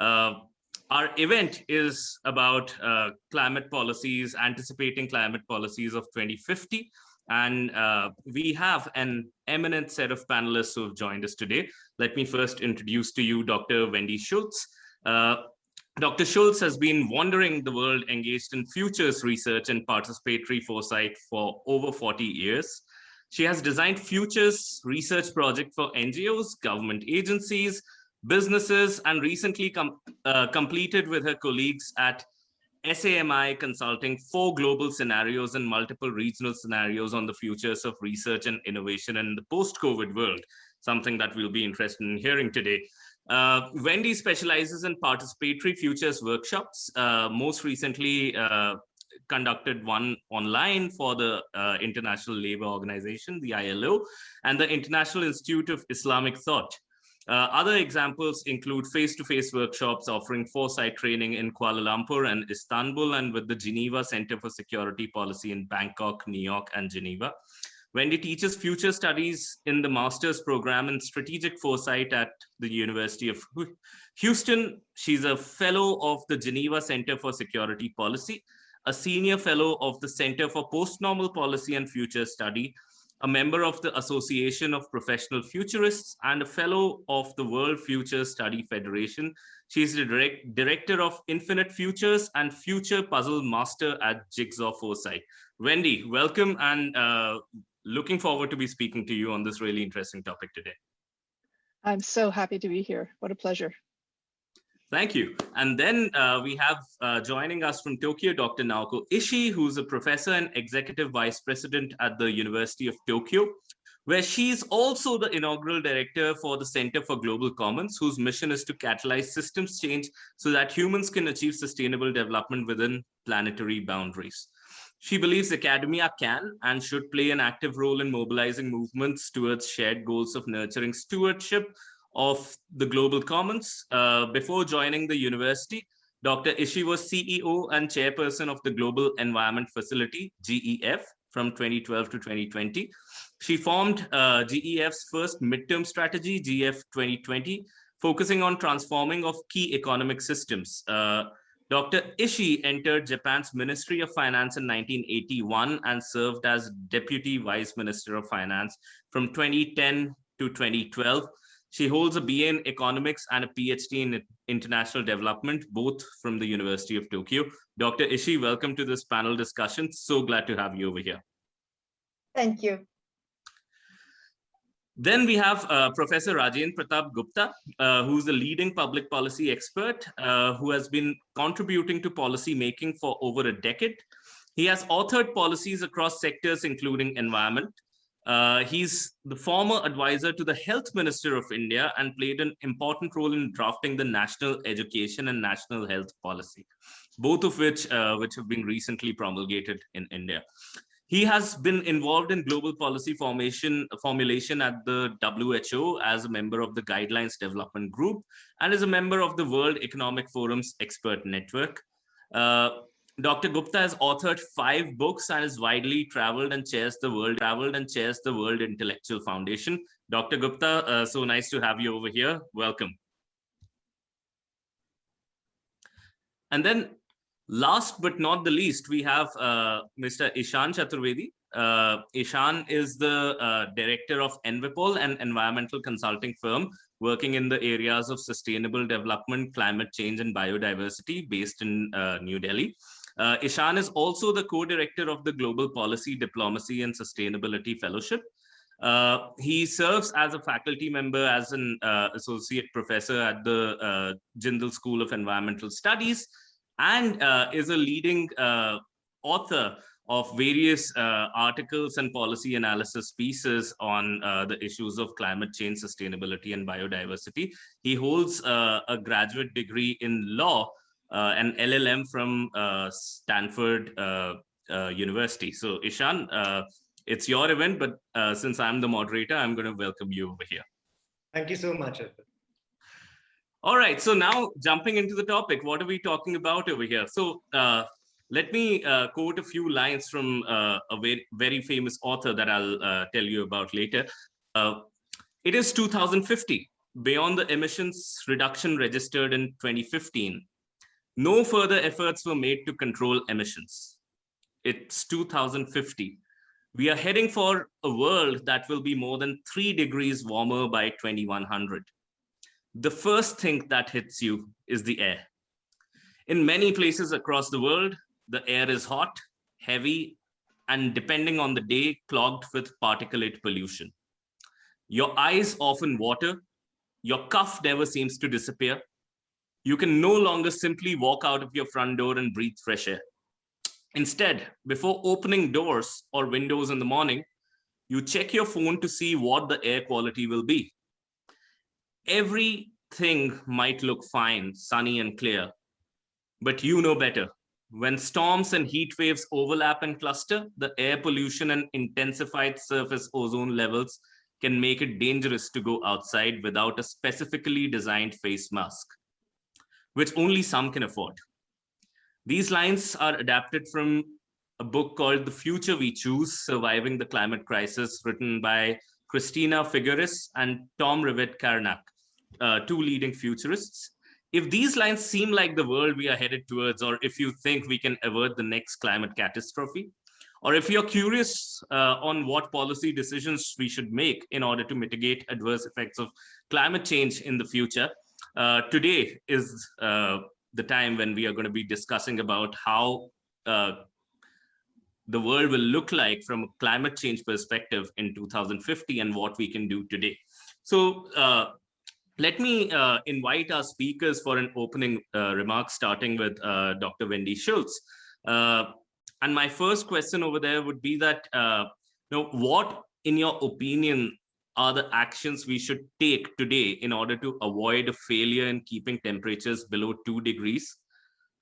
Uh, our event is about climate policies, anticipating climate policies of 2050. And we have an eminent set of panelists who have joined us today. Let me first introduce to you Dr. Wendy Schultz. Dr. Schultz has been wandering the world engaged in futures research and participatory foresight for over 40 years. She has designed futures research projects for NGOs, government agencies, businesses, and recently completed with her colleagues at SAMI Consulting 4 global scenarios and multiple regional scenarios on the futures of research and innovation in the post-COVID world, something that we'll be interested in hearing today. Wendy specializes in participatory futures workshops, most recently conducted one online for the International Labour Organization, the ILO, and the International Institute of Islamic Thought. Other examples include face-to-face workshops offering foresight training in Kuala Lumpur and Istanbul, and with the Geneva Center for Security Policy in Bangkok, New York, and Geneva. Wendy teaches future studies in the master's program in strategic foresight at the University of Houston. She's a fellow of the Geneva Center for Security Policy, a senior fellow of the Center for Post-Normal Policy and Future Study, a member of the Association of Professional Futurists, and a fellow of the World Future Study Federation. She's the director of Infinite Futures and Future Puzzle Master at Jigsaw Foresight. Wendy, welcome, and looking forward to be speaking to you on this really interesting topic today. I'm so happy to be here. What a pleasure. Thank you. And then we have joining us from Tokyo, Dr. Naoko Ishii, who's a professor and executive vice president at the University of Tokyo, where she's also the inaugural director for the Center for Global Commons, whose mission is to catalyze systems change so that humans can achieve sustainable development within planetary boundaries. She believes academia can and should play an active role in mobilizing movements towards shared goals of nurturing stewardship of the global commons. Before joining the university, Dr. Ishii was CEO and chairperson of the Global Environment Facility, GEF, from 2012 to 2020. She formed GEF's first midterm strategy, GEF 2020, focusing on transforming of key economic systems. Dr. Ishii entered Japan's Ministry of Finance in 1981 and served as Deputy Vice Minister of Finance from 2010 to 2012. She holds a BA in economics and a PhD in international development, both from the University of Tokyo. Dr. Ishii, welcome to this panel discussion. So glad to have you over here. Thank you. Then we have Professor Rajendra Pratap Gupta, who's a leading public policy expert who has been contributing to policy making for over a decade. He has authored policies across sectors, including environment. He's the former advisor to the Health Minister of India and played an important role in drafting the National Education and National Health Policy, both of which have been recently promulgated in India. He has been involved in global policy formulation at the WHO as a member of the Guidelines Development Group and is a member of the World Economic Forum's Expert Network. Dr. Gupta has authored 5 books and is widely traveled and chairs the World Intellectual Foundation. Dr. Gupta, so nice to have you over here. Welcome. And then last but not the least, we have Mr. Ishan Chaturvedi. Ishan is the director of EnviPol, an environmental consulting firm working in the areas of sustainable development, climate change, and biodiversity based in New Delhi. Ishan is also the co-director of the Global Policy, Diplomacy, and Sustainability Fellowship. He serves as a faculty member as an associate professor at the Jindal School of Environmental Studies and is a leading author of various articles and policy analysis pieces on the issues of climate change, sustainability, and biodiversity. He holds a graduate degree in law, an LLM from Stanford University. So Ishan, it's your event, but since I'm the moderator, I'm going to welcome you over here. Thank you so much. All right, so now jumping into the topic, what are we talking about over here? So let me quote a few lines from a very, very famous author that I'll tell you about later. It is 2050. beyond the emissions reduction registered in 2015, no further efforts were made to control emissions. It's 2050. We are heading for a world that will be more than 3 degrees warmer by 2100. The first thing that hits you is the air. In many places across the world, the air is hot, heavy, and depending on the day, clogged with particulate pollution. Your eyes often water, your cough never seems to disappear. You can no longer simply walk out of your front door and breathe fresh air. Instead, before opening doors or windows in the morning, you check your phone to see what the air quality will be. Everything might look fine, sunny and clear, but you know better. When storms and heat waves overlap and cluster, the air pollution and intensified surface ozone levels can make it dangerous to go outside without a specifically designed face mask, which only some can afford. These lines are adapted from a book called The Future We Choose, Surviving the Climate Crisis, written by Christina Figueres and Tom Rivett-Carnac, two leading futurists. If these lines seem like the world we are headed towards, or if you think we can avert the next climate catastrophe, or if you're curious on what policy decisions we should make in order to mitigate adverse effects of climate change in the future, today is the time when we are going to be discussing about how the world will look like from a climate change perspective in 2050 and what we can do today. So let me invite our speakers for an opening remark, starting with Dr. Wendy Schultz. And my first question over there would be that, what, in your opinion, are the actions we should take today in order to avoid a failure in keeping temperatures below 2 degrees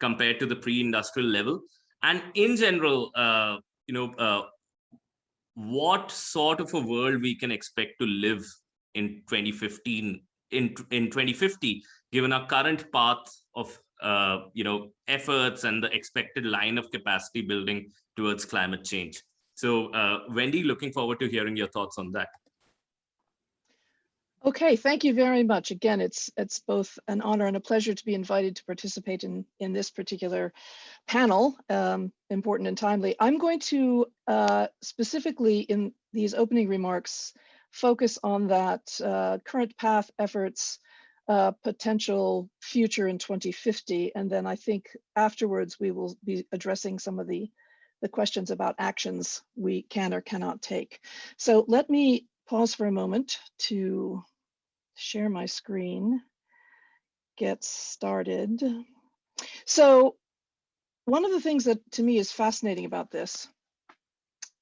compared to the pre-industrial level? And in general, what sort of a world we can expect to live in 2050, given our current path of efforts and the expected line of capacity building towards climate change. So Wendy, looking forward to hearing your thoughts on that. Okay, thank you very much. Again, it's both an honor and a pleasure to be invited to participate in this particular panel, important and timely. I'm going to specifically in these opening remarks focus on that current path, efforts, potential future in 2050, and then I think afterwards we will be addressing some of the questions about actions we can or cannot take. So let me pause for a moment to share my screen, get started. So one of the things that to me is fascinating about this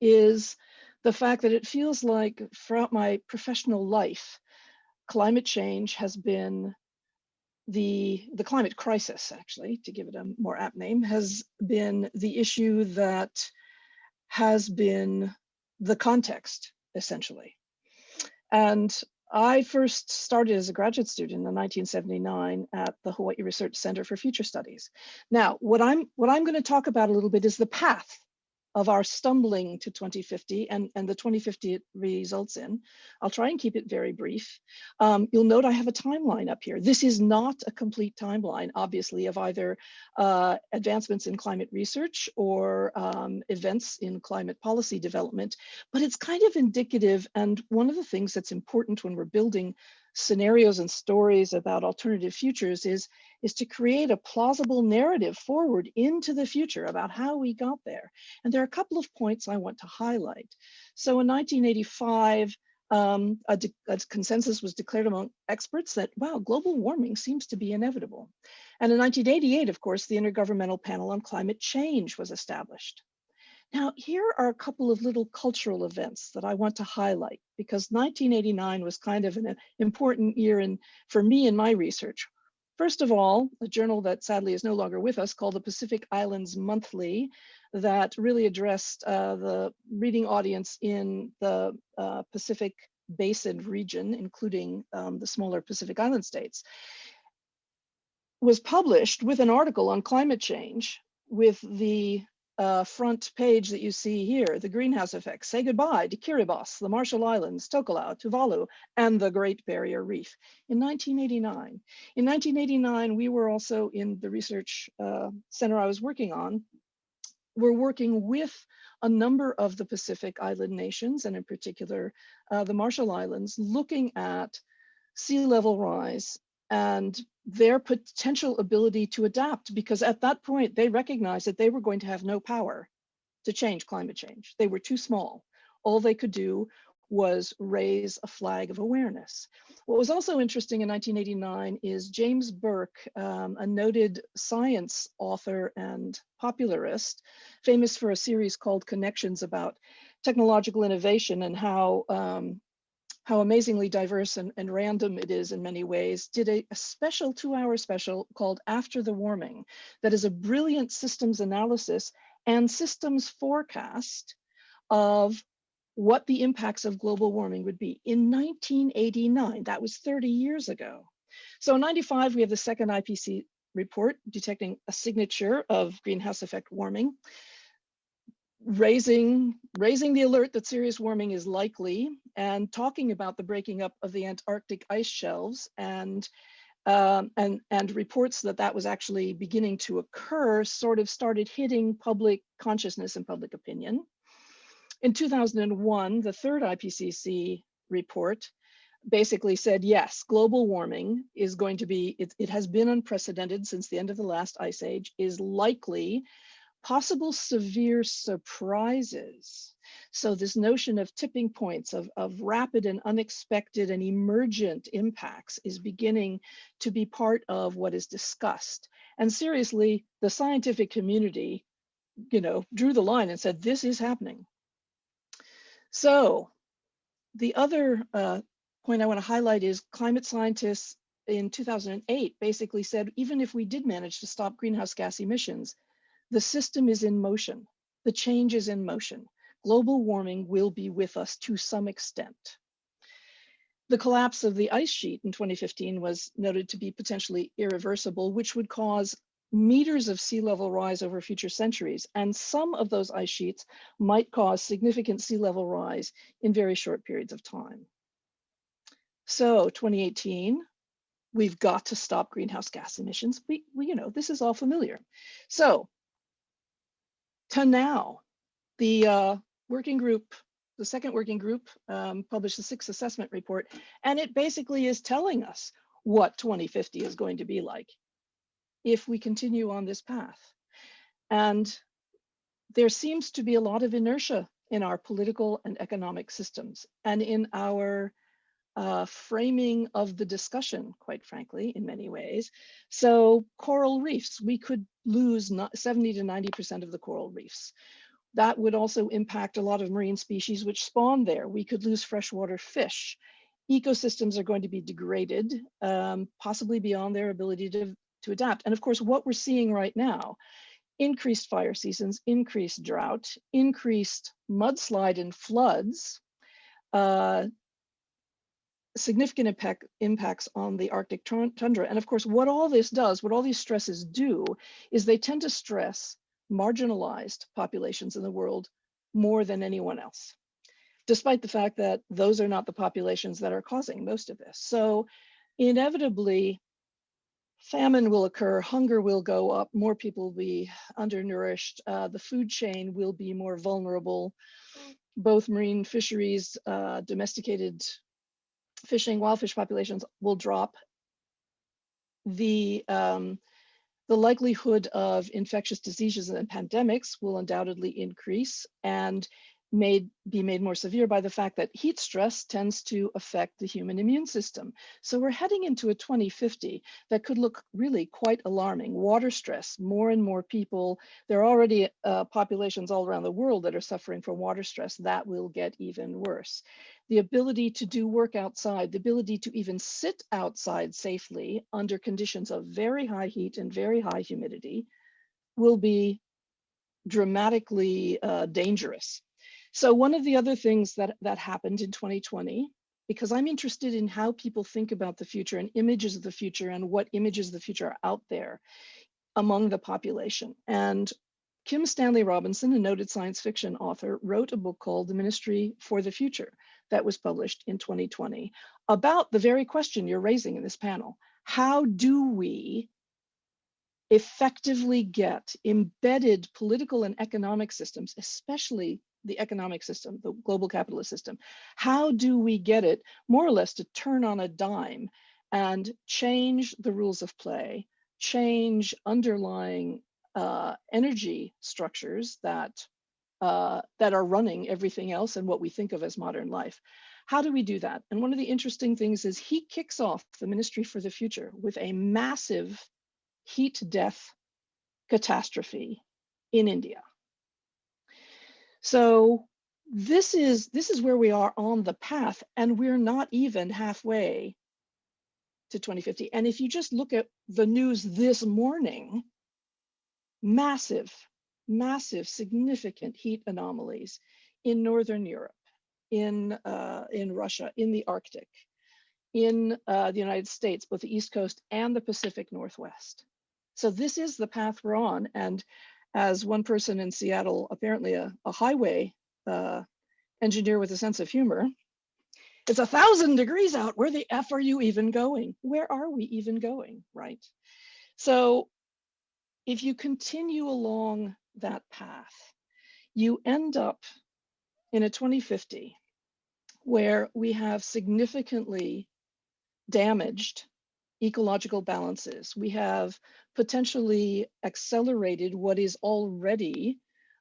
is the fact that it feels like throughout my professional life, climate change has been the climate crisis, actually, to give it a more apt name, has been the issue that has been the context, essentially. And I first started as a graduate student in 1979 at the Hawaii Research Center for Future Studies. Now, what I'm going to talk about a little bit is the path of our stumbling to 2050 and the 2050 it results in. I'll try and keep it very brief. You'll note I have a timeline up here. This is not a complete timeline, obviously, of either advancements in climate research or events in climate policy development, but it's kind of indicative. And one of the things that's important when we're building scenarios and stories about alternative futures is to create a plausible narrative forward into the future about how we got there. And there are a couple of points I want to highlight. So in 1985, a consensus was declared among experts that, wow, global warming seems to be inevitable. And in 1988, of course, the Intergovernmental Panel on Climate Change was established. Now, here are a couple of little cultural events that I want to highlight, because 1989 was kind of an important year for me in my research. First of all, a journal that sadly is no longer with us called the Pacific Islands Monthly that really addressed the reading audience in the Pacific Basin region, including the smaller Pacific Island states, was published with an article on climate change with the front page that you see here, the greenhouse effect, say goodbye to Kiribati, the Marshall Islands, Tokelau, Tuvalu, and the Great Barrier Reef in 1989. In 1989, we were also in the research center I was working on. We're working with a number of the Pacific Island nations, and in particular, the Marshall Islands, looking at sea level rise and their potential ability to adapt, because at that point they recognized that they were going to have no power to change climate change. They were too small. All they could do was raise a flag of awareness. What was also interesting in 1989 is James Burke, a noted science author and popularist, famous for a series called Connections about technological innovation and how amazingly diverse and random it is in many ways, did a special 2-hour special called After the Warming that is a brilliant systems analysis and systems forecast of what the impacts of global warming would be in 1989. That was 30 years ago. So in 95, we have the second IPCC report detecting a signature of greenhouse effect warming, raising the alert that serious warming is likely, and talking about the breaking up of the Antarctic ice shelves, and reports that that was actually beginning to occur sort of started hitting public consciousness and public opinion. In 2001, the third IPCC report basically said, yes, global warming is going to be, it has been unprecedented since the end of the last ice age, is likely. Possible severe surprises. So this notion of tipping points, of rapid and unexpected and emergent impacts is beginning to be part of what is discussed. And seriously, the scientific community, drew the line and said, this is happening. So the other point I want to highlight is climate scientists in 2008 basically said, even if we did manage to stop greenhouse gas emissions, the system is in motion. The change is in motion. Global warming will be with us to some extent. The collapse of the ice sheet in 2015 was noted to be potentially irreversible, which would cause meters of sea level rise over future centuries. And some of those ice sheets might cause significant sea level rise in very short periods of time. So 2018, we've got to stop greenhouse gas emissions. We this is all familiar. So to now, the working group, the second working group published the 6th assessment report, and it basically is telling us what 2050 is going to be like if we continue on this path. And there seems to be a lot of inertia in our political and economic systems and in our framing of the discussion, quite frankly, in many ways. So coral reefs, we could lose 70 to 90% of the coral reefs. That would also impact a lot of marine species which spawn there. We could lose freshwater fish. Ecosystems are going to be degraded, possibly beyond their ability to adapt. And of course, what we're seeing right now, increased fire seasons, increased drought, increased mudslide and floods, significant impacts on the Arctic tundra. And of course, what all this does, what all these stresses do, is they tend to stress marginalized populations in the world more than anyone else, despite the fact that those are not the populations that are causing most of this. So inevitably, famine will occur, hunger will go up, more people will be undernourished, the food chain will be more vulnerable, both marine fisheries, domesticated fishing, wild fish populations will drop. The likelihood of infectious diseases and pandemics will undoubtedly increase and may be made more severe by the fact that heat stress tends to affect the human immune system. So we're heading into a 2050 that could look really quite alarming. Water stress, more and more people, there are already populations all around the world that are suffering from water stress. That will get even worse. The ability to do work outside, the ability to even sit outside safely under conditions of very high heat and very high humidity will be dramatically dangerous. So one of the other things that happened in 2020, because I'm interested in how people think about the future and images of the future and what images of the future are out there among the population. And Kim Stanley Robinson, a noted science fiction author, wrote a book called The Ministry for the Future that was published in 2020 about the very question you're raising in this panel. How do we effectively get embedded political and economic systems, especially the economic system, the global capitalist system, how do we get it more or less to turn on a dime and change the rules of play, change underlying energy structures that are running everything else and what we think of as modern life? How do we do that? And one of the interesting things is he kicks off the Ministry for the Future with a massive heat death catastrophe in India. So this is where we are on the path, and we're not even halfway to 2050. And if you just look at the news this morning, massive, significant heat anomalies in Northern Europe, in Russia, in the Arctic, in the United States, both the East Coast and the Pacific Northwest. So this is the path we're on. And as one person in Seattle, apparently a highway engineer with a sense of humor, it's 1,000 degrees out. Where the F are you even going? Where are we even going, right? So if you continue along that path, you end up in a 2050 where we have significantly damaged ecological balances. We have potentially accelerated what is already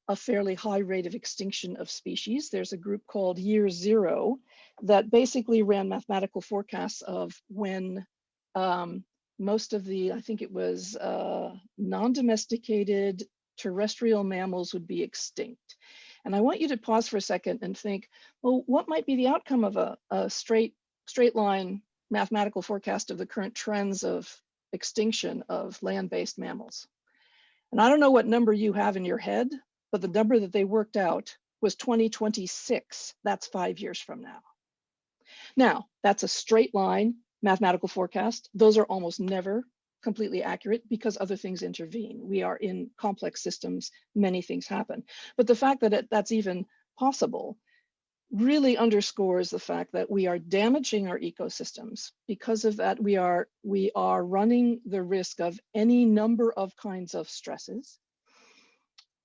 a fairly high rate of extinction of species. There's a group called Year Zero that basically ran mathematical forecasts of when most of the, I think it was non-domesticated terrestrial mammals would be extinct. And I want you to pause for a second and think, well, what might be the outcome of a straight line mathematical forecast of the current trends of extinction of land-based mammals? And I don't know what number you have in your head, but the number that they worked out was 2026. That's 5 years from now. Now, that's a straight line mathematical forecast. Those are almost never completely accurate because other things intervene. We are in complex systems, many things happen. But the fact that that's even possible really underscores the fact that we are damaging our ecosystems. Because of that, we are running the risk of any number of kinds of stresses.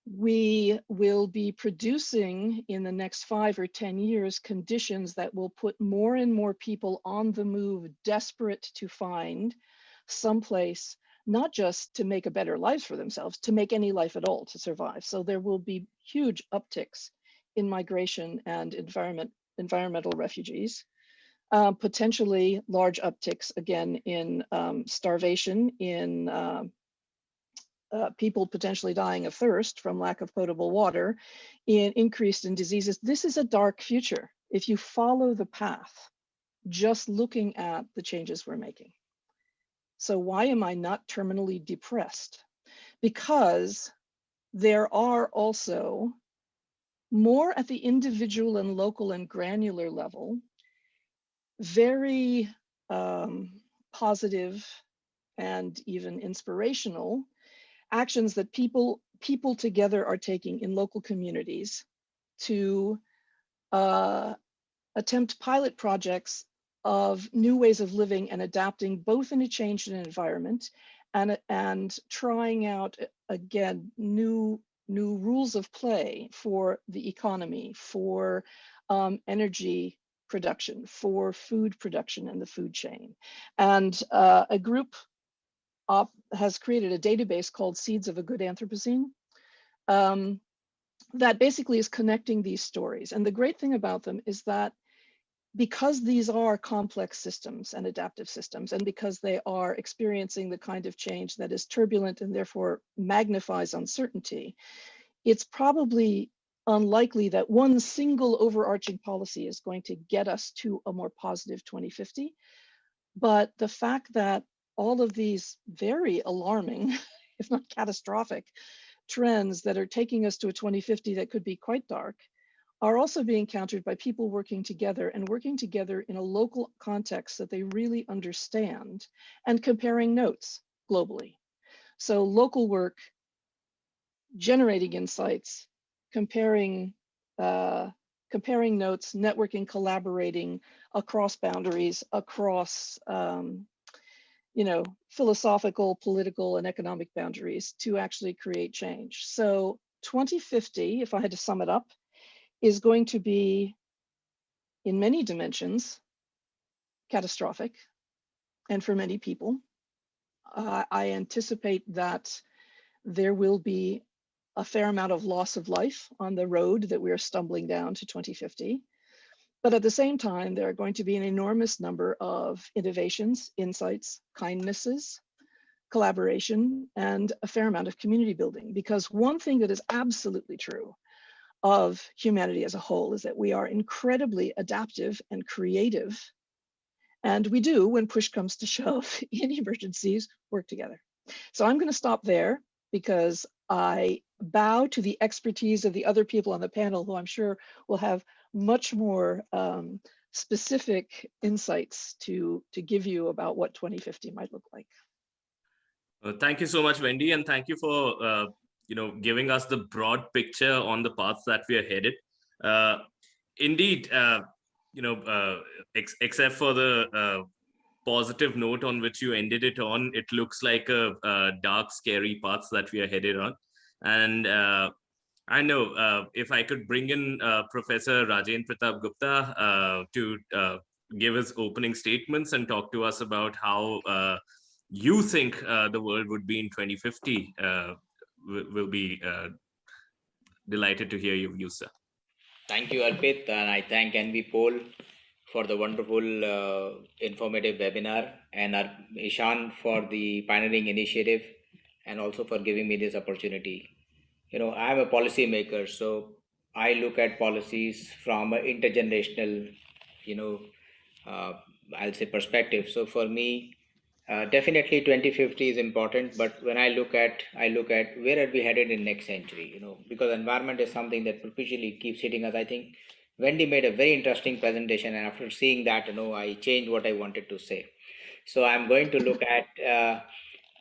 We will be producing in the next 5 or 10 years conditions that will put more and more people on the move, desperate to find someplace, not just to make a better life for themselves, to make any life at all, to survive. So there will be huge upticks in migration and environmental refugees, potentially large upticks again in starvation, in people potentially dying of thirst from lack of potable water, increased in diseases. This is a dark future if you follow the path, just looking at the changes we're making. So why am I not terminally depressed? Because there are also more at the individual and local and granular level, very positive and even inspirational actions that people together are taking in local communities to attempt pilot projects of new ways of living and adapting both in a changed environment and trying out, again, new rules of play for the economy, for energy production, for food production and the food chain. And a group has created a database called Seeds of a Good Anthropocene that basically is connecting these stories. And the great thing about them is that because these are complex systems and adaptive systems, and because they are experiencing the kind of change that is turbulent and therefore magnifies uncertainty, it's probably unlikely that one single overarching policy is going to get us to a more positive 2050. But the fact that all of these very alarming, if not catastrophic, trends that are taking us to a 2050 that could be quite dark are also being countered by people working together and working together in a local context that they really understand and comparing notes globally. So local work generating insights, comparing comparing notes, networking, collaborating across boundaries, across philosophical, political, and economic boundaries to actually create change. So 2050, if I had to sum it up, is going to be, in many dimensions, catastrophic, and for many people. I anticipate that there will be a fair amount of loss of life on the road that we are stumbling down to 2050. But at the same time, there are going to be an enormous number of innovations, insights, kindnesses, collaboration, and a fair amount of community building. Because one thing that is absolutely true of humanity as a whole is that we are incredibly adaptive and creative. And we do, when push comes to shove in emergencies, work together. So I'm going to stop there because I bow to the expertise of the other people on the panel, who I'm sure will have much more specific insights to give you about what 2050 might look like. Thank you so much, Wendy, and thank you for giving us the broad picture on the paths that we are headed. Indeed, except for the positive note on which you ended it on, it looks like a dark, scary paths that we are headed on. And I know if I could bring in Professor Rajen Pratap Gupta to give his opening statements and talk to us about how you think the world would be in 2050, we'll be delighted to hear your views, sir. Thank you, Arpit, and I thank EnviPol for the wonderful informative webinar, and Ishan for the pioneering initiative, and also for giving me this opportunity. I'm a policy maker, so I look at policies from an intergenerational, I'll say perspective. So for me, definitely 2050 is important, but when I look at where are we headed in next century, because environment is something that perpetually keeps hitting us. I think Wendy made a very interesting presentation, and after seeing that, I changed what I wanted to say. So I'm going to look at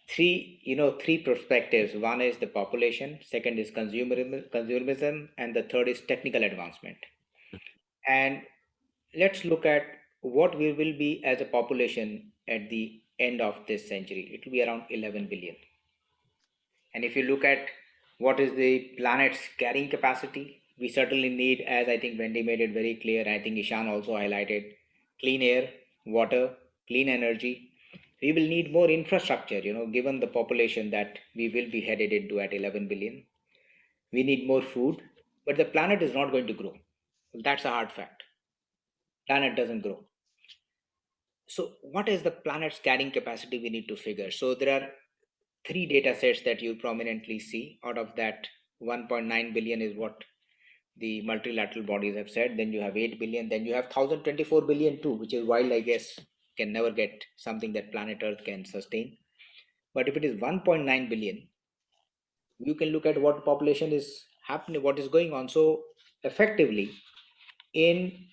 three perspectives. One is the population, second is consumerism, and the third is technical advancement. And let's look at what we will be as a population at the end of this century. It will be around 11 billion. And if you look at what is the planet's carrying capacity, we certainly need, as I think Wendy made it very clear, I think Ishan also highlighted, clean air, water, clean energy. We will need more infrastructure, given the population that we will be headed into at 11 billion. We need more food, but the planet is not going to grow. That's a hard fact. Planet doesn't grow. So what is the planet's carrying capacity we need to figure? So there are three data sets that you prominently see. Out of that, 1.9 billion is what the multilateral bodies have said. Then you have 8 billion. Then you have 1024 billion too, which is wild, I guess. Can never get something that planet Earth can sustain. But if it is 1.9 billion, you can look at what population is happening, what is going on. So effectively, in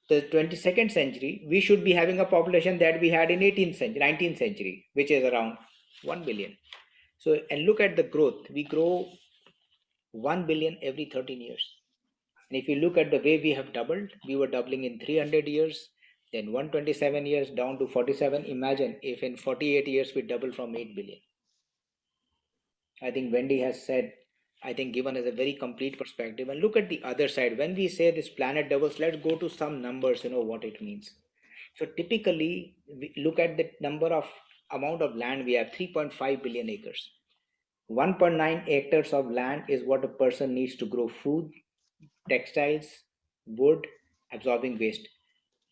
the 22nd century, we should be having a population that we had in 18th century, 19th century, which is around 1 billion. So, and look at the growth. We grow 1 billion every 13 years. And if you look at the way we have doubled, we were doubling in 300 years, then 127 years down to 47. Imagine if in 48 years we double from 8 billion. I think Wendy has said, I think given us a very complete perspective. And look at the other side. When we say this planet doubles, let's go to some numbers, what it means. So typically, we look at the amount of land we have, 3.5 billion acres. 1.9 hectares of land is what a person needs to grow food, textiles, wood, absorbing waste.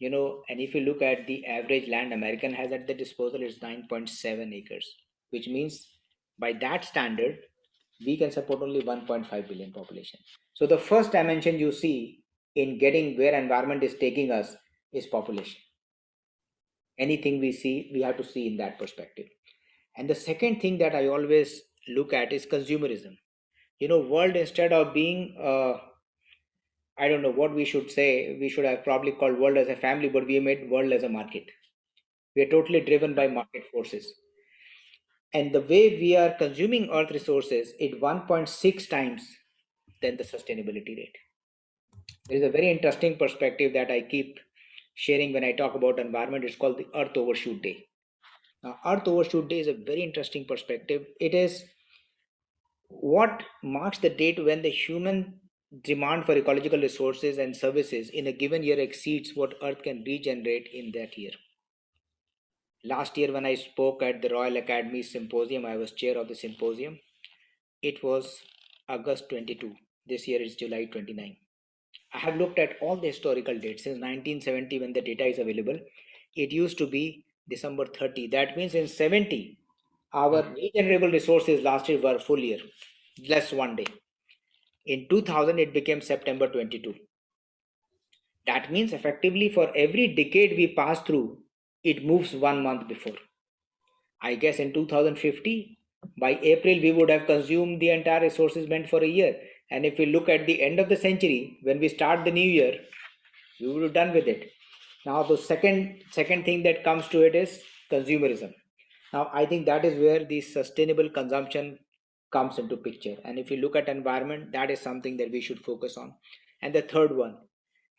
And if you look at the average land American has at the disposal, is 9.7 acres, which means by that standard, we can support only 1.5 billion population. So the first dimension you see in getting where environment is taking us is population. Anything we see, we have to see in that perspective. And the second thing that I always look at is consumerism. World, instead of being, I don't know what we should say, we should have probably called world as a family, but we made world as a market. We are totally driven by market forces. And the way we are consuming Earth resources, it 1.6 times than the sustainability rate. There is a very interesting perspective that I keep sharing when I talk about environment. It's called the Earth Overshoot Day. Now, Earth Overshoot Day is a very interesting perspective. It is what marks the date when the human demand for ecological resources and services in a given year exceeds what Earth can regenerate in that year. Last year, when I spoke at the Royal Academy Symposium, I was chair of the symposium. It was August 22. This year is July 29. I have looked at all the historical dates since 1970 when the data is available. It used to be December 30. That means in 70, our regenerable resources last year were full year, less one day. In 2000, it became September 22. That means effectively for every decade we pass through, it moves 1 month before. I guess in 2050, by April, we would have consumed the entire resources meant for a year. And if we look at the end of the century, when we start the new year, we would have done with it. Now, the second thing that comes to it is consumerism. Now, I think that is where the sustainable consumption comes into picture. And if you look at environment, that is something that we should focus on. And the third one,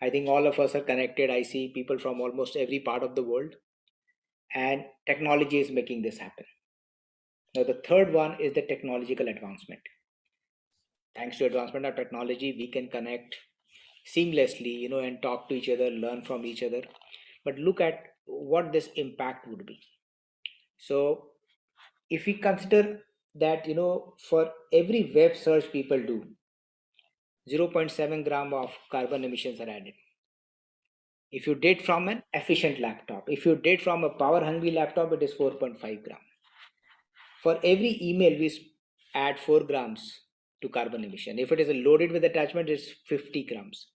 I think all of us are connected. I see people from almost every part of the world, and technology is making this happen. Now, the third one is the technological advancement. Thanks to advancement of technology, we can connect seamlessly, and talk to each other, learn from each other. But look at what this impact would be. So if we consider that, for every web search people do, 0.7 gram of carbon emissions are added. If you did from an efficient laptop, if you did from a power hungry laptop, it is 4.5 gram. For every email, we add 4 grams to carbon emission. If it is loaded with attachment, it's 50 grams.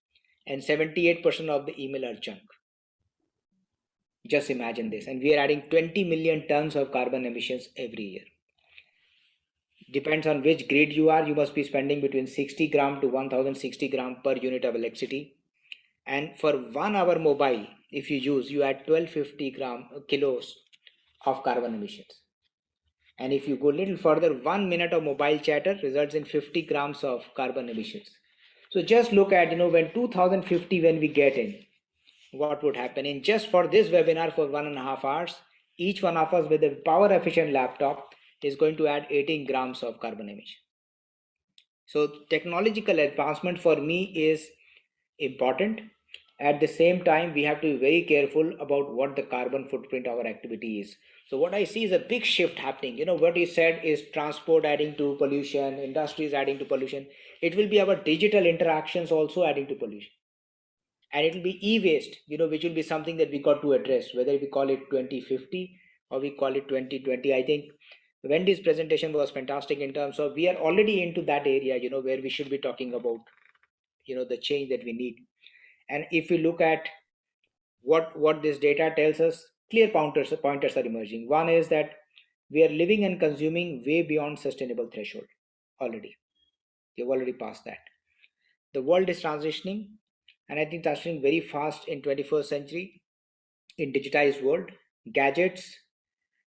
And 78% of the email are junk. Just imagine this. And we are adding 20 million tons of carbon emissions every year. Depends on which grid you are. You must be spending between 60 gram to 1060 gram per unit of electricity. And for 1 hour mobile, if you use, you add 1250 kilos of carbon emissions. And if you go a little further, 1 minute of mobile chatter results in 50 grams of carbon emissions. So just look at, when 2050, when we get in, what would happen. In just for this webinar for 1.5 hours, each one of us with a power efficient laptop is going to add 18 grams of carbon emission. So technological advancement for me is important. At the same time, we have to be very careful about what the carbon footprint of our activity is. So what I see is a big shift happening. What you said is transport adding to pollution, industries adding to pollution. It will be our digital interactions also adding to pollution. And it will be e-waste, which will be something that we got to address, whether we call it 2050 or we call it 2020. I think Wendy's presentation was fantastic in terms of we are already into that area, where we should be talking about, the change that we need. And if we look at what this data tells us, clear pointers are emerging. One is that we are living and consuming way beyond sustainable threshold already. We've already passed that. The world is transitioning, and I think transitioning very fast in 21st century. In digitized world, gadgets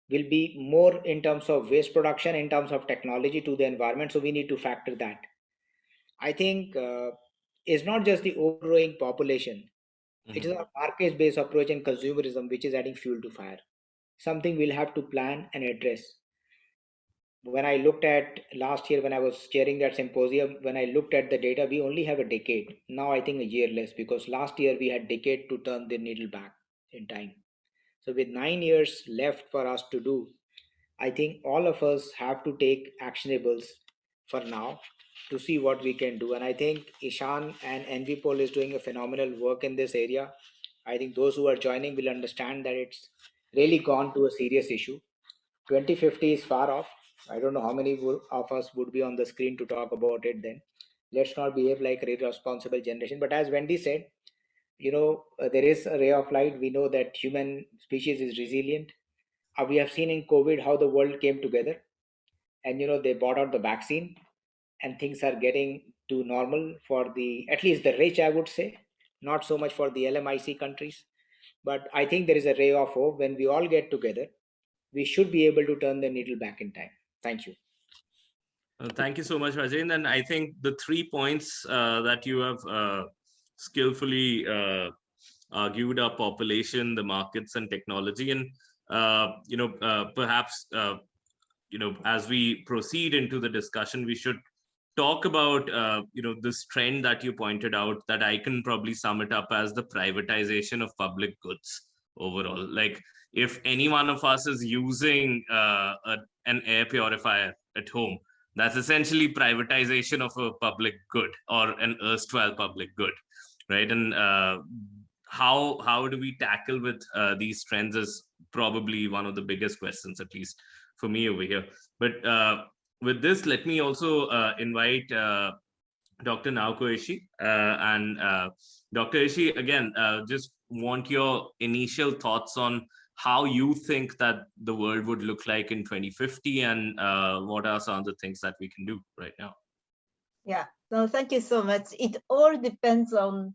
will be more in terms of waste production, in terms of technology to the environment. So we need to factor that. I think it's not just the overgrowing population. It is a market-based approach and consumerism which is adding fuel to fire. Something we'll have to plan and address. When I looked at last year, when I was chairing that symposium, when I looked at the data, we only have a decade. Now I think a year less, because last year we had decade to turn the needle back in time. So with 9 years left for us to do, I think all of us have to take actionables for now to see what we can do. And I think Ishan and EnviPol is doing a phenomenal work in this area. I think those who are joining will understand that it's really gone to a serious issue. 2050 is far off. I don't know how many of us would be on the screen to talk about it then. Let's not behave like a irresponsible generation. But as Wendy said, there is a ray of light. We know that human species is resilient. We have seen in COVID how the world came together, and they bought out the vaccine, and things are getting to normal for at least the rich, I would say, not so much for the LMIC countries. But I think there is a ray of hope when we all get together. we should be able to turn the needle back in time. Thank you. Thank you so much, Rajen. And I think the 3 points that you have skillfully argued are population, the markets, and technology. And perhaps as we proceed into the discussion, we should talk about this trend that you pointed out, that I can probably sum it up as the privatization of public goods overall. Like, if any one of us is using an air purifier at home, that's essentially privatization of a public good or an erstwhile public good, right? And how do we tackle with these trends is probably one of the biggest questions, at least for me over here. But with this, let me also invite Dr. Naoko Ishii. And Dr. Ishii, again, just want your initial thoughts on how you think that the world would look like in 2050, and what are some of the things that we can do right now? Yeah, no, thank you so much. It all depends on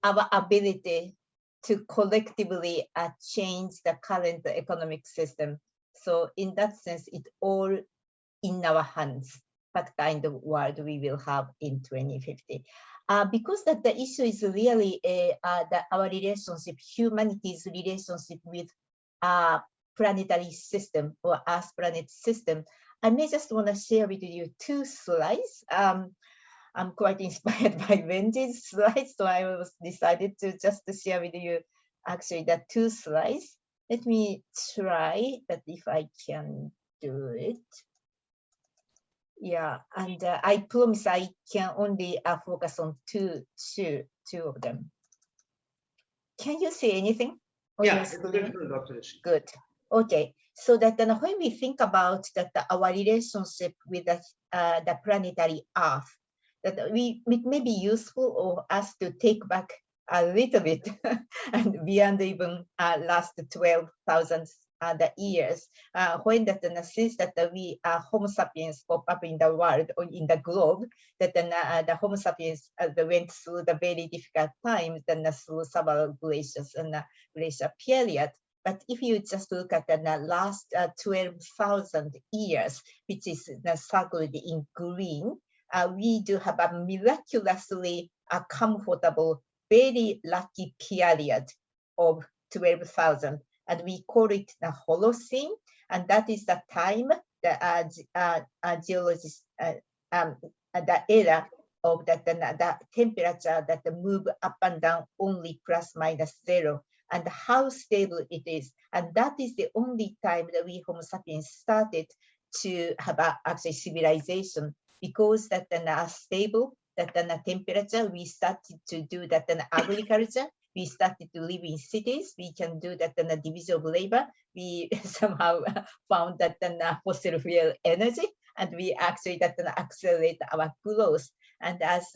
our ability to collectively change the current economic system. So in that sense, it all in our hands, what kind of world we will have in 2050. Because that the issue is really our relationship, humanity's relationship with planetary system or Earth planet system. I may just want to share with you 2 slides. I'm quite inspired by Wendy's slides, so I was decided to just share with you actually the 2 slides. Let me try that if I can do it. Yeah, and I promise I can only focus on two of them. Can you see anything? Yeah, it's beautiful, Dr. Ishii. Good. Okay, so that when we think about that our relationship with the planetary Earth, that it may be useful for us to take back a little bit and beyond even last 12,000 the years, when that since that we Homo sapiens pop up in the world or in the globe, that the Homo sapiens went through the very difficult times, then through several glaciers and glacier period. But if you just look at the last 12,000 years, which is circled in green, we do have a miraculously comfortable, very lucky period of 12,000. And we call it the Holocene, and that is the time the geologists, the era of the temperature that move up and down only ±0, and how stable it is. And that is the only time that we Homo sapiens started to have actually civilization, because that stable, that the temperature, we started to do that agriculture. We started to live in cities. We can do that in the division of labor. We somehow found that fossil fuel energy, and we actually accelerate our growth. And as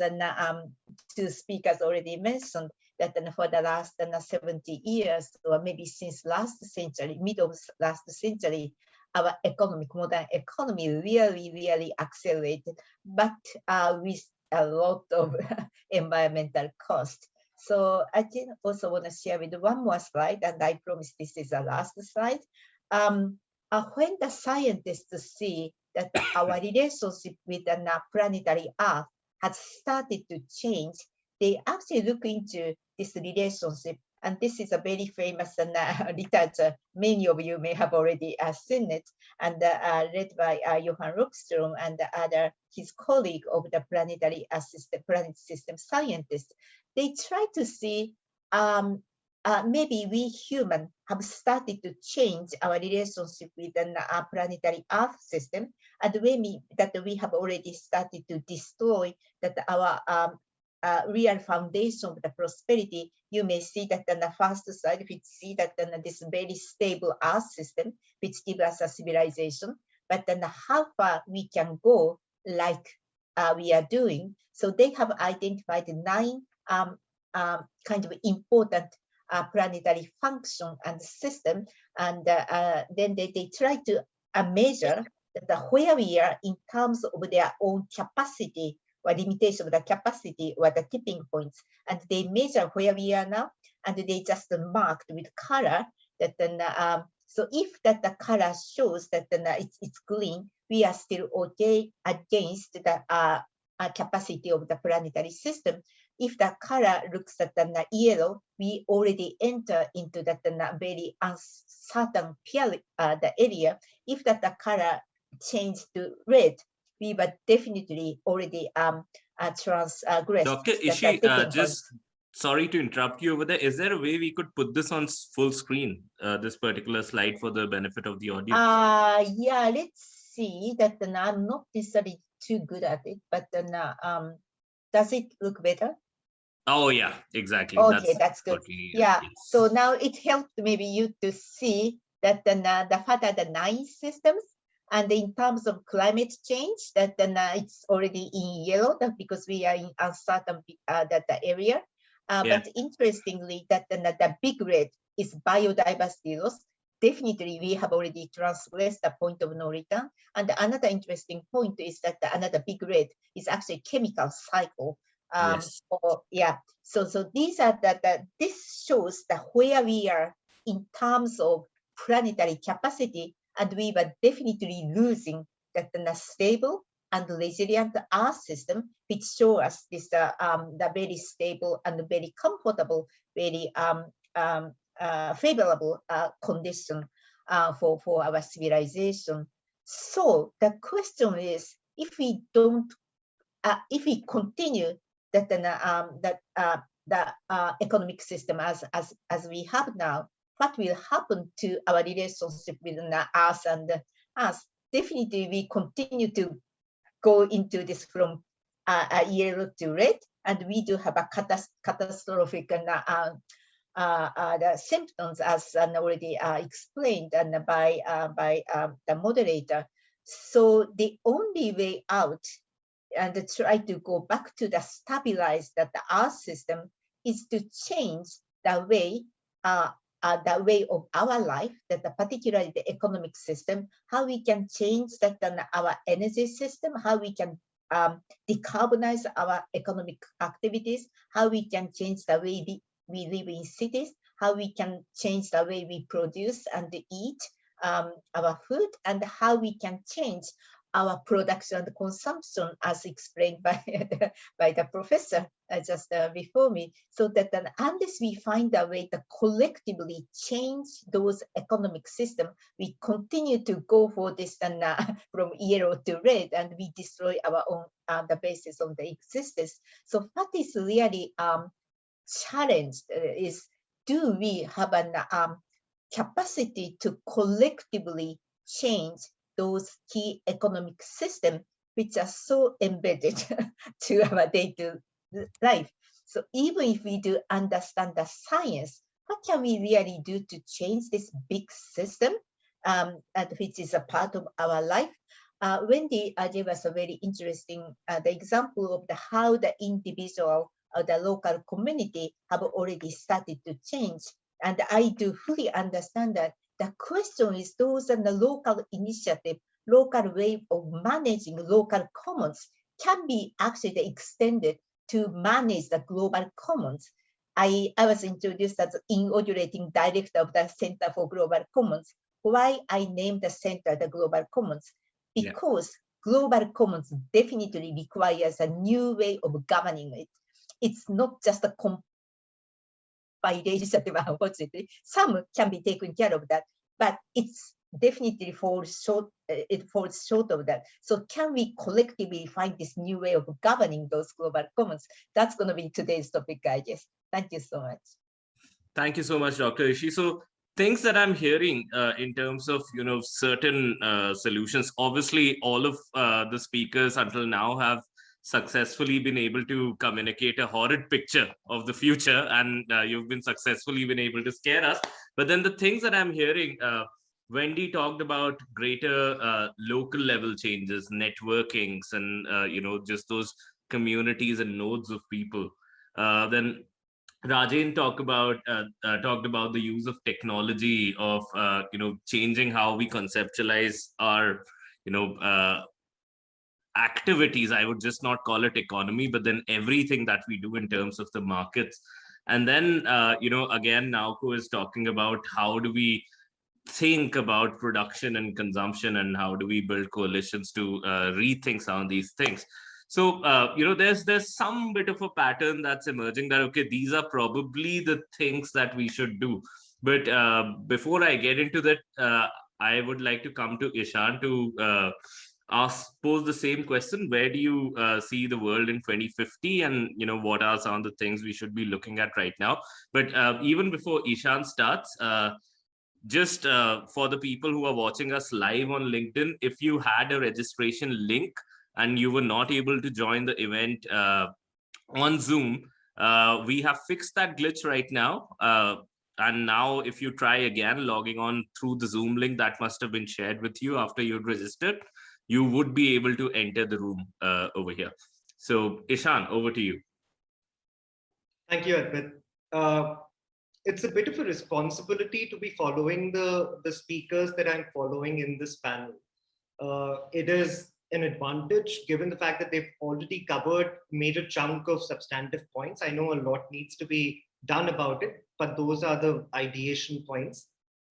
two speakers already mentioned, that for the last 70 years, or maybe since last century, middle of last century, our modern economy really accelerated, but with a lot of environmental cost. So I did also want to share with one more slide, and I promise this is the last slide. When the scientists see that our relationship with the planetary Earth has started to change, they actually look into this relationship. And this is a very famous literature. Many of you may have already seen it, and read by Johan Rockström and his colleague of the planetary planet system scientists. They try to see maybe we humans have started to change our relationship with the planetary Earth system, and maybe that we have already started to destroy that our real foundation of the prosperity. You may see that on the first slide, we see that this very stable Earth system, which gives us a civilization, but then how far we can go like we are doing. So they have identified 9 kind of important planetary function and system, and then they try to measure where we are in terms of their own capacity or limitation of the capacity or the tipping points, and they measure where we are now, and they just marked with color that then So if that the color shows that it's green, we are still okay against the capacity of the planetary system. If the color looks at the yellow, we already enter into that very uncertain the area. If that the color changed to red, we were definitely already transgressed. Dr. Ishii, just sorry to interrupt you over there. Is there a way we could put this on full screen, this particular slide, for the benefit of the audience? Yeah, let's see that. I'm not necessarily too good at it, but then does it look better? Oh yeah, exactly. Okay, that's good. Yeah. Yes. So now it helped maybe you to see that what are the 9 systems, and in terms of climate change, that it's already in yellow, that because we are in uncertain that the area. But interestingly, that the big red is biodiversity loss. Definitely, we have already transgressed the point of no return. And another interesting point is that another big red is actually chemical cycle. Yes. So these are this shows that where we are in terms of planetary capacity, and we were definitely losing that stable and resilient Earth system, which show us this the very stable and very comfortable, very favorable condition for our civilization. So the question is, if we don't, if we continue that the economic system as we have now, what will happen to our relationship with us and us? Definitely, we continue to go into this from yellow to red, and we do have a catastrophic the symptoms, as already explained and by the moderator. So the only way out and try to go back to the stabilized that the Earth system is to change the way of our life, that particularly the economic system, how we can change that our energy system, how we can decarbonize our economic activities, how we can change the way we live in cities, how we can change the way we produce and eat our food, and how we can change our production and consumption, as explained by the professor just before me. So that unless we find a way to collectively change those economic system, we continue to go for this from yellow to red, and we destroy our own the basis of the existence. So what is really challenged is, do we have an capacity to collectively change those key economic systems which are so embedded to our day-to-day life? So even if we do understand the science, what can we really do to change this big system, which is a part of our life? Wendy gave us a very interesting the example of how the individual or the local community have already started to change. And I do fully understand that. The question is, those are the local initiative, local way of managing local commons can be actually extended to manage the global commons. I was introduced as inaugurating director of the Center for Global Commons. Why I named the center the Global Commons? Because global commons definitely requires a new way of governing it. It's not just a by legislative, unfortunately. Some can be taken care of that, but it's definitely falls short. It falls short of that. So can we collectively find this new way of governing those global commons? That's going to be today's topic, I guess. Thank you so much. Thank you so much, Dr. Ishii. So things that I'm hearing in terms of certain solutions. Obviously, all of the speakers until now have successfully been able to communicate a horrid picture of the future, and you've been successfully been able to scare us. But then the things that I'm hearing, Wendy talked about greater local level changes, networkings, and just those communities and nodes of people. Then Rajan talked about the use of technology, of changing how we conceptualize our activities. I would just not call it economy, but then everything that we do in terms of the markets. And then again, Naoko is talking about how do we think about production and consumption and how do we build coalitions to rethink some of these things. So there's some bit of a pattern that's emerging that okay, these are probably the things that we should do. But before I get into that, I would like to come to Ishan to pose the same question. Where do you see the world in 2050, and what are some of the things we should be looking at right now? But even before Ishan starts, just for the people who are watching us live on LinkedIn, if you had a registration link and you were not able to join the event on Zoom, we have fixed that glitch right now. And now if you try again logging on through the Zoom link that must have been shared with you after you'd registered, you would be able to enter the room over here. So Ishan, over to you. Thank you, Advait. It's a bit of a responsibility to be following the speakers that I'm following in this panel. It is an advantage given the fact that they've already covered a major chunk of substantive points. I know a lot needs to be done about it, but those are the ideation points.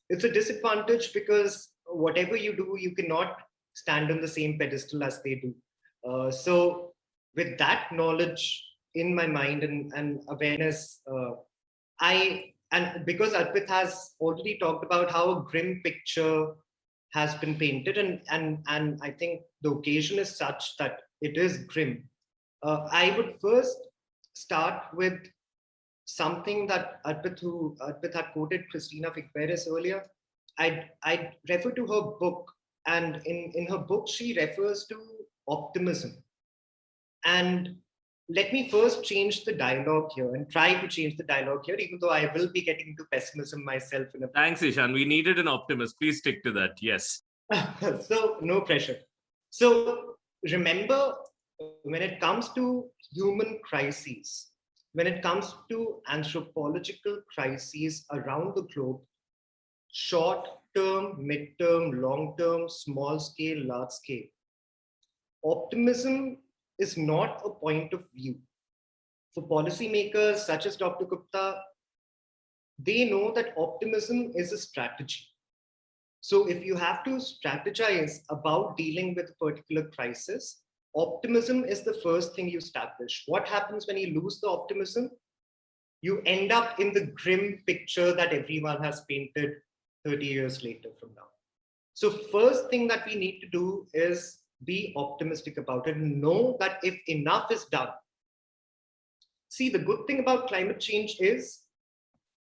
It's a disadvantage because whatever you do, you cannot stand on the same pedestal as they do. So with that knowledge in my mind and awareness, and because Advait has already talked about how a grim picture has been painted, and I think the occasion is such that it is grim. I would first start with something that Advait had quoted Christina Figueres earlier. I'd refer to her book, and in her book, she refers to optimism. And let me first change the dialogue here and try to change the dialogue here, even though I will be getting into pessimism myself. Thanks, Ishan. We needed an optimist. Please stick to that. Yes. So no pressure. So remember, when it comes to human crises, when it comes to anthropological crises around the globe, short-term, mid-term, long-term, small-scale, large-scale, optimism is not a point of view. For policymakers such as Dr. Gupta, they know that optimism is a strategy. So if you have to strategize about dealing with a particular crisis, optimism is the first thing you establish. What happens when you lose the optimism? You end up in the grim picture that everyone has painted 30 years later from now. So first thing that we need to do is be optimistic about it and know that if enough is done. See, the good thing about climate change is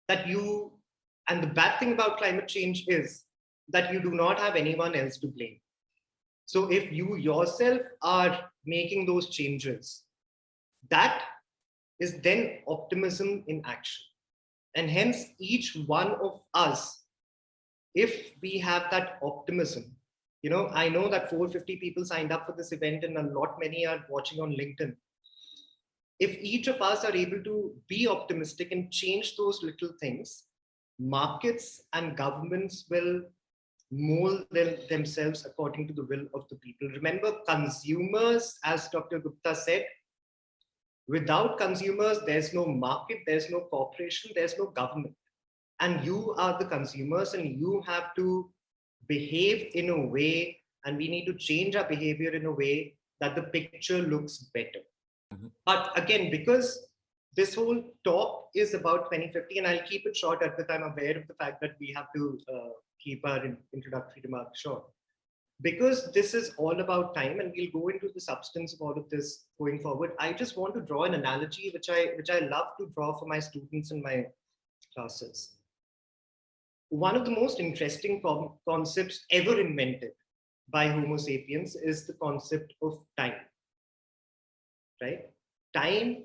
that and the bad thing about climate change is that you do not have anyone else to blame. So if you yourself are making those changes, that is then optimism in action. And hence each one of us, if we have that optimism, I know that 450 people signed up for this event and a lot many are watching on LinkedIn. If each of us are able to be optimistic and change those little things, markets and governments will mold themselves according to the will of the people. Remember, consumers, as Dr. Gupta said, without consumers, there's no market, there's no corporation, there's no government. And you are the consumers and you have to behave in a way, and we need to change our behavior in a way that the picture looks better. Mm-hmm. But again, because this whole talk is about 2050, and I'll keep it short at the time, I'm aware of the fact that we have to keep our introductory remarks short. Because this is all about time, and we'll go into the substance of all of this going forward, I just want to draw an analogy which I love to draw for my students in my classes. One of the most interesting concepts ever invented by Homo sapiens is the concept of time, right? Time,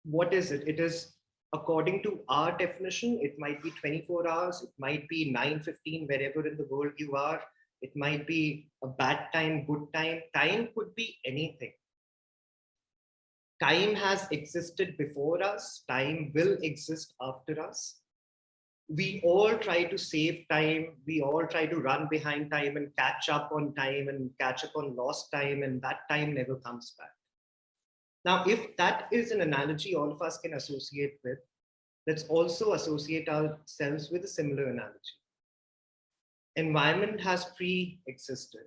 what is it? It is, according to our definition, it might be 24 hours, it might be 9:15, wherever in the world you are. It might be a bad time, good time. Time could be anything. Time has existed before us. Time will exist after us. We all try to save time. We all try to run behind time and catch up on time and catch up on lost time, and that time never comes back. Now, if that is an analogy all of us can associate with, let's also associate ourselves with a similar analogy. Environment has pre-existed.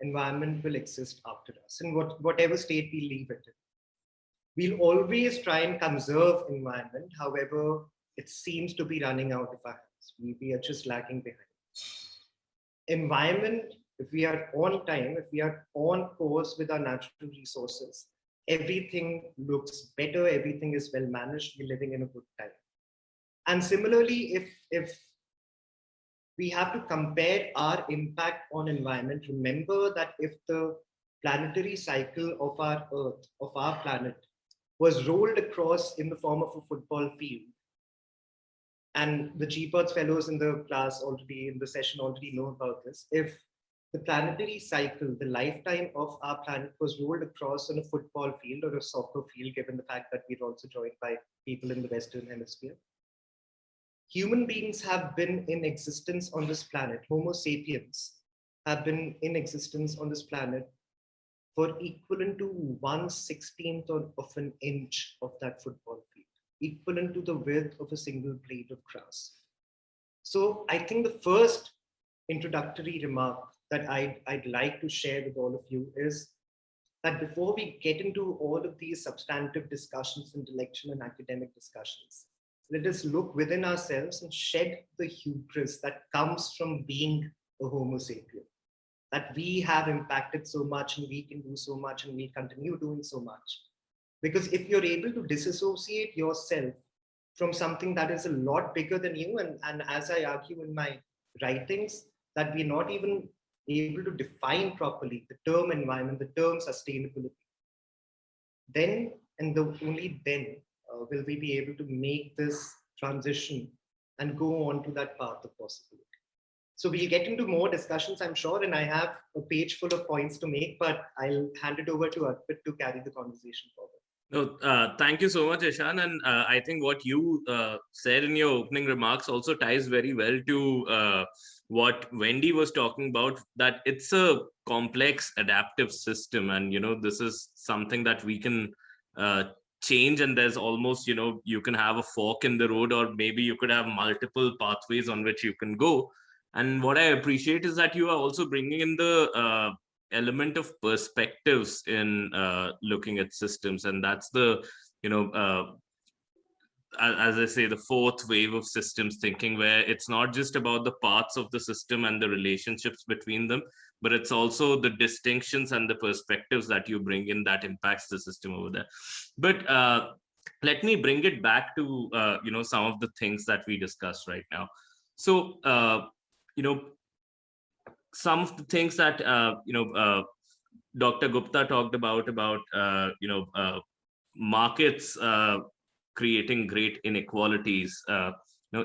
Environment will exist after us in whatever state we leave it in. We'll always try and conserve environment. However, it seems to be running out of our hands. We are just lagging behind. Environment, if we are on time, if we are on course with our natural resources, everything looks better, everything is well managed, we're living in a good time. And similarly, if we have to compare our impact on environment, remember that if the planetary cycle of our Earth, of our planet, was rolled across in the form of a football field, and the GPOTS fellows in the class already, in the session already know about this. If the planetary cycle, the lifetime of our planet was rolled across on a football field or a soccer field, given the fact that we're also joined by people in the Western Hemisphere, human beings have been in existence on this planet. Homo sapiens have been in existence on this planet for equivalent to 1/16th of an inch of that football field, equivalent to the width of a single blade of grass. So I think the first introductory remark that I'd like to share with all of you is that before we get into all of these substantive discussions, intellectual and academic discussions, let us look within ourselves and shed the hubris that comes from being a Homo sapien, that we have impacted so much and we can do so much and we continue doing so much. Because if you're able to disassociate yourself from something that is a lot bigger than you, and as I argue in my writings, that we're not even able to define properly the term environment, the term sustainability, then and only then will we be able to make this transition and go on to that path of possibility. So we'll get into more discussions, I'm sure, and I have a page full of points to make, but I'll hand it over to Arpit to carry the conversation forward. No, thank you so much, Ishan. And I think what you said in your opening remarks also ties very well to what Wendy was talking about, that it's a complex adaptive system. And, this is something that we can change. And there's almost, you can have a fork in the road, or maybe you could have multiple pathways on which you can go. And what I appreciate is that you are also bringing in the element of perspectives in looking at systems, and that's the as I say, the fourth wave of systems thinking, where it's not just about the parts of the system and the relationships between them, but it's also the distinctions and the perspectives that you bring in that impacts the system over there. But let me bring it back to some of the things that we discussed right now. So some of the things that Dr. Gupta talked about markets creating great inequalities.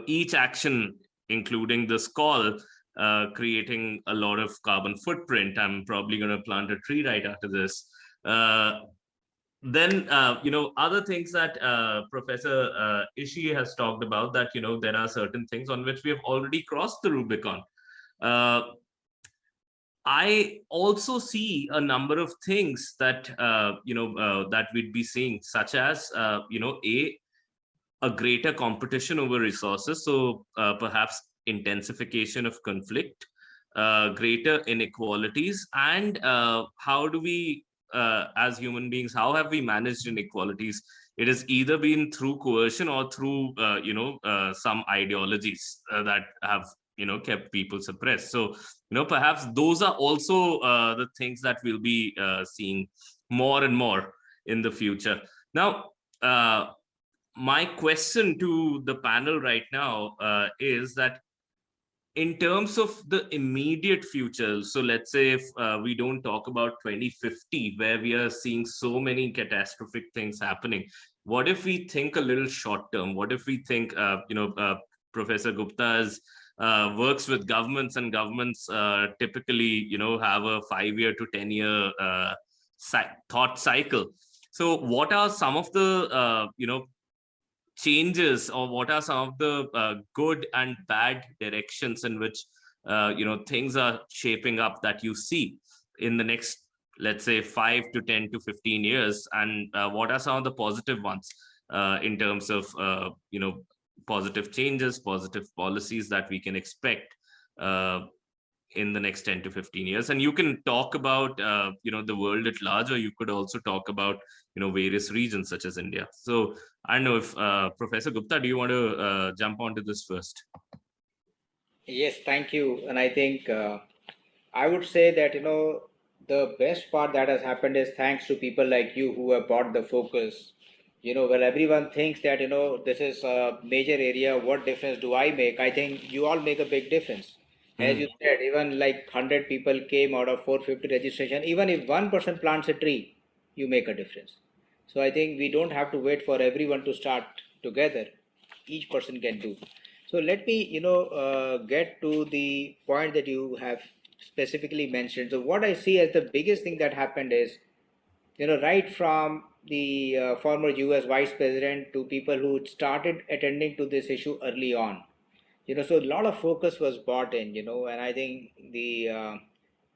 Each action, including this call, creating a lot of carbon footprint. I'm probably going to plant a tree right after this. Then other things that Professor Ishii has talked about, that there are certain things on which we have already crossed the Rubicon. I also see a number of things that that we'd be seeing, such as a greater competition over resources. So perhaps intensification of conflict, greater inequalities, and how do we, as human beings, how have we managed inequalities? It has either been through coercion or through some ideologies that have kept people suppressed. So perhaps those are also the things that we'll be seeing more and more in the future. Now, my question to the panel right now is that in terms of the immediate future, so let's say if we don't talk about 2050, where we are seeing so many catastrophic things happening, what if we think a little short term? What if we think, Professor Gupta's works with governments, and governments typically, have a 5-year to 10-year thought cycle. So what are some of the, changes, or what are some of the good and bad directions in which, things are shaping up that you see in the next, let's say, 5 to 10 to 15 years? And what are some of the positive ones in terms of, positive changes, positive policies that we can expect in the next 10 to 15 years? And you can talk about the world at large, or you could also talk about various regions such as India. So I don't know if Professor Gupta, do you want to jump onto this first? Yes, thank you. And I think I would say that the best part that has happened is thanks to people like you who have brought the focus. Where everyone thinks that this is a major area, what difference do I make? I think you all make a big difference. As you said, even like 100 people came out of 450 registration, even if one person plants a tree, you make a difference. So I think we don't have to wait for everyone to start together. Each person can do. So let me get to the point that you have specifically mentioned. So what I see as the biggest thing that happened is, right from the former US vice president to people who started attending to this issue early on, so a lot of focus was brought in, and I think the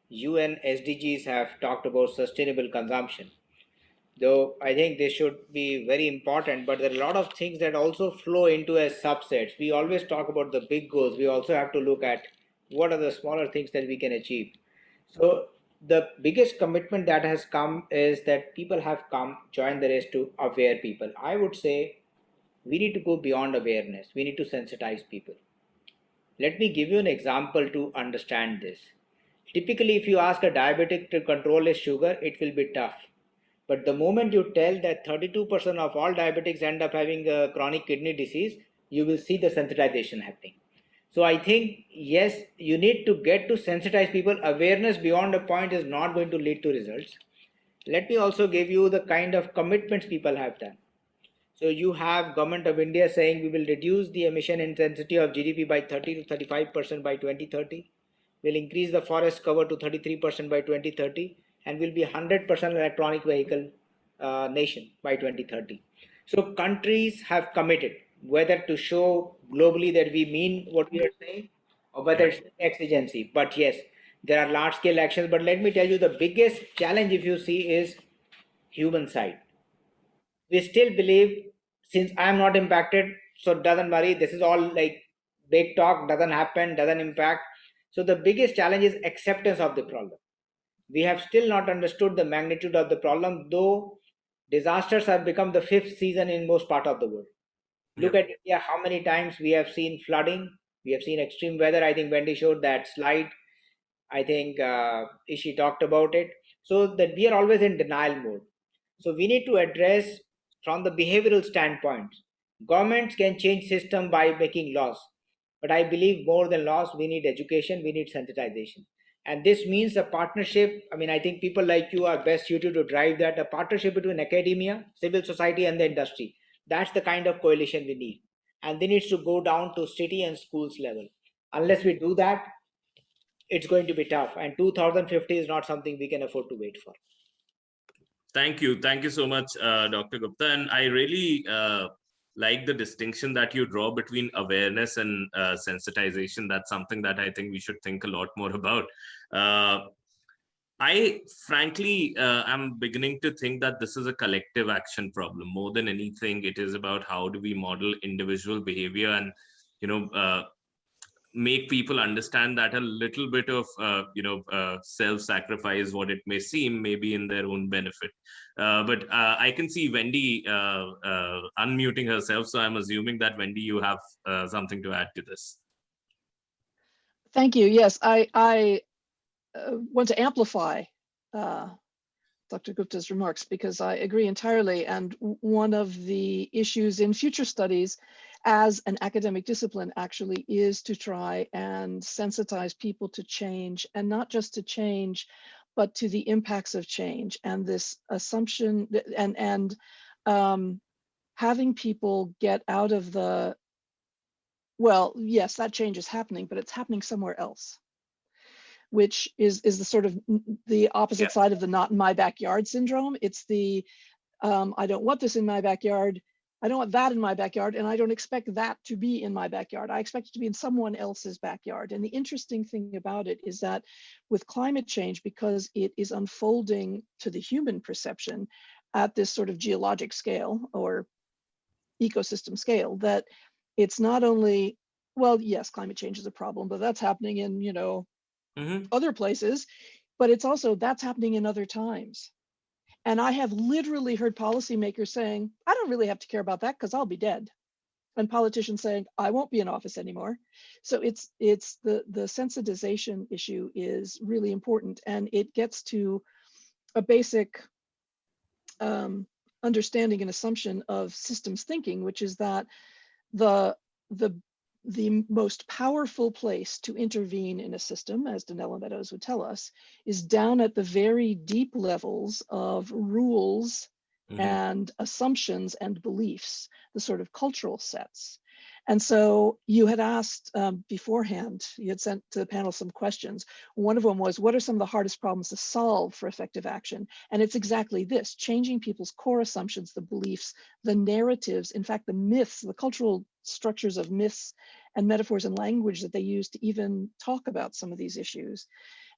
UN SDGs have talked about sustainable consumption. Though I think they should be very important, but there are a lot of things that also flow into as subsets. We always talk about the big goals. We also have to look at what are the smaller things that we can achieve. So the biggest commitment that has come is that people have come, join the race to aware people. I would say we need to go beyond awareness. We need to sensitize people. Let me give you an example to understand this. Typically, if you ask a diabetic to control his sugar, it will be tough. But the moment you tell that 32% of all diabetics end up having a chronic kidney disease, you will see the sensitization happening. So I think, yes, you need to get to sensitize people. Awareness beyond a point is not going to lead to results. Let me also give you the kind of commitments people have done. So you have Government of India saying we will reduce the emission intensity of GDP by 30 to 35% by 2030. We'll increase the forest cover to 33% by 2030, and will be 100% electronic vehicle nation by 2030. So countries have committed, whether to show globally that we mean what we are saying, or whether it's exigency. But yes, there are large scale actions. But let me tell you, the biggest challenge, if you see, is human side. We still believe, since I'm not impacted, so it doesn't worry, this is all like big talk, doesn't happen, doesn't impact. So the biggest challenge is acceptance of the problem. We have still not understood the magnitude of the problem, though disasters have become the fifth season in most part of the world. Look at India, how many times we have seen flooding, we have seen extreme weather. I think Wendy showed that slide. I think Ishi talked about it. So that we are always in denial mode. So we need to address from the behavioral standpoint. Governments can change system by making laws, but I believe more than laws, we need education, we need sensitization. And this means a partnership. I mean, I think people like you are best suited to drive that, a partnership between academia, civil society, and the industry. That's the kind of coalition we need. And they needs to go down to city and schools level. Unless we do that, it's going to be tough. And 2050 is not something we can afford to wait for. Thank you so much, Dr. Gupta. And I really like the distinction that you draw between awareness and sensitization. That's something that I think we should think a lot more about. I frankly am beginning to think that this is a collective action problem. More than anything, it is about how do we model individual behavior and make people understand that a little bit of self-sacrifice, what it may seem, may be in their own benefit. But I can see Wendy unmuting herself, so I'm assuming that Wendy, you have something to add to this. Thank you. Yes, I want to amplify Dr. Gupta's remarks, because I agree entirely. And one of the issues in future studies as an academic discipline actually is to try and sensitize people to change, and not just to change, but to the impacts of change. And this assumption and having people get out of the, well, yes, that change is happening, but it's happening somewhere else, which is the sort of the opposite side of the not in my backyard syndrome. It's the, I don't want this in my backyard. I don't want that in my backyard, and I don't expect that to be in my backyard. I expect it to be in someone else's backyard. And the interesting thing about it is that with climate change, because it is unfolding to the human perception at this sort of geologic scale or ecosystem scale, that it's not only, well, yes, climate change is a problem, but that's happening in, you know, other places, but it's also that's happening in other times. And I have literally heard policymakers saying, I don't really have to care about that because I'll be dead. And politicians saying, I won't be in office anymore. So it's the sensitization issue is really important, and it gets to a basic understanding and assumption of systems thinking, which is that the most powerful place to intervene in a system, as Donella Meadows would tell us, is down at the very deep levels of rules and assumptions and beliefs, the sort of cultural sets. And so you had asked beforehand, you had sent to the panel some questions. One of them was, what are some of the hardest problems to solve for effective action? And it's exactly this, changing people's core assumptions, the beliefs, the narratives, in fact, the myths, the cultural structures of myths and metaphors and language that they use to even talk about some of these issues.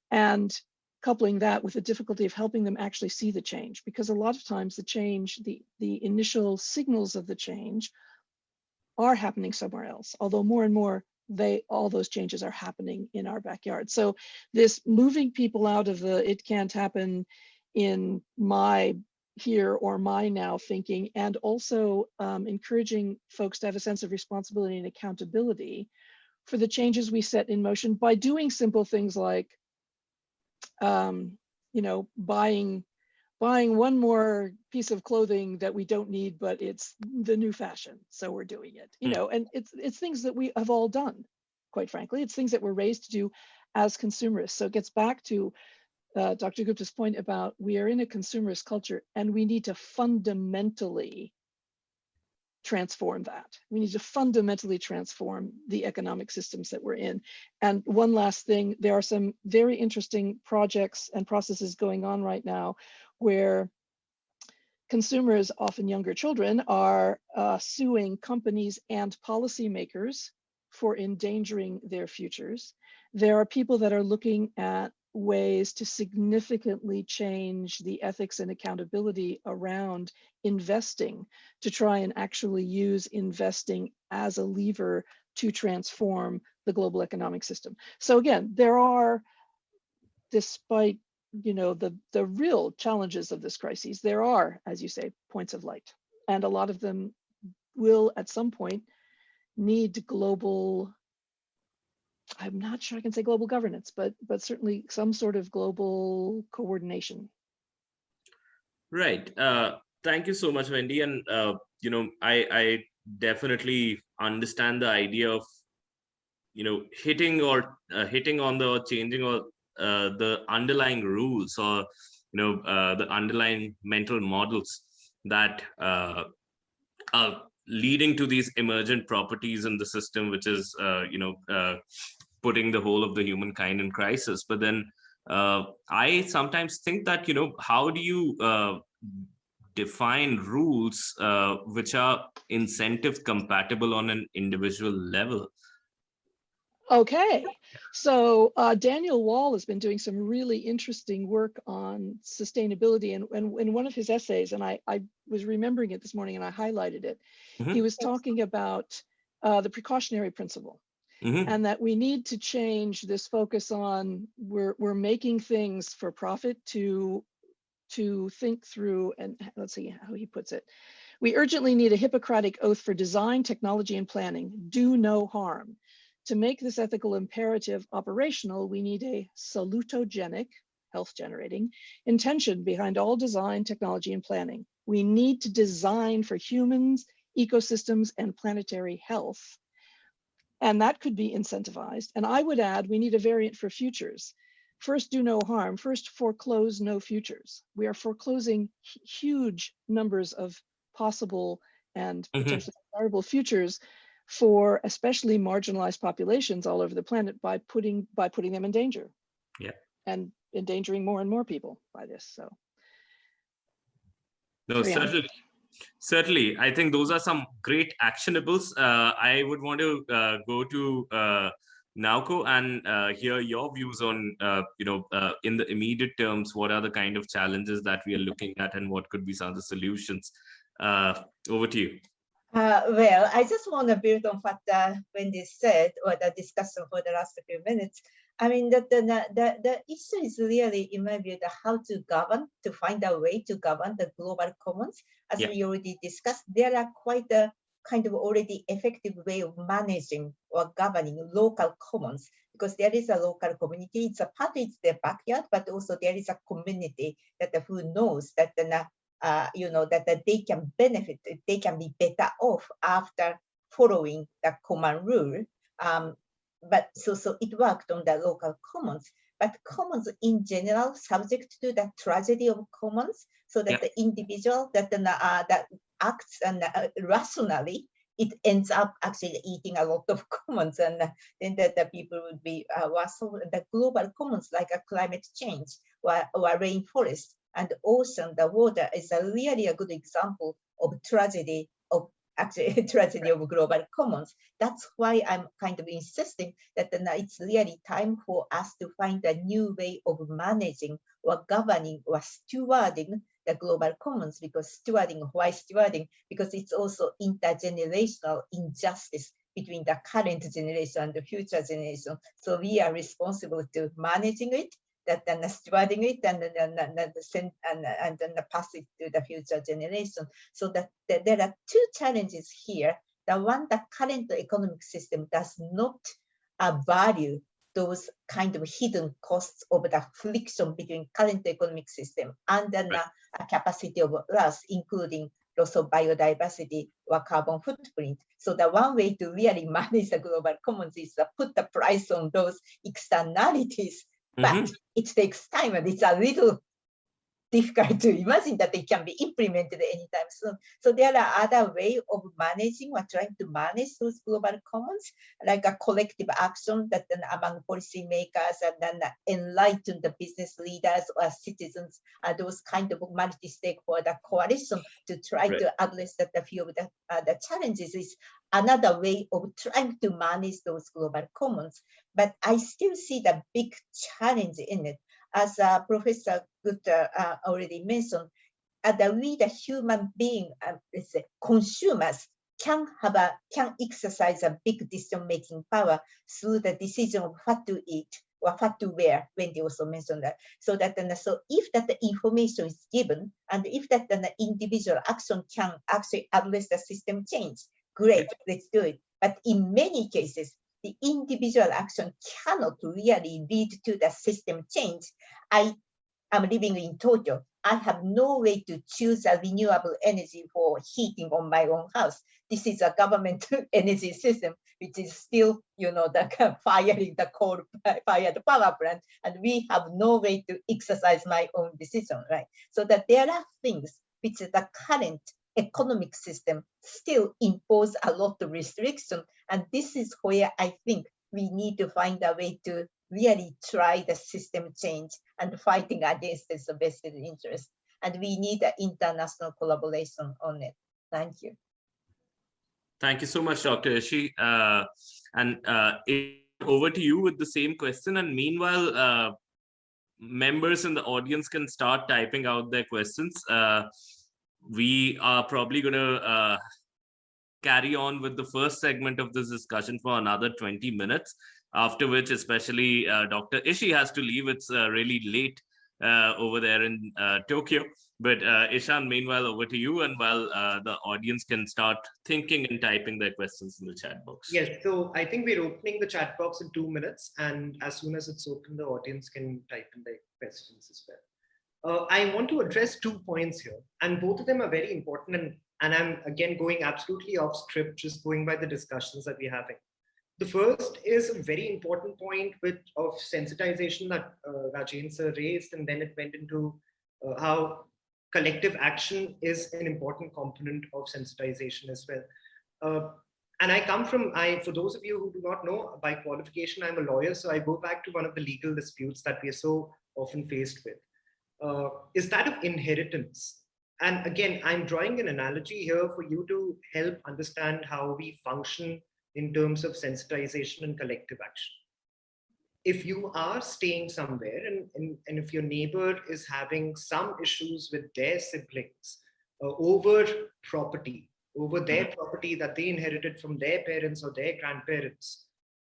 And coupling that with the difficulty of helping them actually see the change, because a lot of times the change, the initial signals of the change are happening somewhere else, although more and more all those changes are happening in our backyard. So this moving people out of the it can't happen in my here or my now thinking, and also encouraging folks to have a sense of responsibility and accountability for the changes we set in motion by doing simple things like you know, buying one more piece of clothing that we don't need, but it's the new fashion, so we're doing it, you know. And it's things that we have all done, quite frankly. It's things that we're raised to do as consumerists. So it gets back to Dr. Gupta's point about we are in a consumerist culture, and we need to fundamentally transform that. We need to fundamentally transform the economic systems that we're in. And one last thing, there are some very interesting projects and processes going on right now where consumers, often younger children, are suing companies and policymakers for endangering their futures. There are people that are looking at ways to significantly change the ethics and accountability around investing, to try and actually use investing as a lever to transform the global economic system. So again, there are, despite you know the real challenges of this crisis, there are, as you say, points of light, and a lot of them will at some point need global, I'm not sure I can say global governance, but certainly some sort of global coordination. Right. Thank you so much, Wendy. And you know, I definitely understand the idea of, you know, hitting on the, or changing, or the underlying rules, or you know, the underlying mental models that are leading to these emergent properties in the system, which is you know, putting the whole of the humankind in crisis. But then I sometimes think that, you know, how do you define rules which are incentive compatible on an individual level? Okay, so Daniel Wall has been doing some really interesting work on sustainability, and in one of his essays, and I was remembering it this morning and I highlighted it, he was talking about the precautionary principle, and that we need to change this focus on we're making things for profit to think through, and let's see how he puts it. We urgently need a Hippocratic oath for design, technology, and planning. Do no harm. To make this ethical imperative operational, we need a salutogenic, health generating, intention behind all design, technology, and planning. We need to design for humans, ecosystems, and planetary health. And that could be incentivized. And I would add, we need a variant for futures. First, do no harm. First, foreclose no futures. We are foreclosing huge numbers of possible and potentially desirable futures for especially marginalized populations all over the planet by putting them in danger. Yeah. And endangering more and more people by this. So. No, certainly. I think those are some great actionables. I would want to go to Naoko and hear your views on, you know, in the immediate terms, what are the kind of challenges that we are looking at, and what could be some of the solutions? Over to you. Well, I just want to build on what Wendy said, or the discussion for the last few minutes. I mean, the issue is really, in my view, how to govern, to find a way to govern the global commons. As we already discussed, there are quite a kind of already effective way of managing or governing local commons, because there is a local community. It's a part, it's their backyard, but also there is a community that who knows that that they can benefit, they can be better off after following the common rule. But so it worked on the local commons, but commons in general subject to the tragedy of commons, so that the individual that acts and rationally, it ends up actually eating a lot of commons, and then the people would be worse. The global commons like a climate change or rainforest and ocean, the water is really a good example of tragedy of tragedy of global commons. That's why I'm kind of insisting that it's really time for us to find a new way of managing or governing or stewarding the global commons. Because stewarding, why stewarding? Because it's also intergenerational injustice between the current generation and the future generation. So we are responsible to managing it, that then stewarding it, and then pass it to the future generation. So that there are two challenges here. The one, the current economic system does not value those kind of hidden costs of the friction between current economic system and then a capacity of Earth, including loss of biodiversity or carbon footprint. So the one way to really manage the global commons is to put the price on those externalities. But it takes time, and it's a little difficult to imagine that they can be implemented anytime soon. So there are other ways of managing or trying to manage those global commons, like a collective action that then among policymakers and then enlighten the business leaders or citizens, those kind of multi-stakeholder coalition to try to address that the few of the challenges is another way of trying to manage those global commons. But I still see the big challenge in it. As Professor Gupta already mentioned, that we, the human being, let's say consumers, can exercise a big decision-making power through the decision of what to eat or what to wear. Wendy also mentioned that. So that so if that the information is given, and if that the individual action can actually address the system change, great, let's do it. But in many cases, the individual action cannot really lead to the system change. I am living in Tokyo. I have no way to choose a renewable energy for heating on my own house. This is a government energy system, which is still, the firing the coal-fired power plant, and we have no way to exercise my own decision, right? So that there are things which the current economic system still impose a lot of restriction. And this is where I think we need to find a way to really try the system change and fighting against this vested interest. And we need an international collaboration on it. Thank you. Thank you so much, Dr. Ishii. Over to you with the same question. And meanwhile, members in the audience can start typing out their questions. We are probably going to carry on with the first segment of this discussion for another 20 minutes, after which especially Dr. Ishii has to leave. It's really late over there in Tokyo. But Ishan, meanwhile, over to you, and while the audience can start thinking and typing their questions in the chat box. Yes, so I think we're opening the chat box in 2 minutes, and as soon as it's open, the audience can type in their questions as well. I want to address 2 points here, and both of them are very important, and I'm again going absolutely off script, just going by the discussions that we're having. The first is a very important point of sensitization that Rajen sir raised, and then it went into how collective action is an important component of sensitization as well. And I come from, for those of you who do not know, by qualification, I'm a lawyer, so I go back to one of the legal disputes that we are so often faced with. Is that of inheritance. And again, I'm drawing an analogy here for you to help understand how we function in terms of sensitization and collective action. If you are staying somewhere and if your neighbor is having some issues with their siblings over property, over their property that they inherited from their parents or their grandparents,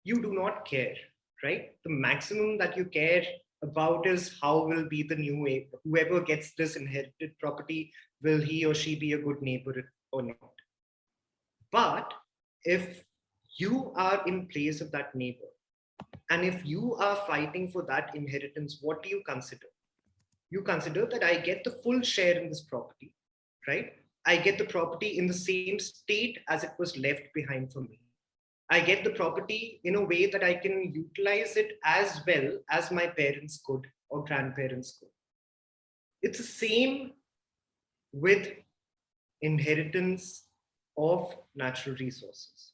you do not care, right? The maximum that you care about is how will be the new neighbor. Whoever gets this inherited property, will he or she be a good neighbor or not? But if you are in place of that neighbor, and if you are fighting for that inheritance, what do you consider? You consider that I get the full share in this property, right? I get the property in the same state as it was left behind for me. I get the property in a way that I can utilize it as well as my parents could or grandparents could. It's the same with inheritance of natural resources.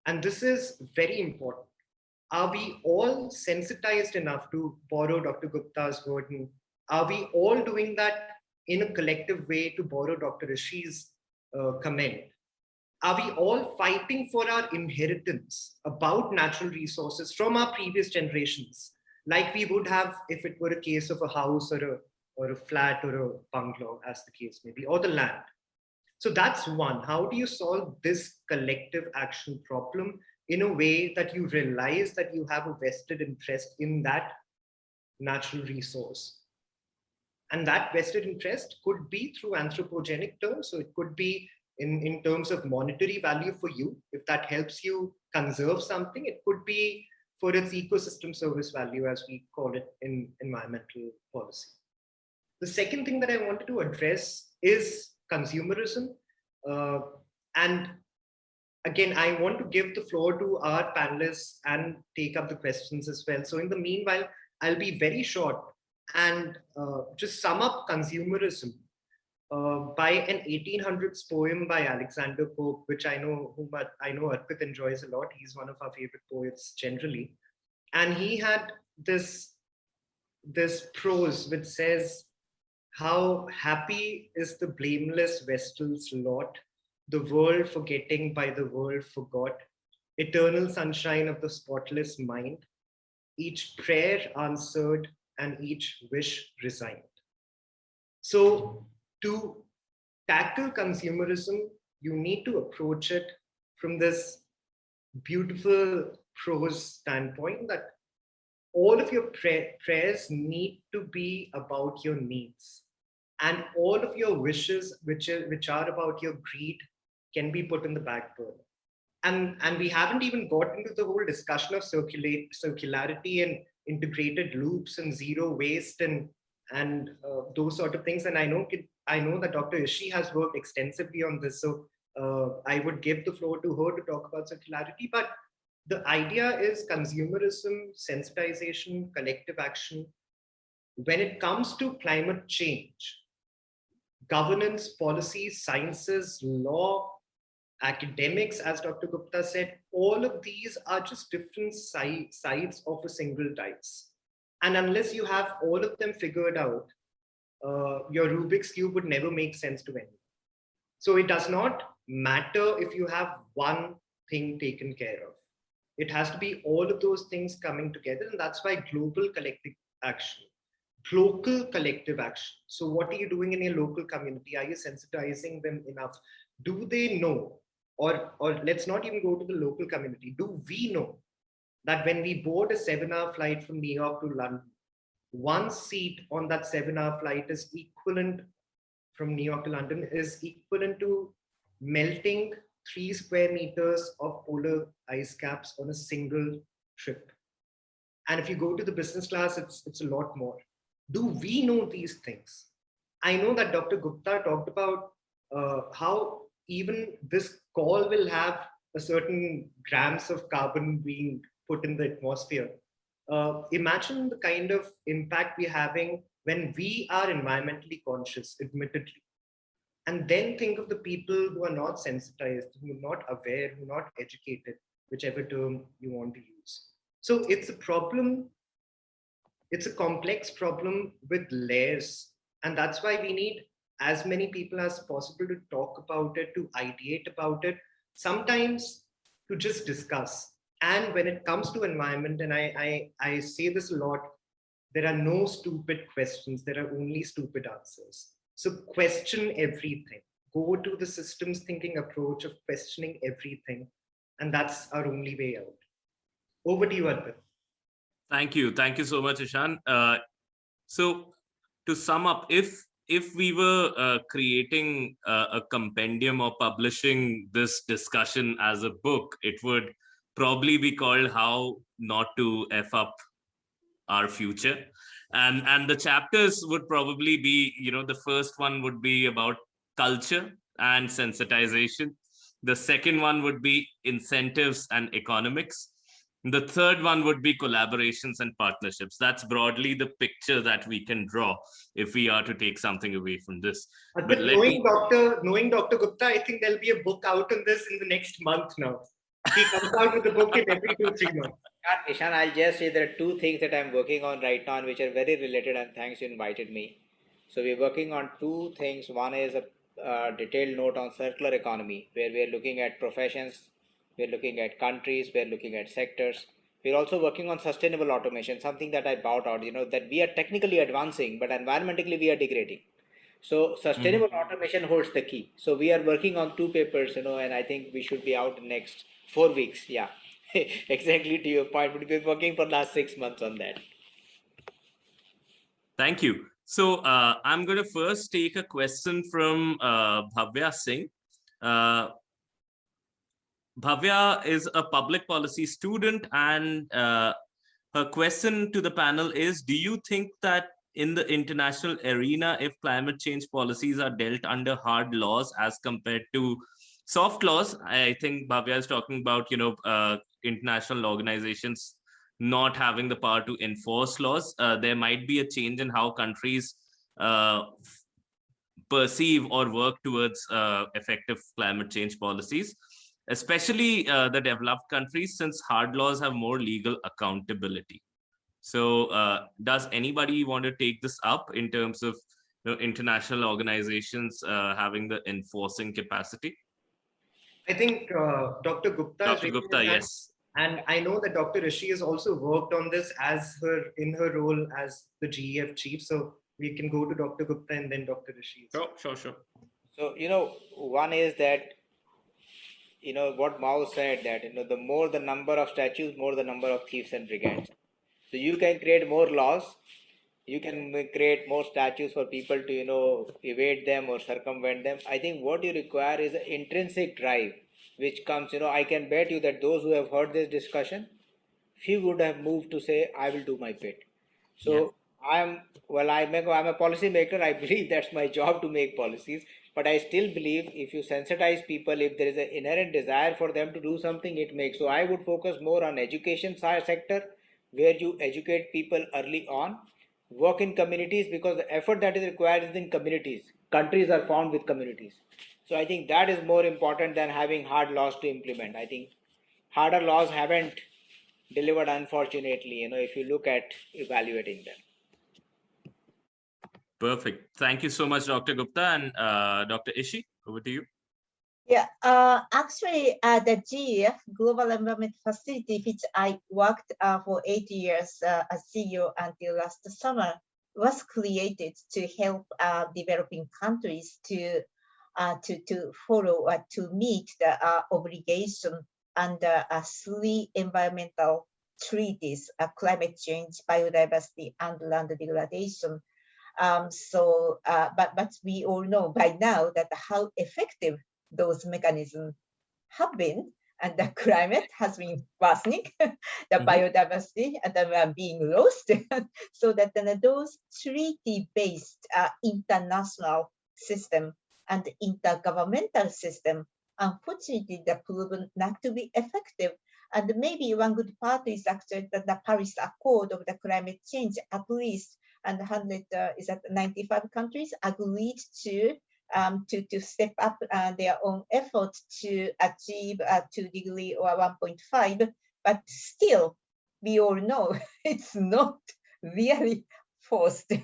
And this is very important. Are we all sensitized enough, to borrow Dr. Gupta's word, and are we all doing that in a collective way, to borrow Dr. Rishi's comment? Are we all fighting for our inheritance about natural resources from our previous generations, like we would have if it were a case of a house or a flat or a bungalow, as the case may be, or the land? So that's one. How do you solve this collective action problem in a way that you realize that you have a vested interest in that natural resource? And that vested interest could be through anthropogenic terms. So it could be in terms of monetary value for you. If that helps you conserve something, it could be for its ecosystem service value, as we call it in environmental policy. The second thing that I wanted to address is consumerism. And again, I want to give the floor to our panelists and take up the questions as well. So in the meanwhile, I'll be very short and just sum up consumerism by an 1800s poem by Alexander Pope, which I know Arpit enjoys a lot. He's one of our favorite poets generally. And he had this prose which says, "How happy is the blameless vestal's lot, the world forgetting by the world forgot, eternal sunshine of the spotless mind, each prayer answered and each wish resigned." So to tackle consumerism, you need to approach it from this beautiful prose standpoint that all of your prayers need to be about your needs, and all of your wishes, which are about your greed, can be put in the back burner. And we haven't even got into the whole discussion of circularity and integrated loops and zero waste and those sort of things. And I know that Dr. Ishi has worked extensively on this, so I would give the floor to her to talk about circularity. But the idea is consumerism, sensitization, collective action. When it comes to climate change, governance, policy, sciences, law, academics, as Dr. Gupta said, all of these are just different sides of a single dice. And unless you have all of them figured out, your Rubik's Cube would never make sense to anyone. So it does not matter if you have one thing taken care of. It has to be all of those things coming together. And that's why global collective action, local collective action. So what are you doing in your local community? Are you sensitizing them enough? Do they know? Or let's not even go to the local community. Do we know that when we board a 7-hour flight from New York to London, one seat on that 7-hour flight is equivalent, from New York to London, is equivalent to melting 3 square meters of polar ice caps on a single trip. And if you go to the business class, it's a lot more. Do we know these things? I know that Dr. Gupta talked about how even this call will have a certain grams of carbon being put in the atmosphere. Imagine the kind of impact we're having when we are environmentally conscious, admittedly. And then think of the people who are not sensitized, who are not aware, who are not educated, whichever term you want to use. So it's a problem. It's a complex problem with layers. And that's why we need as many people as possible to talk about it, to ideate about it, sometimes to just discuss. And when it comes to environment, and I say this a lot, there are no stupid questions, there are only stupid answers. So question everything. go to the systems thinking approach of questioning everything. And that's our only way out. Over to you, Arpit. Thank you. Thank you so much, Ishan. So to sum up, if we were creating a compendium or publishing this discussion as a book, it would probably be called How Not to F Up Our Future. And the chapters would probably be, the first one would be about culture and sensitization. The second one would be incentives and economics. The third one would be collaborations and partnerships. That's broadly the picture that we can draw if we are to take something away from this. But knowing Dr. Gupta, I think there'll be a book out on this in the next month now. He comes out with a book in every 2-3 months. Ishan, I'll just say there are two things that I'm working on right now, which are very related, and thanks you invited me. So we're working on two things. One is a detailed note on circular economy, where we're looking at professions, we're looking at countries, we're looking at sectors. We're also working on sustainable automation, something that I brought out, that we are technically advancing, but environmentally we are degrading. So sustainable automation holds the key. So we are working on two papers, and I think we should be out in next 4 weeks. Yeah, exactly to your point. We've been working for the last 6 months on that. Thank you. So I'm going to first take a question from Bhavya Singh. Bhavya is a public policy student, and her question to the panel is, do you think that in the international arena, if climate change policies are dealt under hard laws as compared to soft laws, I think Bhavya is talking about, international organizations not having the power to enforce laws, there might be a change in how countries perceive or work towards effective climate change policies, especially the developed countries, since hard laws have more legal accountability. So does anybody want to take this up in terms of international organizations having the enforcing capacity? I think Dr. Gupta. Dr. Gupta, yes. And I know that Dr. Rishi has also worked on this in her role as the GEF chief. So we can go to Dr. Gupta and then Dr. Rishi. Sure. So, one is that, what Mao said, that, the more the number of statues, more the number of thieves and brigands. So you can create more laws, you can create more statues for people to, evade them or circumvent them. I think what you require is an intrinsic drive, which comes, I can bet you that those who have heard this discussion, few would have moved to say, I will do my bit. So I'm a policy maker. I believe that's my job to make policies, but I still believe if you sensitize people, if there is an inherent desire for them to do something, it makes. So I would focus more on education sector, where you educate people early on, work in communities, because the effort that is required is in communities. Countries are formed with communities. So I think that is more important than having hard laws to implement. I think harder laws haven't delivered, unfortunately, if you look at evaluating them. Perfect. Thank you so much, Dr. Gupta. And Dr. Ishi, over to you. Yeah, actually, the GEF, Global Environment Facility, which I worked for 8 years as CEO until last summer, was created to help developing countries to follow or to meet the obligation under 3 environmental treaties: climate change, biodiversity, and land degradation. But we all know by now that how effective those mechanisms have been, and the climate has been worsening, the biodiversity and being lost. So that those treaty-based international system and intergovernmental system, unfortunately, they're proven not to be effective. And maybe one good part is actually that the Paris Accord of the climate change, at least, and 95 countries agreed to step up their own efforts to achieve 2 degrees or 1.5, but still, we all know it's not really forced to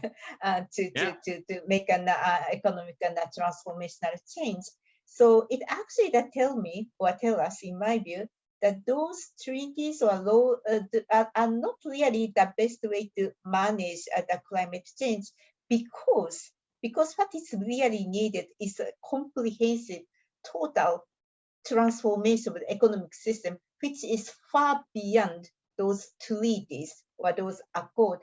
make an economic and transformational change. So it actually tell us, in my view, that those treaties or laws are not really the best way to manage the climate change, because because what is really needed is a comprehensive, total transformation of the economic system, which is far beyond those treaties or those accord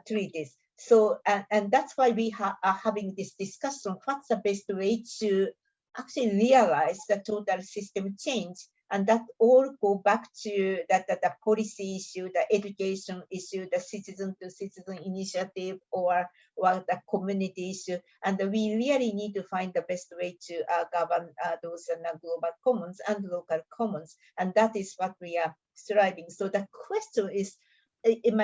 treaties. So, and that's why we are having this discussion, what's the best way to actually realize the total system change. And that all go back to the policy issue, the education issue, the citizen-to-citizen initiative, or the community issue. And we really need to find the best way to govern those global commons and local commons. And that is what we are striving. So the question is, in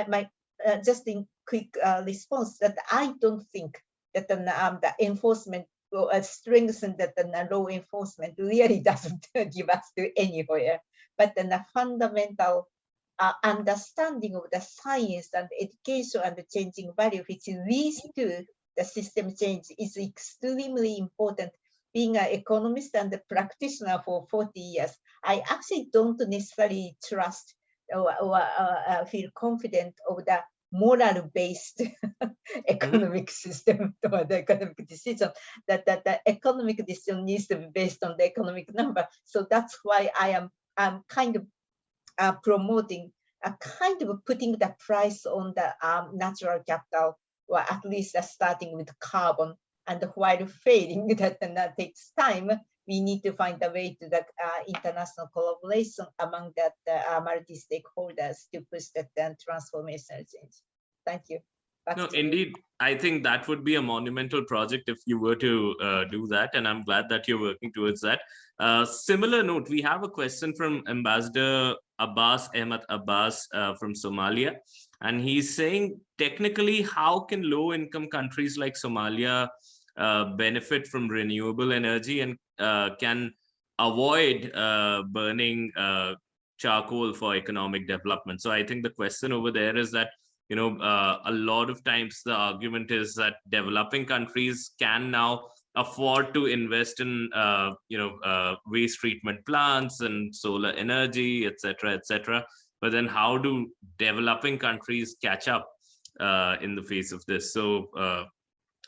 just in quick response, that I don't think that the enforcement will strengthen that the law enforcement really doesn't give us to anywhere. But then the fundamental understanding of the science and education and the changing value, which leads to the system change, is extremely important. Being an economist and a practitioner for 40 years, I actually don't necessarily trust or feel confident of the moral-based economic system or the economic decision, that the economic decision needs to be based on the economic number. So that's why I'm kind of promoting a kind of putting the price on the natural capital, or at least starting with carbon. And while failing, that takes time, we need to find a way to the international collaboration among that multi-stakeholders to push that transformational change. Thank you. No, indeed, I think that would be a monumental project if you were to do that, and I'm glad that you're working towards that. Similar note, we have a question from Ambassador Ahmad Abbas from Somalia, and he's saying, technically, how can low-income countries like Somalia benefit from renewable energy and can avoid burning charcoal for economic development? So I think the question over there is that, you know, a lot of times the argument is that developing countries can now afford to invest in, waste treatment plants and solar energy, et cetera. But then how do developing countries catch up in the face of this? So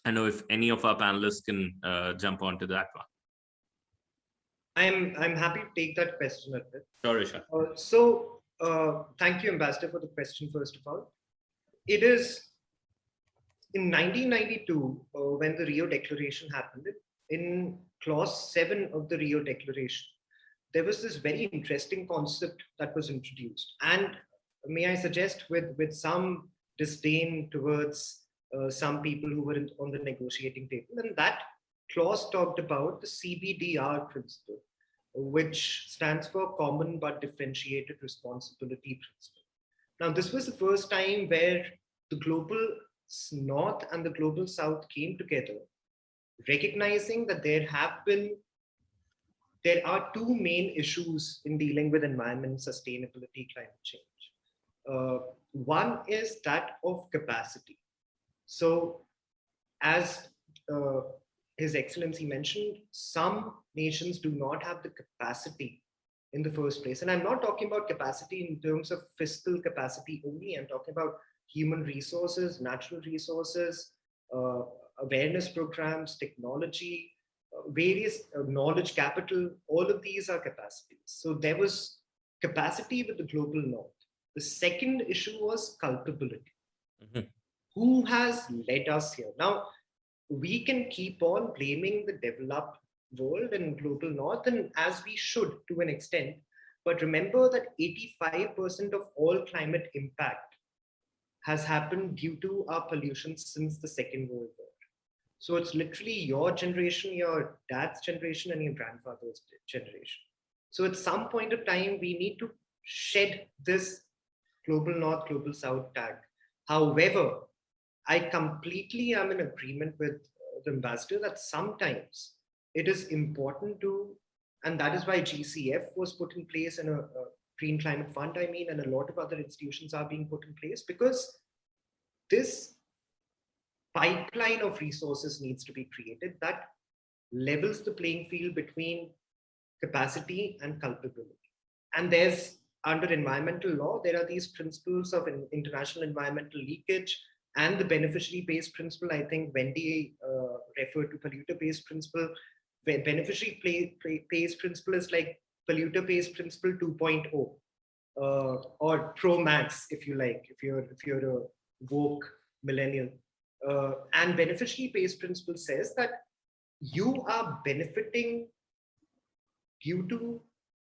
I know if any of our panelists can jump onto that one. I'm happy to take that question, Arpit. Sure, Rishabh. Thank you, Ambassador, for the question, first of all. It is in 1992, when the Rio Declaration happened, in clause 7 of the Rio Declaration, there was this very interesting concept that was introduced. And may I suggest, with some disdain towards some people who were on the negotiating table. And that clause talked about the CBDR principle, which stands for Common but Differentiated Responsibility Principle. Now, this was the first time where the global North and the global South came together, recognizing that there are two main issues in dealing with environment, sustainability, climate change. One is that of capacity. So, as His Excellency mentioned, some nations do not have the capacity in the first place. And I'm not talking about capacity in terms of fiscal capacity only. I'm talking about human resources, natural resources, awareness programs, technology, various knowledge capital. All of these are capacities. So there was capacity with the global North. The second issue was culpability. Mm-hmm. Who has led us here? Now, we can keep on blaming the developed world and global North, and as we should to an extent. But remember that 85% of all climate impact has happened due to our pollution since the Second World War. So it's literally your generation, your dad's generation, and your grandfather's generation. So at some point of time, we need to shed this global North, global South tag. However, I completely am in agreement with the ambassador that sometimes it is important to, and that is why GCF was put in place, and a Green Climate Fund, and a lot of other institutions are being put in place, because this pipeline of resources needs to be created that levels the playing field between capacity and culpability. And there's, under environmental law, there are these principles of international environmental leakage and the beneficiary-based principle. I think Wendy refer to polluter pays principle, where beneficiary pays principle is like polluter pays principle 2.0, or pro max, if you like, if you're a woke millennial. And beneficiary pays principle says that you are benefiting due to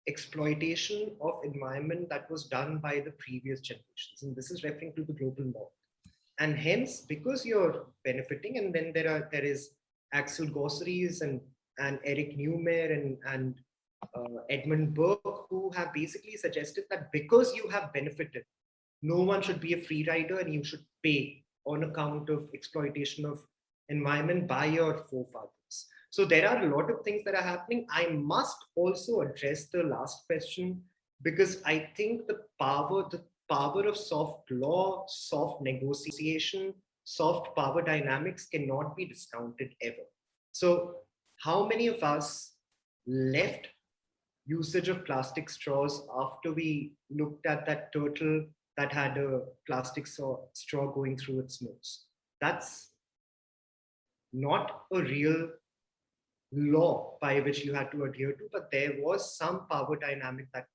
exploitation of environment that was done by the previous generations, and this is referring to the global north. And hence, because you're benefiting, and then there is Axel Gosseries and Eric Neumayer and Edmund Burke, who have basically suggested that because you have benefited, no one should be a free rider and you should pay on account of exploitation of environment by your forefathers. So there are a lot of things that are happening. I must also address the last question, because I think the power of soft law, soft negotiation, soft power dynamics cannot be discounted ever. So how many of us left usage of plastic straws after we looked at that turtle that had a plastic straw going through its nose? That's not a real law by which you had to adhere to, but there was some power dynamic that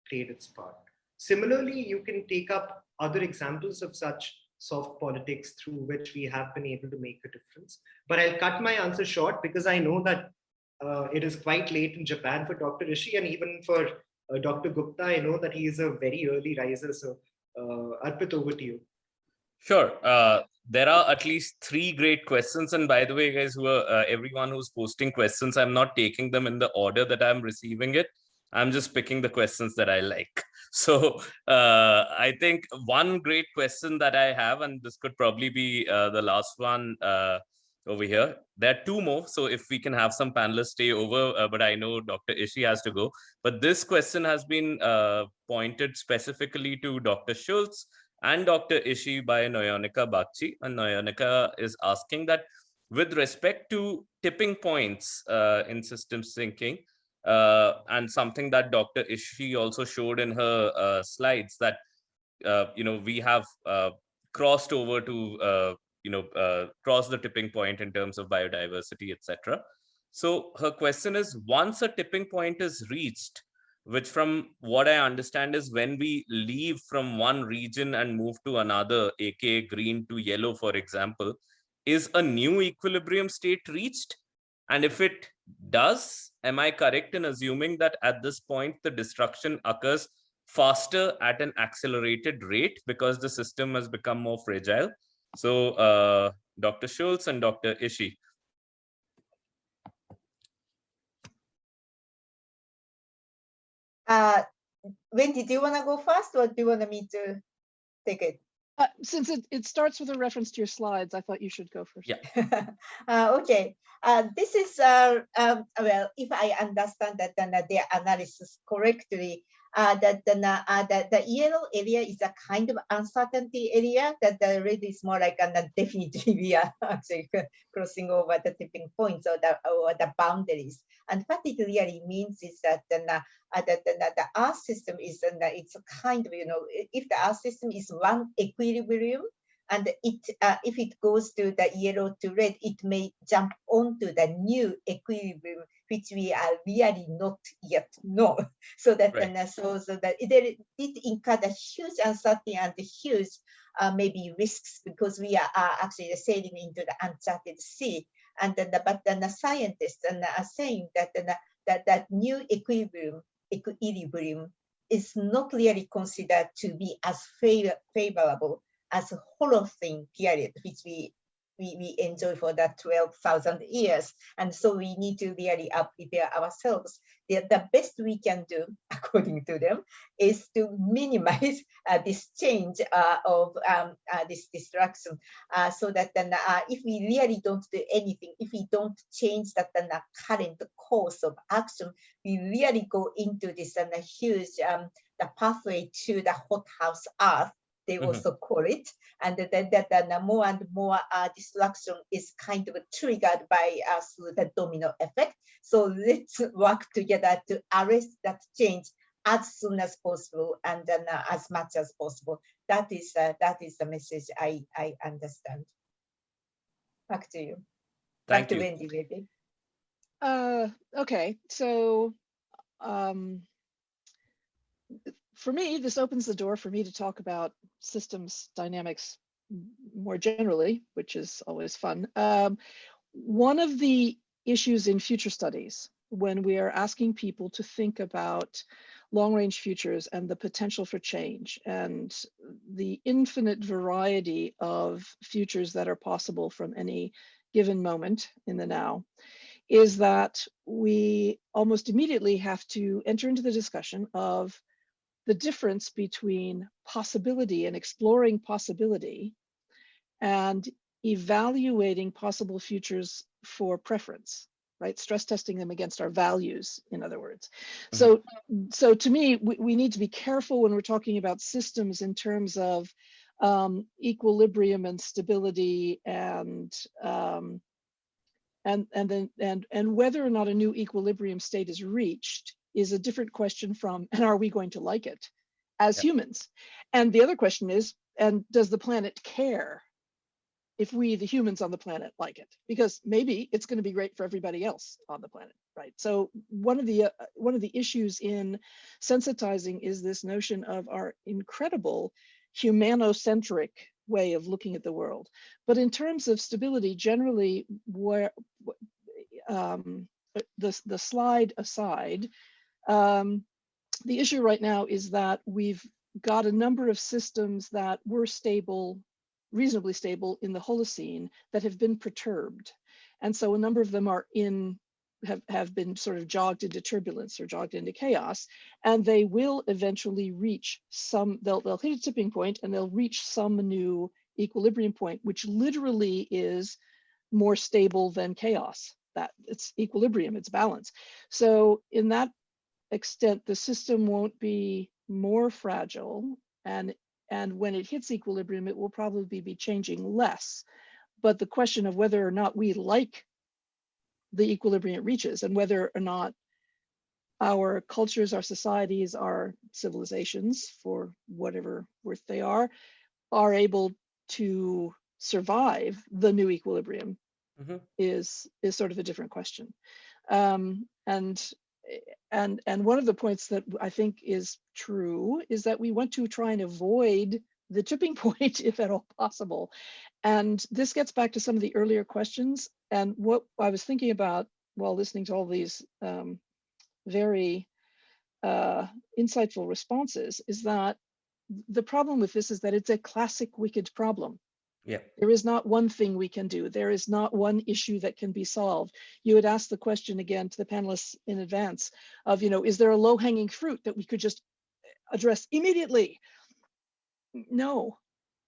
played its part. Similarly, you can take up other examples of such soft politics through which we have been able to make a difference. But I'll cut my answer short because I know that it is quite late in Japan for Dr. Rishi, and even for Dr. Gupta, I know that he is a very early riser. So Arpit, over to you. Sure. There are at least 3 great questions. And by the way, guys, everyone who's posting questions, I'm not taking them in the order that I'm receiving it. I'm just picking the questions that I like. So I think one great question that I have, and this could probably be the last one over here. There are 2 more. So if we can have some panelists stay over, but I know Dr. Ishii has to go. But this question has been pointed specifically to Dr. Schultz and Dr. Ishii by Noyonika Bakchi. And Noyonika is asking that with respect to tipping points in systems thinking, and something that Dr. Ishii also showed in her slides, that we have crossed over to cross the tipping point in terms of biodiversity, etc. So her question is, once a tipping point is reached, which from what I understand is when we leave from one region and move to another, aka green to yellow, for example, is a new equilibrium state reached? And if it does, am I correct in assuming that at this point, the destruction occurs faster at an accelerated rate because the system has become more fragile? So Dr. Schultz and Dr. Ishii. Wendy, do you want to go first, or do you want me to take it? Since it starts with a reference to your slides, I thought you should go first. Yeah. Okay. This is, well, if I understand that their analysis correctly, that the yellow area is a kind of uncertainty area, that the red is more like definitely we are actually crossing over the tipping points or the boundaries. And what it really means is that the Earth system is, it's a kind of, if the Earth system is one equilibrium, and if it goes to the yellow to red, it may jump onto the new equilibrium, which we are really not yet know. So that right. So that it incur the huge uncertainty and the huge maybe risks, because we are actually sailing into the uncharted sea. And but then the scientists are saying that that new equilibrium is not really considered to be as favorable as a Holocene period, which we enjoy for that 12,000 years. And so we need to really prepare ourselves. The best we can do, according to them, is to minimize this change of this destruction, so that then if we really don't do anything, if we don't change that the current course of action, we really go into this huge the pathway to the hothouse Earth, they also call it, and that more and more destruction is kind of triggered by through the domino effect. So let's work together to arrest that change as soon as possible, and then as much as possible. That is the message I understand. Back to you. Back Thank to you. Wendy, maybe. Okay, so for me, this opens the door for me to talk about systems dynamics more generally, which is always fun. One of the issues in future studies, when we are asking people to think about long-range futures and the potential for change and the infinite variety of futures that are possible from any given moment in the now, is that we almost immediately have to enter into the discussion of the difference between possibility and exploring possibility and evaluating possible futures for preference, right? Stress testing them against our values, in other words. So to me, we need to be careful when we're talking about systems in terms of equilibrium and stability and whether or not a new equilibrium state is reached is a different question from, and are we going to like it as humans? And the other question is, and does the planet care if we, the humans on the planet, like it? Because maybe it's going to be great for everybody else on the planet, right? So one of the issues in sensitizing is this notion of our incredible humanocentric way of looking at the world. But in terms of stability, generally, where the slide aside, the issue right now is that we've got a number of systems that were stable, reasonably stable in the Holocene that have been perturbed. And so a number of them are have been sort of jogged into turbulence or jogged into chaos, and they will eventually reach they'll hit a tipping point and they'll reach some new equilibrium point, which literally is more stable than chaos. That it's equilibrium, it's balance. So in that extent, the system won't be more fragile, and when it hits equilibrium, it will probably be changing less. But the question of whether or not we like the equilibrium it reaches, and whether or not our cultures, our societies, our civilizations, for whatever worth they are able to survive the new equilibrium is sort of a different question. And one of the points that I think is true is that we want to try and avoid the tipping point if at all possible. And this gets back to some of the earlier questions. And what I was thinking about while listening to all these very insightful responses is that the problem with this is that it's a classic wicked problem. Yeah. There is not one thing we can do. There is not one issue that can be solved. You had asked the question again to the panelists in advance of, is there a low-hanging fruit that we could just address immediately? No,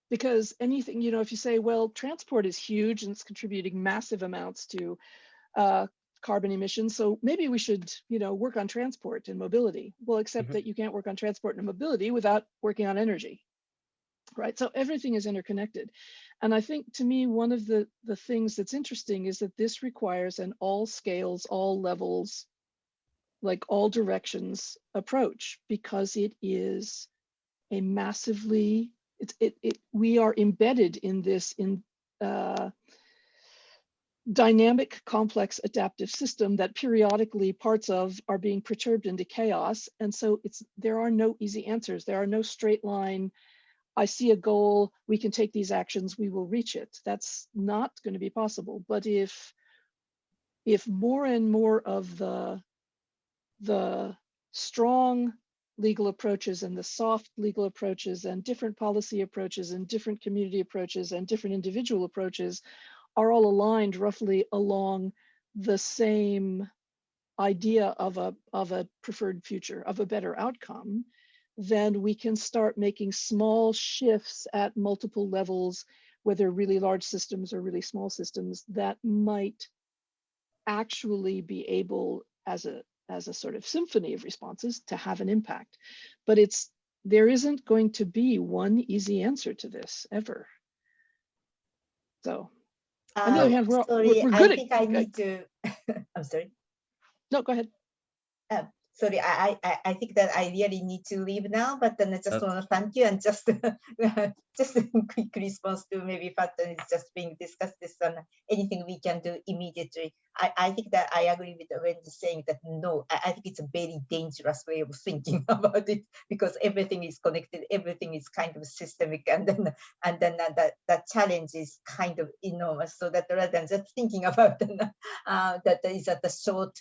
because anything, if you say, well, transport is huge and it's contributing massive amounts to carbon emissions, so maybe we should, work on transport and mobility. Well, except that you can't work on transport and mobility without working on energy. Right, so everything is interconnected. And I think, to me, one of the things that's interesting is that this requires an all scales, all levels, like all directions approach, because it is a massively, we are embedded in this dynamic, complex, adaptive system that periodically parts of are being perturbed into chaos. And so there are no easy answers. There are no straight line, I see a goal, we can take these actions, we will reach it. That's not going to be possible. But if more and more of the strong legal approaches and the soft legal approaches and different policy approaches and different community approaches and different individual approaches are all aligned roughly along the same idea of a preferred future, of a better outcome, then we can start making small shifts at multiple levels, whether really large systems or really small systems, that might actually be able, as a sort of symphony of responses, to have an impact. But there isn't going to be one easy answer to this ever. So on the other hand, we're sorry, good I think I need to. I'm sorry. No, go ahead. sorry, I think that I really need to leave now, but then I just want to thank you and just just a quick response to maybe Fatten is just being discussed this and anything we can do immediately. I think that I agree with Wendy saying that no, I think it's a very dangerous way of thinking about it because everything is connected, everything is kind of systemic, and then the challenge is kind of enormous. So that rather than just thinking about that is at the short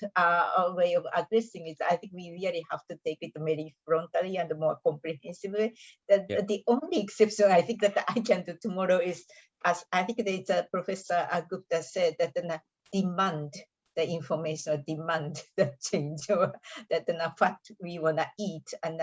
way of addressing it, I think we really have to take it very frontally and more comprehensively. The only exception I think that I can do tomorrow is, as I think it's Professor Gupta said, that demand the information, or demand the change, or that what we want to eat. And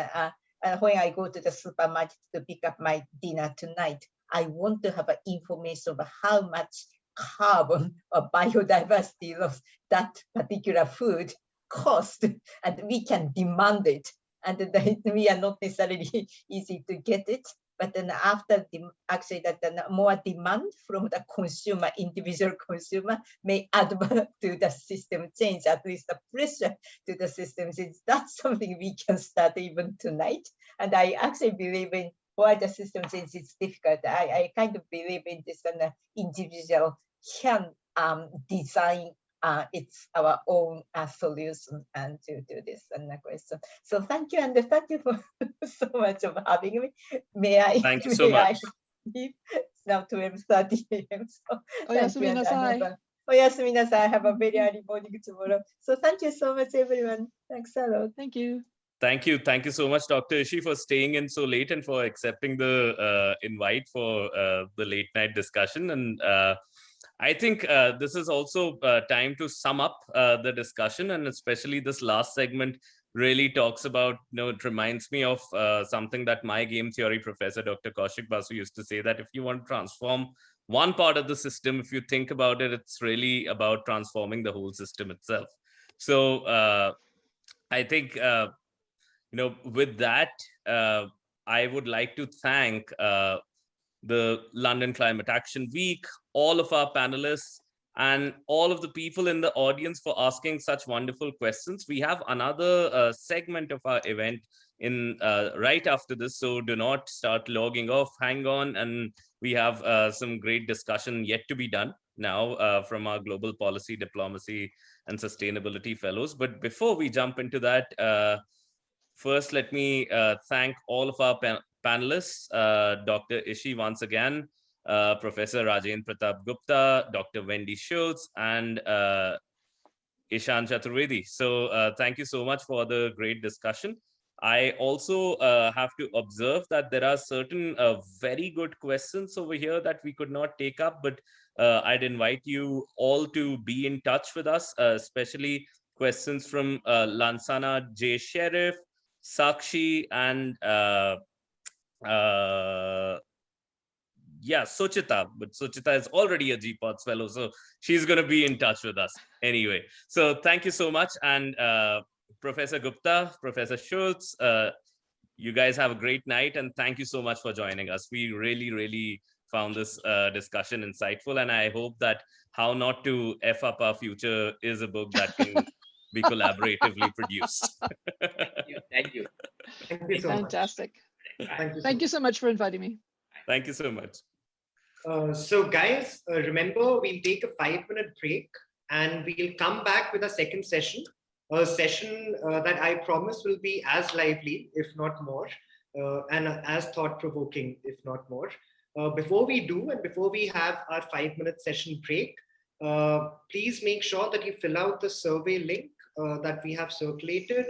when I go to the supermarket to pick up my dinner tonight, I want to have information of how much carbon or biodiversity of that particular food cost, and we can demand it. And we are not necessarily easy to get it. But then after actually that more demand from the consumer, individual consumer, may add to the system change, at least the pressure to the system change. That's something we can start even tonight. And I actually believe in why the system change is difficult. I kind of believe in this individual can design it's our own solution and to do this question. So thank you, and thank you for so much of having me. May I? Thank you so much. It's now 12:30 a.m. So Oyasumi nasai. Oyasumi nasai. I have a very early morning tomorrow. So thank you so much, everyone. Thanks a lot. Thank you. Thank you. Thank you so much, Dr. Ishii, for staying in so late and for accepting the invite for the late night discussion. And I think this is also time to sum up the discussion, and especially this last segment really talks about, it reminds me of something that my game theory professor, Dr. Kaushik Basu, used to say, that if you want to transform one part of the system, if you think about it, it's really about transforming the whole system itself. So I think, with that, I would like to thank the London Climate Action Week, all of our panelists, and all of the people in the audience for asking such wonderful questions. We have another segment of our event in right after this, so do not start logging off. Hang on, and we have some great discussion yet to be done now from our global policy, diplomacy, and sustainability fellows. But before we jump into that, first, let me thank all of our panelists, Dr. Ishii once again, Professor Rajendra Pratap Gupta, Dr. Wendy Schultz, and Ishan Chaturvedi. So thank you so much for the great discussion. I also have to observe that there are certain very good questions over here that we could not take up, but I'd invite you all to be in touch with us, especially questions from Lansana J. Sheriff, Sakshi, and Suchita, but Suchita is already a GPOTS fellow, so she's going to be in touch with us anyway. So thank you so much. And Professor Gupta, Professor Schultz, you guys have a great night, and thank you so much for joining us. We really, really found this discussion insightful, and I hope that How Not to F Up Our Future is a book that can be collaboratively produced. Thank you. Thank you so Fantastic. much. Thank you so much for inviting me. Thank you so much. So guys, remember, we'll take a 5-minute break and we'll come back with a second session, a session that I promise will be as lively, if not more, and as thought-provoking, if not more. Before we do, and before we have our 5-minute session break, please make sure that you fill out the survey link that we have circulated.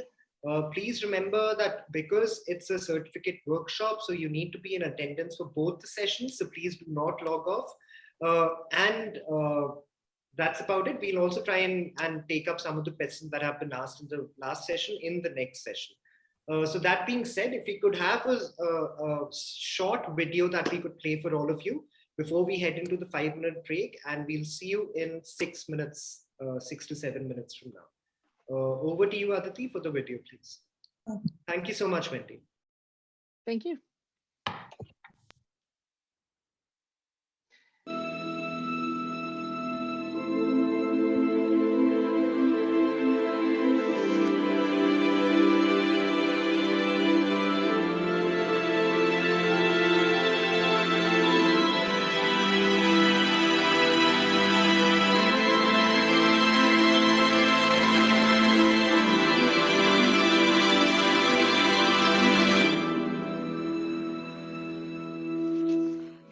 Please remember that because it's a certificate workshop, so you need to be in attendance for both the sessions, so please do not log off. And that's about it. We'll also try and take up some of the questions that have been asked in the last session in the next session. So that being said, if we could have a short video that we could play for all of you before we head into the 5-minute break, and we'll see you in 6 minutes, 6 to 7 minutes from now. Over to you, Aditi, for the video, please. Thank you so much, Wendy. Thank you.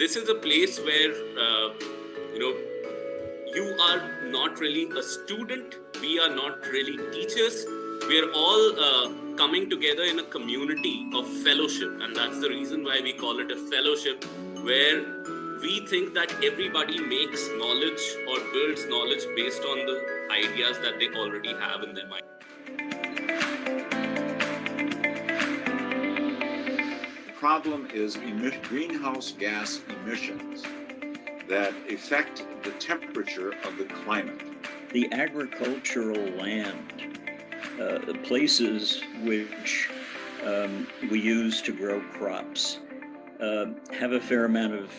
this is a place where, you are not really a student. We are not really teachers. We are all coming together in a community of fellowship. And that's the reason why we call it a fellowship, where we think that everybody makes knowledge or builds knowledge based on the ideas that they already have in their mind. The problem is greenhouse gas emissions that affect the temperature of the climate. The agricultural land, the places which we use to grow crops, have a fair amount of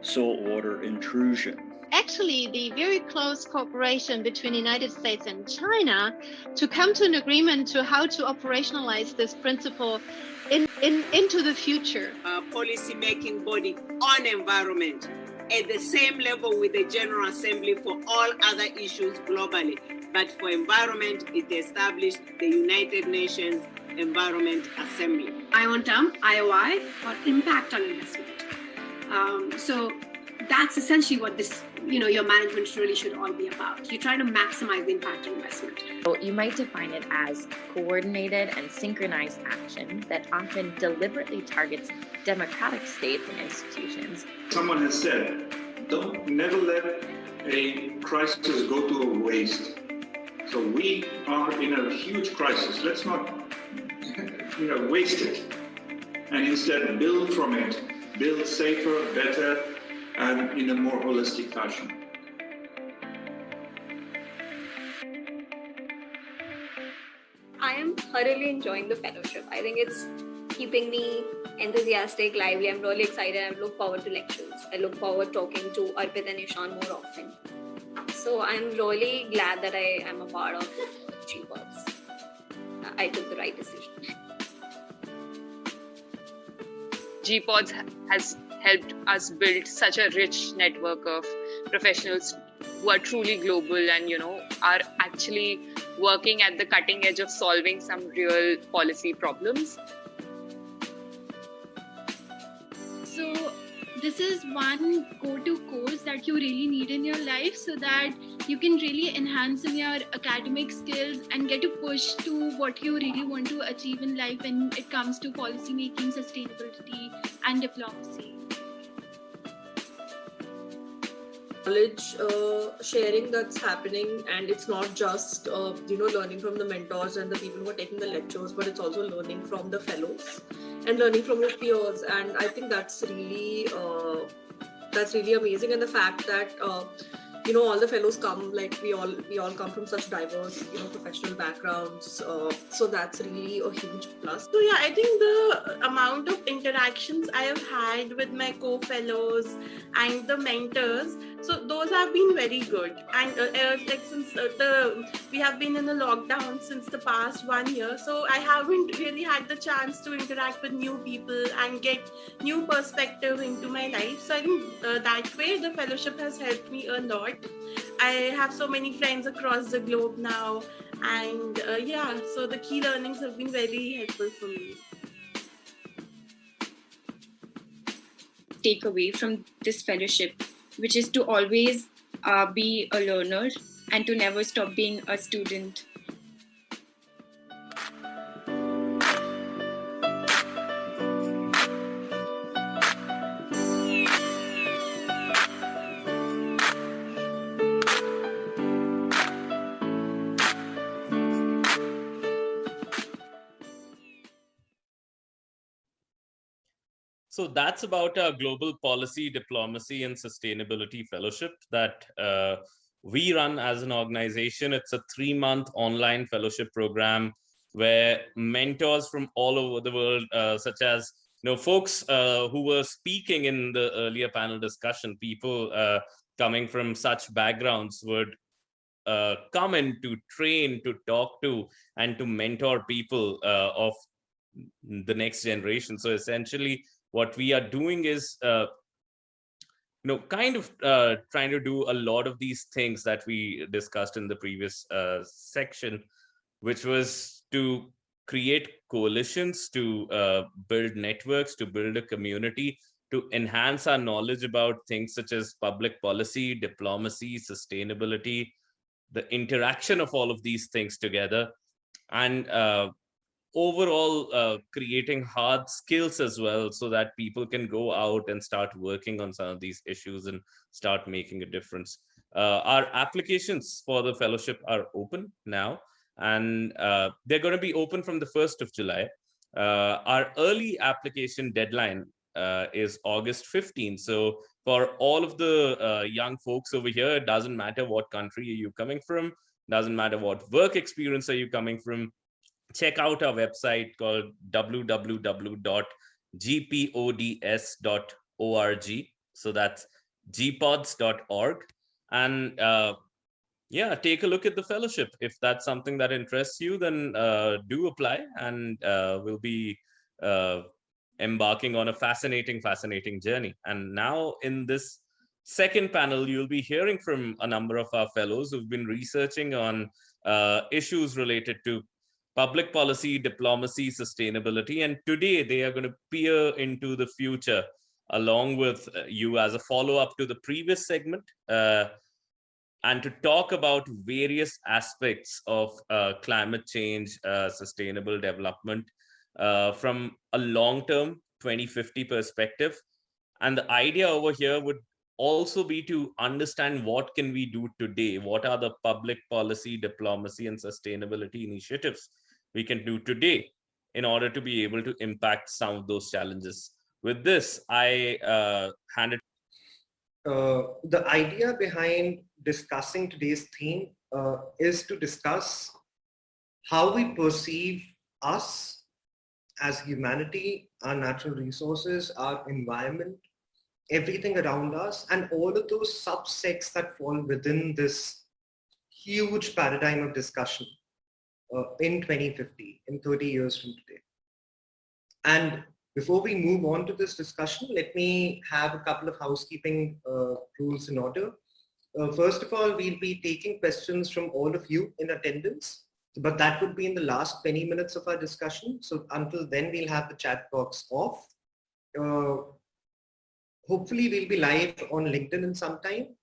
saltwater intrusion. Actually, the very close cooperation between the United States and China to come to an agreement to how to operationalize this principle into the future. Policy-making body on environment at the same level with the General Assembly for all other issues globally. But for environment, it established the United Nations Environment Assembly. ION term, IOI, or impact on investment. So that's essentially what this, your management really should all be about. You're trying to maximize the impact on investment. So you might define it as coordinated and synchronized action that often deliberately targets democratic states and institutions. Someone has said, never let a crisis go to waste. So we are in a huge crisis. Let's not waste it, and instead build from it, build safer, better, and in a more holistic fashion. I am thoroughly enjoying the fellowship. I think it's keeping me enthusiastic, lively. I'm really excited. I look forward to lectures. I look forward talking to Arpit and Ishan more often. So I'm really glad that I am a part of GPODs. I took the right decision. GPODs has helped us build such a rich network of professionals who are truly global and, are actually working at the cutting edge of solving some real policy problems. So this is one go-to course that you really need in your life so that you can really enhance in your academic skills and get to push to what you really want to achieve in life when it comes to policy making, sustainability, and diplomacy. Knowledge sharing that's happening, and it's not just learning from the mentors and the people who are taking the lectures, but it's also learning from the fellows and learning from your peers. And I think that's really amazing. And the fact that all the fellows come, like we all come from such diverse professional backgrounds, so that's really a huge plus. So yeah, I think the amount of interactions I have had with my co-fellows and the mentors, so those have been very good. And since we have been in a lockdown since the past 1 year, so I haven't really had the chance to interact with new people and get new perspective into my life. So I think that way the fellowship has helped me a lot. I have so many friends across the globe now, and so the key learnings have been very helpful for me. Take away from this fellowship, which is to always be a learner and to never stop being a student. So that's about our Global Policy, Diplomacy, and Sustainability Fellowship that we run as an organization. It's a 3-month online fellowship program where mentors from all over the world, such as folks who were speaking in the earlier panel discussion, people coming from such backgrounds would come in to train, to talk to, and to mentor people of the next generation. So essentially, what we are doing is, trying to do a lot of these things that we discussed in the previous section, which was to create coalitions, to build networks, to build a community, to enhance our knowledge about things such as public policy, diplomacy, sustainability, the interaction of all of these things together, and overall creating hard skills as well, so that people can go out and start working on some of these issues and start making a difference. Our applications for the fellowship are open now, and they're going to be open from the 1st of July. Our early application deadline is August 15th. So for all of the young folks over here, it doesn't matter what country are you coming from, doesn't matter what work experience are you coming from, check out our website called www.gpods.org. So that's gpods.org. And yeah, take a look at the fellowship. If that's something that interests you, then do apply, and we'll be embarking on a fascinating journey. And now in this second panel, you'll be hearing from a number of our fellows who've been researching on issues related to public policy, diplomacy, sustainability. And today they are going to peer into the future along with you as a follow-up to the previous segment, and to talk about various aspects of climate change, sustainable development from a long-term 2050 perspective. And the idea over here would also be to understand what can we do today, what are the public policy, diplomacy, and sustainability initiatives we can do today in order to be able to impact some of those challenges. With this, I hand it. The idea behind discussing today's theme is to discuss how we perceive us as humanity, our natural resources, our environment, everything around us, and all of those subsects that fall within this huge paradigm of discussion in 2050, in 30 years from today. And before we move on to this discussion, let me have a couple of housekeeping rules in order. First of all, we'll be taking questions from all of you in attendance, but that would be in the last 20 minutes of our discussion. So until then, we'll have the chat box off. Hopefully, we'll be live on LinkedIn in some time,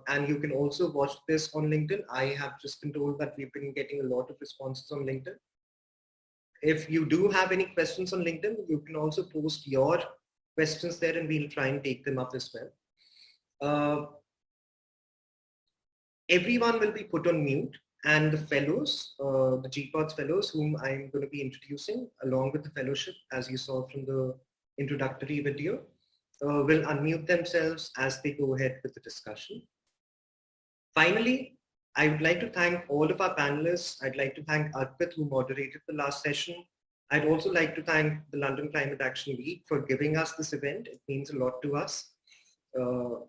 and you can also watch this on LinkedIn. I have just been told that we've been getting a lot of responses on LinkedIn. If you do have any questions on LinkedIn, you can also post your questions there and we'll try and take them up as well. Everyone will be put on mute, and the fellows, the GPODS fellows whom I'm going to be introducing along with the fellowship, as you saw from the introductory video, will unmute themselves as they go ahead with the discussion. Finally, I would like to thank all of our panelists. I'd like to thank Arpit, who moderated the last session. I'd also like to thank the London Climate Action Week for giving us this event. It means a lot to us,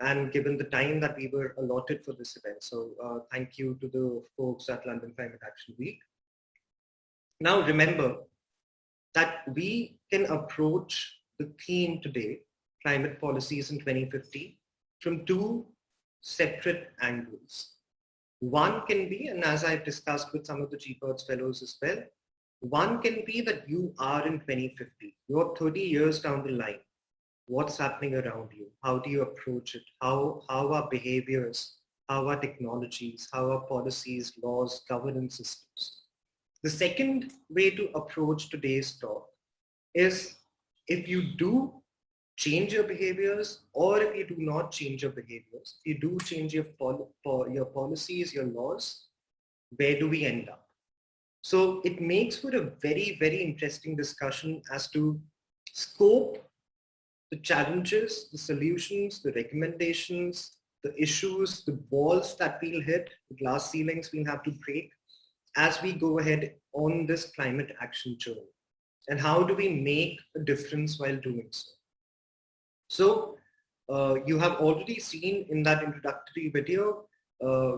and given the time that we were allotted for this event. So thank you to the folks at London Climate Action Week. Now remember that we can approach the theme today, climate policies in 2050, from two separate angles. One can be, and as I've discussed with some of the GPODS fellows as well, one can be that you are in 2050, you're 30 years down the line. What's happening around you? How do you approach it? How are behaviors? How are technologies? How are policies, laws, governance systems? The second way to approach today's talk is, if you do change your behaviors, or if you do not change your behaviors, if you do change your policies, your laws, where do we end up? So it makes for a very, very interesting discussion as to scope the challenges, the solutions, the recommendations, the issues, the walls that we'll hit, the glass ceilings we'll have to break as we go ahead on this climate action journey. And how do we make a difference while doing so? So you have already seen in that introductory video,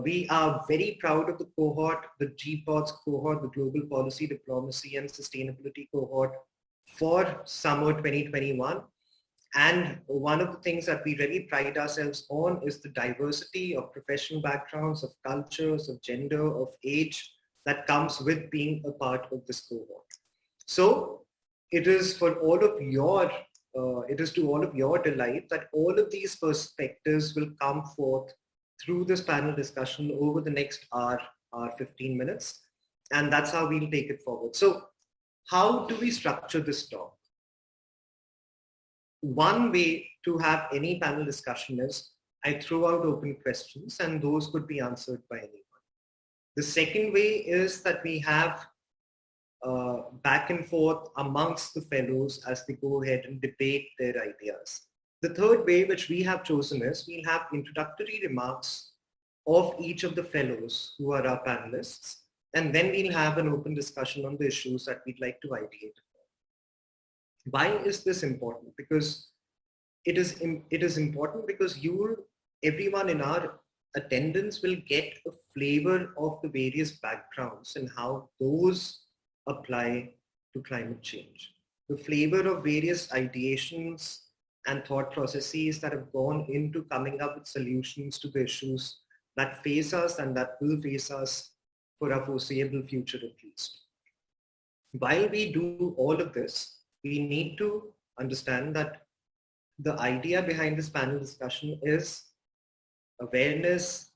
we are very proud of the cohort, the GPODS cohort, the Global Policy, Diplomacy and Sustainability cohort for summer 2021. And one of the things that we really pride ourselves on is the diversity of professional backgrounds, of cultures, of gender, of age that comes with being a part of this cohort. So it is for all of your it is to all of your delight that all of these perspectives will come forth through this panel discussion over the next hour 15 minutes. And that's how we'll take it forward. So how do we structure this talk? One way to have any panel discussion is I throw out open questions and those could be answered by anyone. The second way is that we have back and forth amongst the fellows as they go ahead and debate their ideas. The third way, which we have chosen, is we'll have introductory remarks of each of the fellows who are our panelists, and then we'll have an open discussion on the issues that we'd like to ideate. Why is this important? Because it is important because everyone in our attendance will get a flavor of the various backgrounds and how those apply to climate change. The flavor of various ideations and thought processes that have gone into coming up with solutions to the issues that face us and that will face us for our foreseeable future at least. While we do all of this, we need to understand that the idea behind this panel discussion is awareness,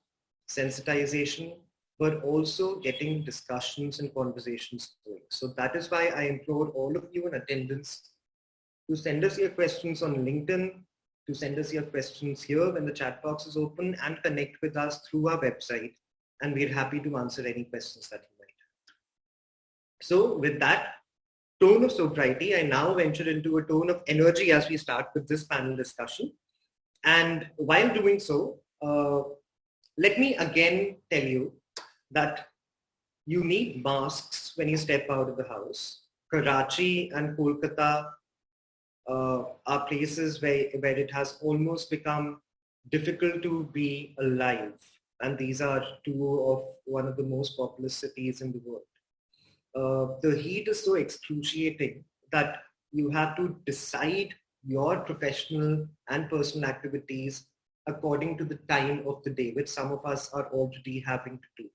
sensitization, but also getting discussions and conversations going. So that is why I implore all of you in attendance to send us your questions on LinkedIn, to send us your questions here when the chat box is open, and connect with us through our website. And we're happy to answer any questions that you might have. So with that tone of sobriety, I now venture into a tone of energy as we start with this panel discussion. And while doing so, let me again tell you that you need masks when you step out of the house. Karachi and Kolkata are places where it has almost become difficult to be alive. And these are two of one of the most populous cities in the world. The heat is so excruciating that you have to decide your professional and personal activities according to the time of the day, which some of us are already having to do.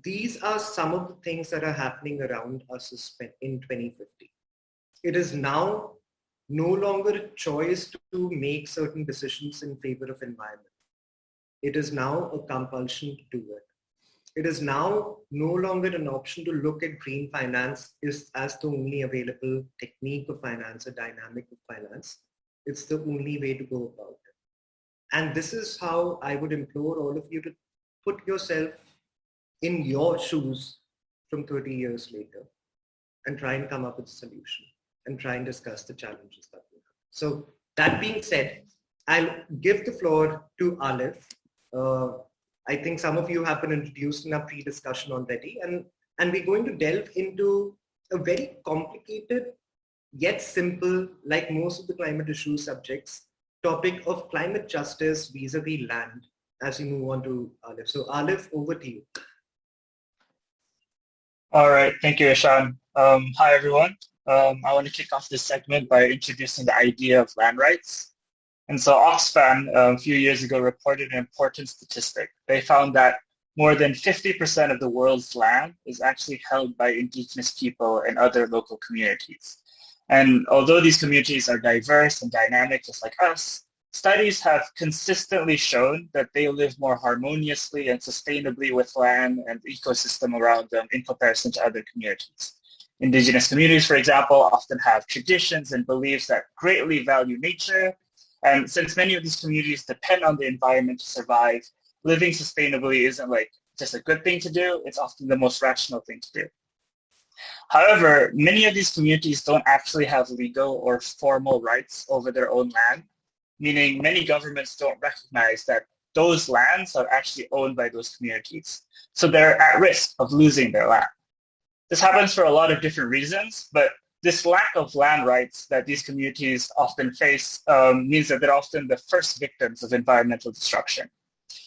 These are some of the things that are happening around us in 2050. It is now no longer a choice to make certain decisions in favor of environment. It is now a compulsion to do it. It is now no longer an option to look at green finance as the only available technique of finance, a dynamic of finance. It's the only way to go about it. And this is how I would implore all of you to put yourself in your shoes from 30 years later and try and come up with a solution and try and discuss the challenges that we have. So that being said, I'll give the floor to Alif. I think some of you have been introduced in our pre-discussion already, and we're going to delve into a very complicated yet simple, like most of the climate issue subjects, topic of climate justice vis-a-vis land as we move on to Alif. So Alif, over to you. All right, thank you, Ishan. Hi, everyone. I want to kick off this segment by introducing the idea of land rights. And so Oxfam a few years ago reported an important statistic. They found that more than 50% of the world's land is actually held by indigenous people and other local communities. And although these communities are diverse and dynamic just like us, studies have consistently shown that they live more harmoniously and sustainably with land and the ecosystem around them in comparison to other communities. Indigenous communities, for example, often have traditions and beliefs that greatly value nature. And since many of these communities depend on the environment to survive, living sustainably isn't like just a good thing to do, it's often the most rational thing to do. However, many of these communities don't actually have legal or formal rights over their own land, meaning many governments don't recognize that those lands are actually owned by those communities. So they're at risk of losing their land. This happens for a lot of different reasons, but this lack of land rights that these communities often face means that they're often the first victims of environmental destruction.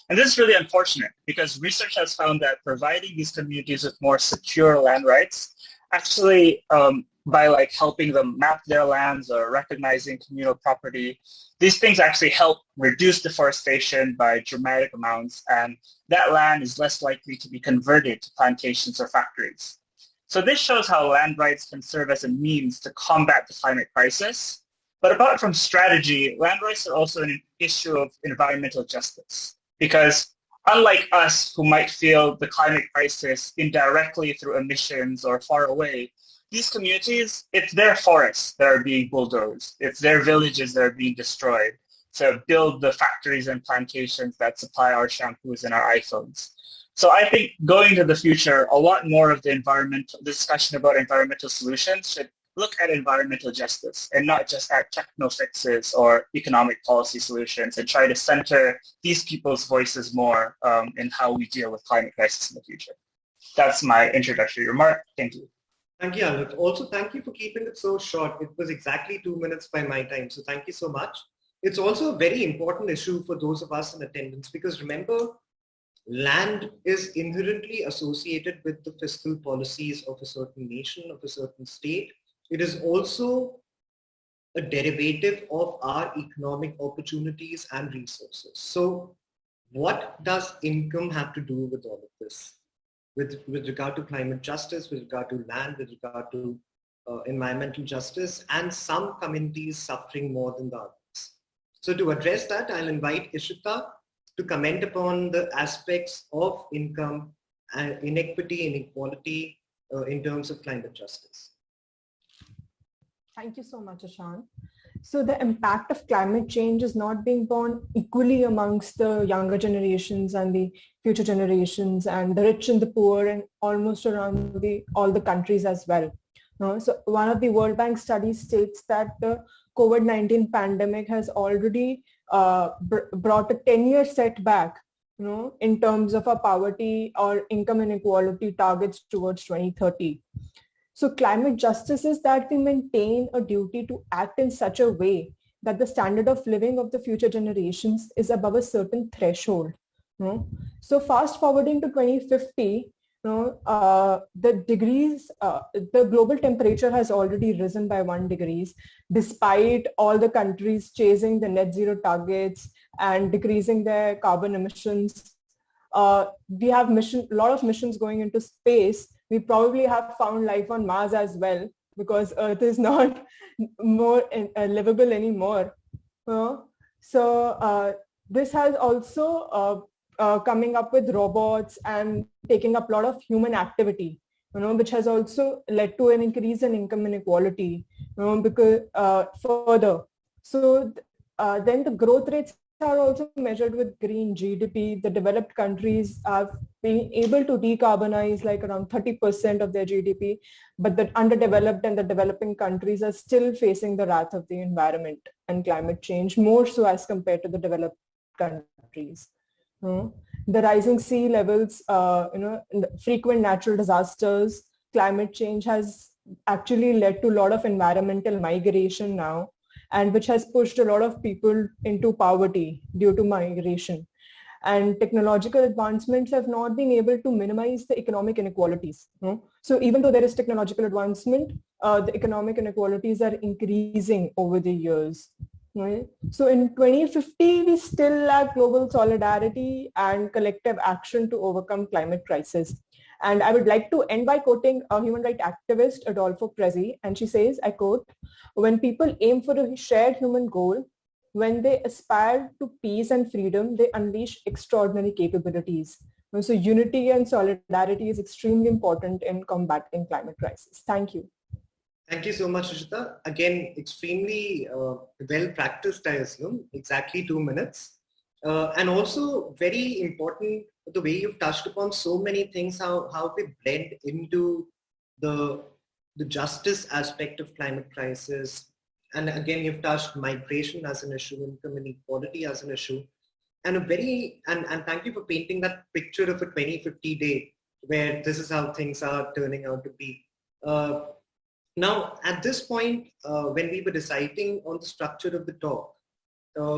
And this is really unfortunate because research has found that providing these communities with more secure land rights actually by helping them map their lands or recognizing communal property, these things actually help reduce deforestation by dramatic amounts, and that land is less likely to be converted to plantations or factories. So this shows how land rights can serve as a means to combat the climate crisis, But apart from strategy, land rights are also an issue of environmental justice, because unlike us who might feel the climate crisis indirectly through emissions or far away, these communities, it's their forests that are being bulldozed. It's their villages that are being destroyed to build the factories and plantations that supply our shampoos and our iPhones. So I think going to the future, a lot more of the discussion about environmental solutions should look at environmental justice and not just at techno fixes or economic policy solutions, and try to center these people's voices more in how we deal with climate crisis in the future. That's my introductory remark. Thank you. Thank you, Alif. Also, thank you for keeping it so short. It was exactly 2 minutes by my time, so thank you so much. It's also a very important issue for those of us in attendance, because remember, land is inherently associated with the fiscal policies of a certain nation, of a certain state. It is also a derivative of our economic opportunities and resources. So what does income have to do with all of this? With regard to climate justice, with regard to land, with regard to environmental justice, and some communities suffering more than the others. So to address that, I'll invite Ishita to comment upon the aspects of income and inequity, inequality in terms of climate justice. Thank you so much, Ashan. So the impact of climate change is not being borne equally amongst the younger generations and the future generations, and the rich and the poor, and almost around all the countries as well. So one of the World Bank studies states that the COVID-19 pandemic has already brought a 10-year setback, in terms of our poverty or income inequality targets towards 2030. So climate justice is that we maintain a duty to act in such a way that the standard of living of the future generations is above a certain threshold. So fast forwarding to 2050, the global temperature has already risen by 1 degree, despite all the countries chasing the net zero targets and decreasing their carbon emissions. We have a lot of missions going into space. We probably have found life on Mars as well, because Earth is not more livable anymore. So this has also coming up with robots and taking up a lot of human activity, which has also led to an increase in income inequality, because further. So then the growth rates are also measured with green GDP. The developed countries have been able to decarbonize like around 30% of their GDP, but the underdeveloped and the developing countries are still facing the wrath of the environment and climate change, more so as compared to the developed countries. The rising sea levels, frequent natural disasters, climate change has actually led to a lot of environmental migration now, and which has pushed a lot of people into poverty due to migration. And technological advancements have not been able to minimize the economic inequalities. So even though there is technological advancement, the economic inequalities are increasing over the years. Right? So in 2050, we still lack global solidarity and collective action to overcome climate crisis. And I would like to end by quoting a human rights activist, Adolfo Prezi, and she says, I quote, "When people aim for a shared human goal, when they aspire to peace and freedom, they unleash extraordinary capabilities." So unity and solidarity is extremely important in combating climate crisis. Thank you. Thank you so much, Ishita. Again, extremely well practiced, I assume, exactly 2 minutes. And also very important, the way you've touched upon so many things, how they blend into the justice aspect of climate crisis. And again, you've touched migration as an issue, income inequality as an issue. And and thank you for painting that picture of a 2050 date where this is how things are turning out to be. Now, at this point, when we were deciding on the structure of the talk,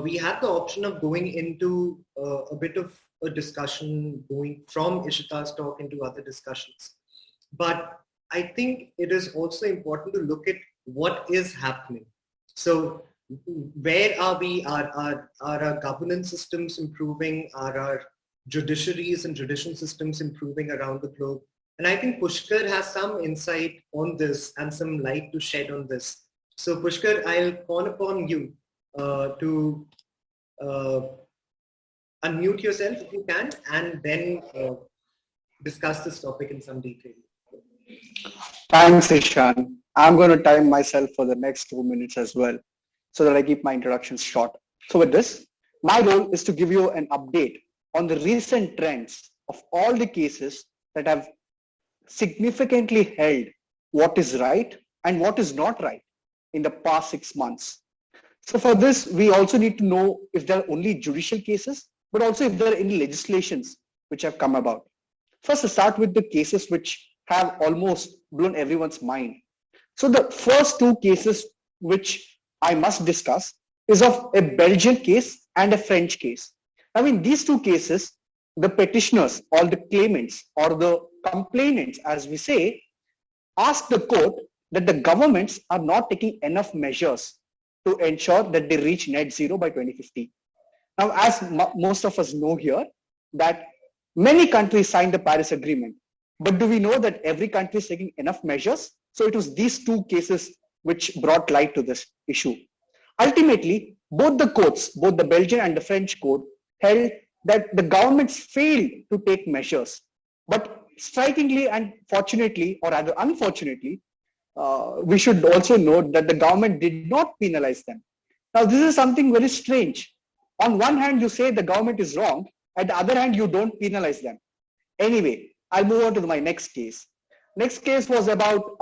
we had the option of going into a bit of a discussion, going from Ishita's talk into other discussions. But I think it is also important to look at what is happening. So where are we? Are our governance systems improving? Are our judiciaries and judicial systems improving around the globe? And I think Pushkar has some insight on this and some light to shed on this. So Pushkar, I'll call upon you to unmute yourself if you can, and then discuss this topic in some detail. Thanks, Ishan. I'm going to time myself for the next 2 minutes as well, so that I keep my introductions short. So with this, my role is to give you an update on the recent trends of all the cases that have significantly held what is right and what is not right in the past 6 months. So for this, we also need to know if there are only judicial cases, but also if there are any legislations which have come about. First, to start with the cases which have almost blown everyone's mind. So the first two cases which I must discuss is of a Belgian case and a French case. I mean, these two cases, the petitioners or the claimants or the complainants, as we say, ask the court that the governments are not taking enough measures to ensure that they reach net zero by 2050. Now, as most of us know here, that many countries signed the Paris Agreement, but do we know that every country is taking enough measures? So it was these two cases which brought light to this issue. Ultimately, both the courts, both the Belgian and the French court, held that the governments failed to take measures. But strikingly and fortunately, or rather unfortunately, we should also note that the government did not penalize them. Now, this is something very strange. On one hand, you say the government is wrong. At the other hand, you don't penalize them. Anyway, I'll move on to my next case. Next case was about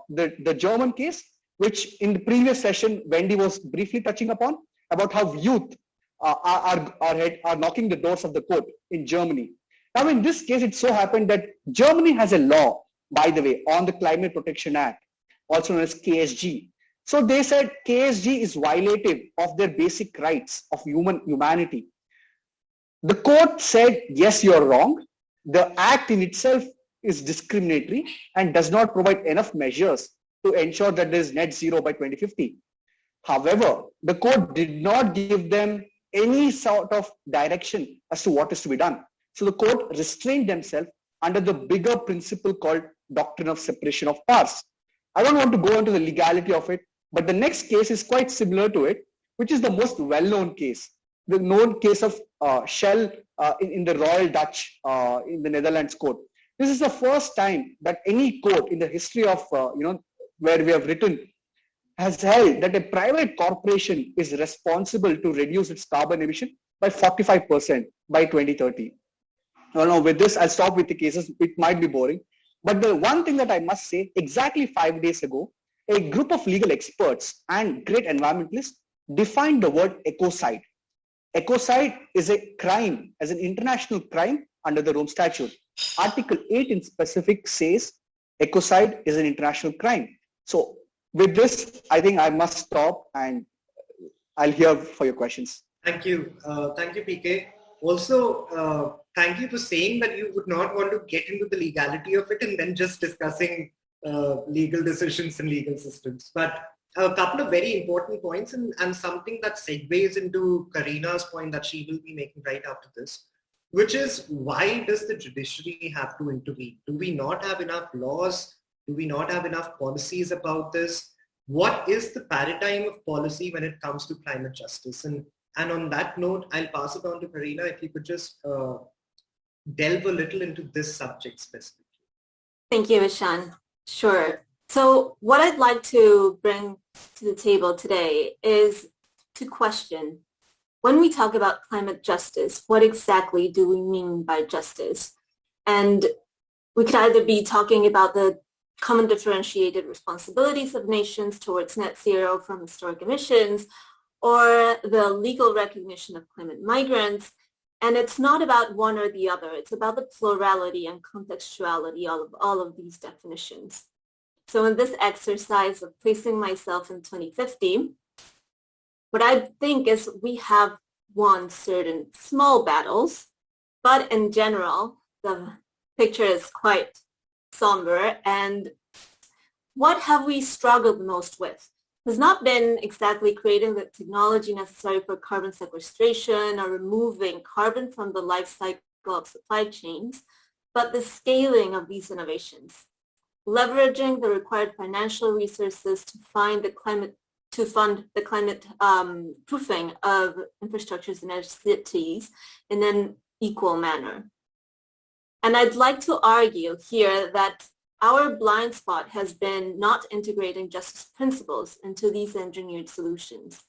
the German case, which in the previous session, Wendy was briefly touching upon, about how youth are knocking the doors of the court in Germany. Now, in this case, it so happened that Germany has a law, by the way, on the Climate Protection Act, also known as KSG. So they said KSG is violative of their basic rights of humanity. The court said, yes, you're wrong. The act in itself is discriminatory and does not provide enough measures to ensure that there is net zero by 2050. However, the court did not give them any sort of direction as to what is to be done. So the court restrained themselves under the bigger principle called doctrine of separation of powers. I don't want to go into the legality of it, but the next case is quite similar to it, which is the most well-known case, the known case of Shell in the Royal Dutch in the Netherlands court. This is the first time that any court in the history of where we have written has held that a private corporation is responsible to reduce its carbon emission by 45% by 2030. Now, with this, I'll stop with the cases. It might be boring. But the one thing that I must say, exactly 5 days ago, a group of legal experts and great environmentalists defined the word ecocide. Ecocide is a crime, as an international crime under the Rome Statute. Article 8 in specific says ecocide is an international crime. So with this, I think I must stop and I'll hear for your questions. Thank you. Thank you, PK. Also, thank you for saying that you would not want to get into the legality of it and then just discussing legal decisions and legal systems. But a couple of very important points and something that segues into Karina's point that she will be making right after this, which is, why does the judiciary have to intervene? Do we not have enough laws? Do we not have enough policies about this? What is the paradigm of policy when it comes to climate justice? And on that note, I'll pass it on to Karina. If you could just delve a little into this subject specifically. Thank you, Ishan. Sure. So what I'd like to bring to the table today is to question, when we talk about climate justice, what exactly do we mean by justice? And we could either be talking about the common differentiated responsibilities of nations towards net zero from historic emissions, or the legal recognition of climate migrants. And it's not about one or the other. It's about the plurality and contextuality of all of these definitions. So in this exercise of placing myself in 2050, what I think is we have won certain small battles, but in general, the picture is quite somber. And what have we struggled most with? Has not been exactly creating the technology necessary for carbon sequestration or removing carbon from the life cycle of supply chains, but the scaling of these innovations, leveraging the required financial resources to find the climate to fund the climate proofing of infrastructures in our cities in an equal manner. And I'd like to argue here that our blind spot has been not integrating justice principles into these engineered solutions,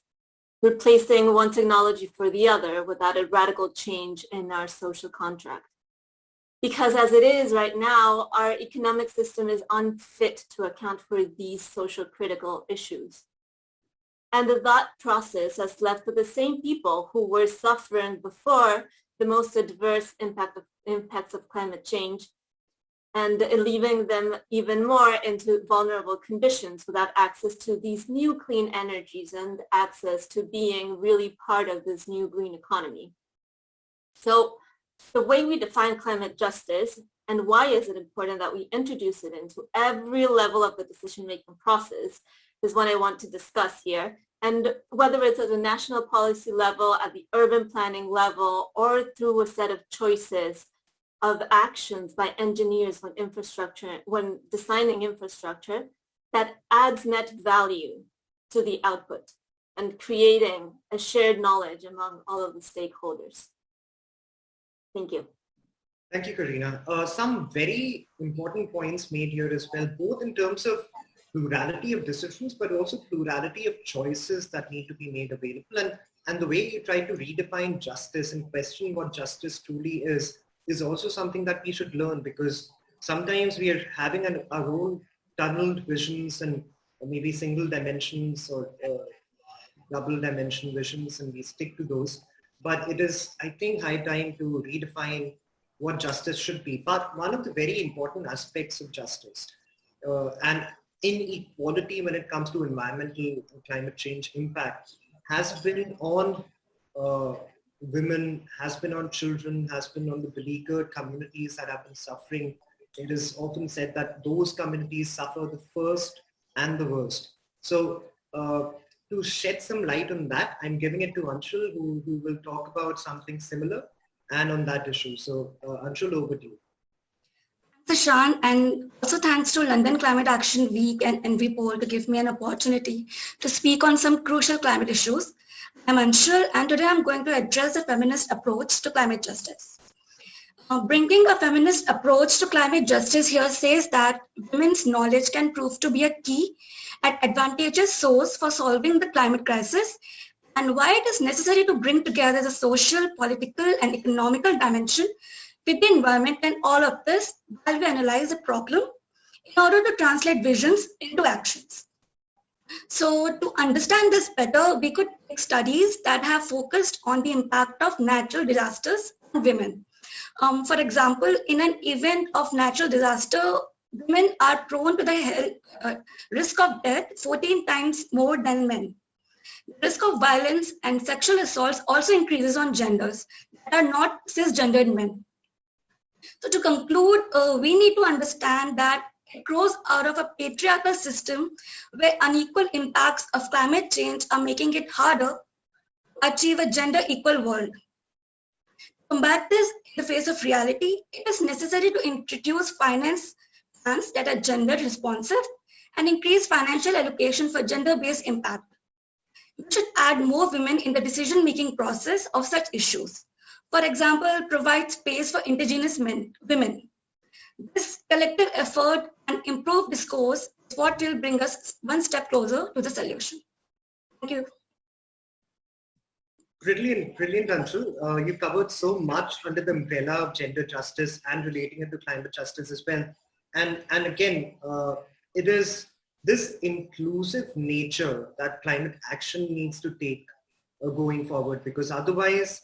replacing one technology for the other without a radical change in our social contract. Because as it is right now, our economic system is unfit to account for these social critical issues. And that process has left the same people who were suffering before the most adverse impacts of climate change, and leaving them even more into vulnerable conditions without access to these new clean energies and access to being really part of this new green economy. So the way we define climate justice and why is it important that we introduce it into every level of the decision-making process is what I want to discuss here. And whether it's at the national policy level, at the urban planning level, or through a set of choices of actions by engineers when designing infrastructure that adds net value to the output and creating a shared knowledge among all of the stakeholders. Thank you. Thank you, Karina. Some very important points made here as well, both in terms of plurality of decisions, but also plurality of choices that need to be made available. And the way you try to redefine justice and question what justice truly is also something that we should learn, because sometimes we are having our own tunneled visions and maybe single dimensions or double dimension visions, and we stick to those. But it is, I think, high time to redefine what justice should be. But one of the very important aspects of justice and inequality when it comes to environmental and climate change impact has been on women, has been on children, has been on the beleaguered communities that have been suffering. It is often said that those communities suffer the first and the worst. So to shed some light on that, I'm giving it to Anshul, who will talk about something similar and on that issue. So Anshul, over to you. Thanks, Ishan, and also thanks to London Climate Action Week and EnviPol to give me an opportunity to speak on some crucial climate issues. I'm Anshul, and today I'm going to address the feminist approach to climate justice. Bringing a feminist approach to climate justice here says that women's knowledge can prove to be a key and advantageous source for solving the climate crisis, and why it is necessary to bring together the social, political, and economical dimension with the environment and all of this while we analyze the problem in order to translate visions into actions. So to understand this better, we could take studies that have focused on the impact of natural disasters on women. For example, in an event of natural disaster, women are prone to the risk of death 14 times more than men. The risk of violence and sexual assaults also increases on genders that are not cisgendered men. So to conclude, we need to understand that it grows out of a patriarchal system where unequal impacts of climate change are making it harder to achieve a gender equal world. To combat this in the face of reality, it is necessary to introduce finance plans that are gender responsive and increase financial allocation for gender-based impact. We should add more women in the decision-making process of such issues. For example, provide space for indigenous women. This collective effort and improved discourse is what will bring us one step closer to the solution. Thank you. Brilliant, Anshul. You covered so much under the umbrella of gender justice and relating it to climate justice as well. And again, it is this inclusive nature that climate action needs to take going forward, because otherwise,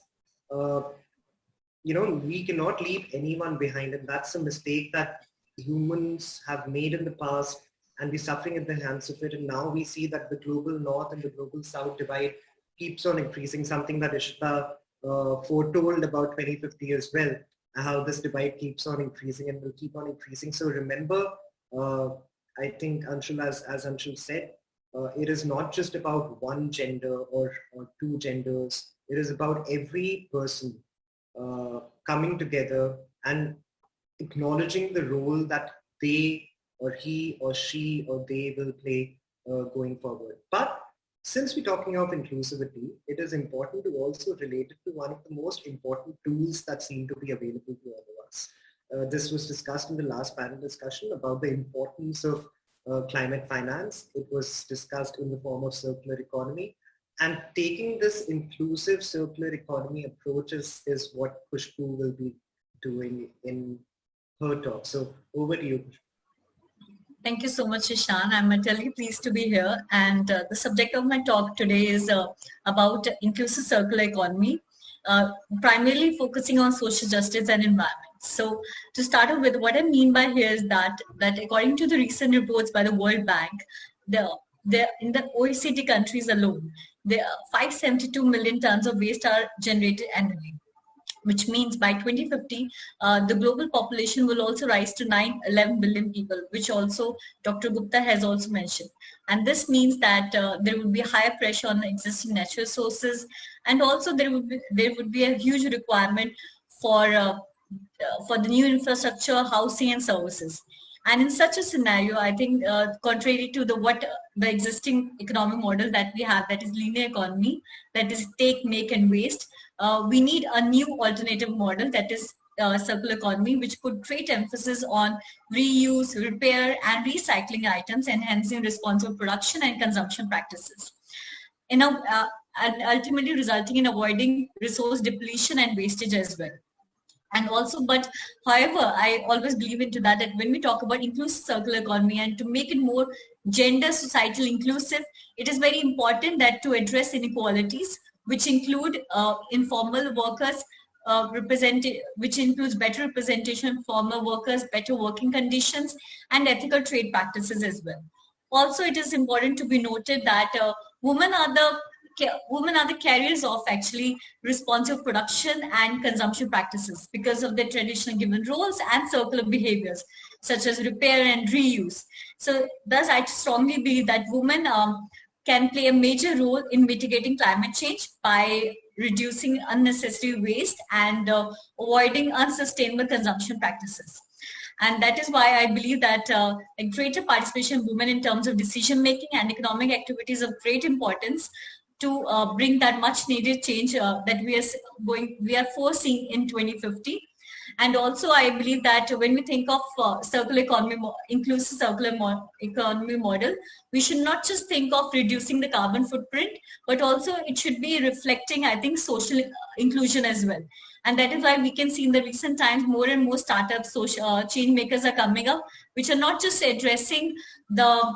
we cannot leave anyone behind, and that's a mistake that humans have made in the past, and we're suffering at the hands of it. And now we see that the global north and the global south divide keeps on increasing, something that Ishita foretold about 2050 as well, how this divide keeps on increasing and will keep on increasing. So remember, I think Anshul, as Anshul said, it is not just about one gender or two genders. It is about every person coming together and acknowledging the role that they or he or she or they will play going forward. But since we're talking of inclusivity, it is important to also relate it to one of the most important tools that seem to be available to all of us. This was discussed in the last panel discussion about the importance of climate finance. It was discussed in the form of circular economy. And taking this inclusive circular economy approach is what Khushbu will be doing in her talk. So over to you. Thank you so much, Ishan. I'm eternally pleased to be here. And the subject of my talk today is about inclusive circular economy, primarily focusing on social justice and environment. So to start off with, what I mean by here is that according to the recent reports by the World Bank, in the OECD countries alone, there are 572 million tons of waste are generated annually, which means by 2050, the global population will also rise to 11 billion people, which also Dr. Gupta has also mentioned. And this means that there will be higher pressure on existing natural sources, and also there would be a huge requirement for the new infrastructure, housing, and services. And in such a scenario, I think contrary to the existing economic model that we have, that is linear economy, that is take, make, and waste, we need a new alternative model, that is circular economy, which put great emphasis on reuse, repair, and recycling items, enhancing responsible production and consumption practices, and ultimately resulting in avoiding resource depletion and wastage as well. And also, but however, I always believe into that when we talk about inclusive circular economy and to make it more gender societal inclusive, it is very important that to address inequalities, which include informal workers, which includes better representation of formal workers, better working conditions, and ethical trade practices as well. Also, it is important to be noted that women are the carriers of actually responsive production and consumption practices because of their traditional given roles and circular behaviors such as repair and reuse. So thus I strongly believe that women can play a major role in mitigating climate change by reducing unnecessary waste and avoiding unsustainable consumption practices. And that is why I believe that a greater participation of women in terms of decision making and economic activities of great importance to bring that much needed change that we are foreseeing in 2050. And also I believe that when we think of circular economy, inclusive circular economy model, we should not just think of reducing the carbon footprint, but also it should be reflecting, I think, social inclusion as well. And that is why we can see in the recent times more and more startups, social change makers are coming up, which are not just addressing the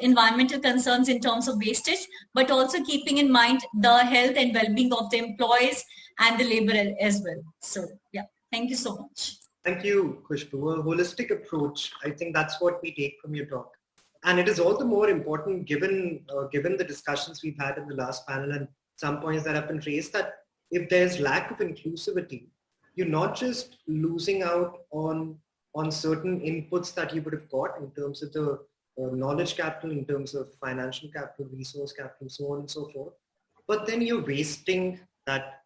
environmental concerns in terms of wastage, but also keeping in mind the health and well-being of the employees and the labor as well. So yeah, thank you so much. Thank you, Khushbu. A holistic approach, I think that's what we take from your talk. And it is all the more important given the discussions we've had in the last panel and some points that have been raised, that if there's lack of inclusivity, you're not just losing out on certain inputs that you would have got in terms of the knowledge capital, in terms of financial capital, resource capital, so on and so forth. But then you're wasting that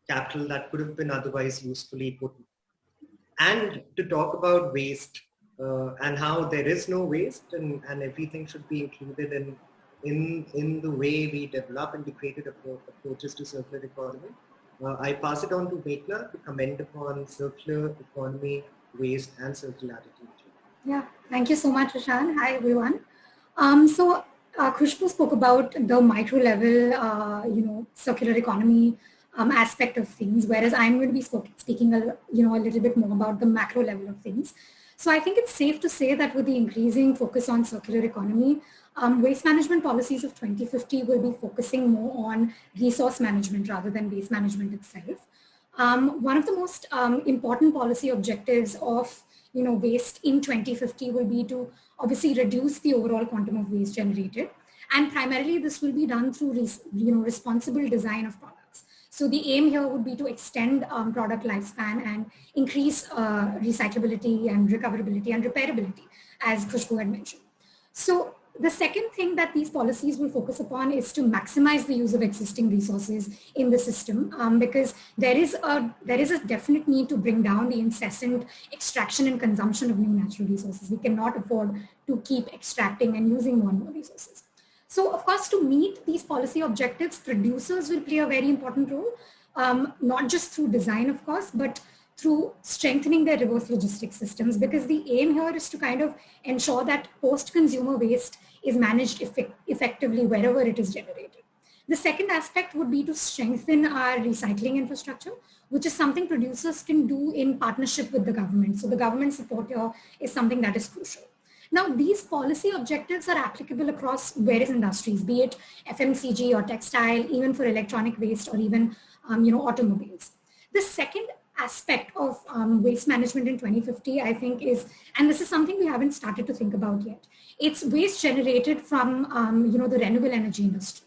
capital that could have been otherwise usefully put. And to talk about waste and how there is no waste and everything should be included in the way we develop integrated approaches to circular economy, I pass it on to Meghna to comment upon circular economy, waste, and circularity. Yeah, thank you so much, Ishan. Hi, everyone. Khushbu spoke about the micro level, circular economy aspect of things, whereas I'm going to be speaking a little bit more about the macro level of things. So I think it's safe to say that with the increasing focus on circular economy, waste management policies of 2050 will be focusing more on resource management rather than waste management itself. One of the most important policy objectives of waste in 2050 will be to obviously reduce the overall quantum of waste generated. And primarily this will be done through responsible design of products. So the aim here would be to extend product lifespan and increase recyclability and recoverability and repairability, as Khushbu had mentioned. So the second thing that these policies will focus upon is to maximize the use of existing resources in the system, because there is a definite need to bring down the incessant extraction and consumption of new natural resources. We cannot afford to keep extracting and using more and more resources. So of course, to meet these policy objectives, producers will play a very important role, not just through design, of course, but through strengthening their reverse logistics systems, because the aim here is to kind of ensure that post-consumer waste is managed effectively wherever it is generated. The second aspect would be to strengthen our recycling infrastructure, which is something producers can do in partnership with the government. So the government support here is something that is crucial. Now, these policy objectives are applicable across various industries, be it FMCG or textile, even for electronic waste or even automobiles. The second aspect of waste management in 2050, I think, is, and this is something we haven't started to think about yet, it's waste generated from the renewable energy industry.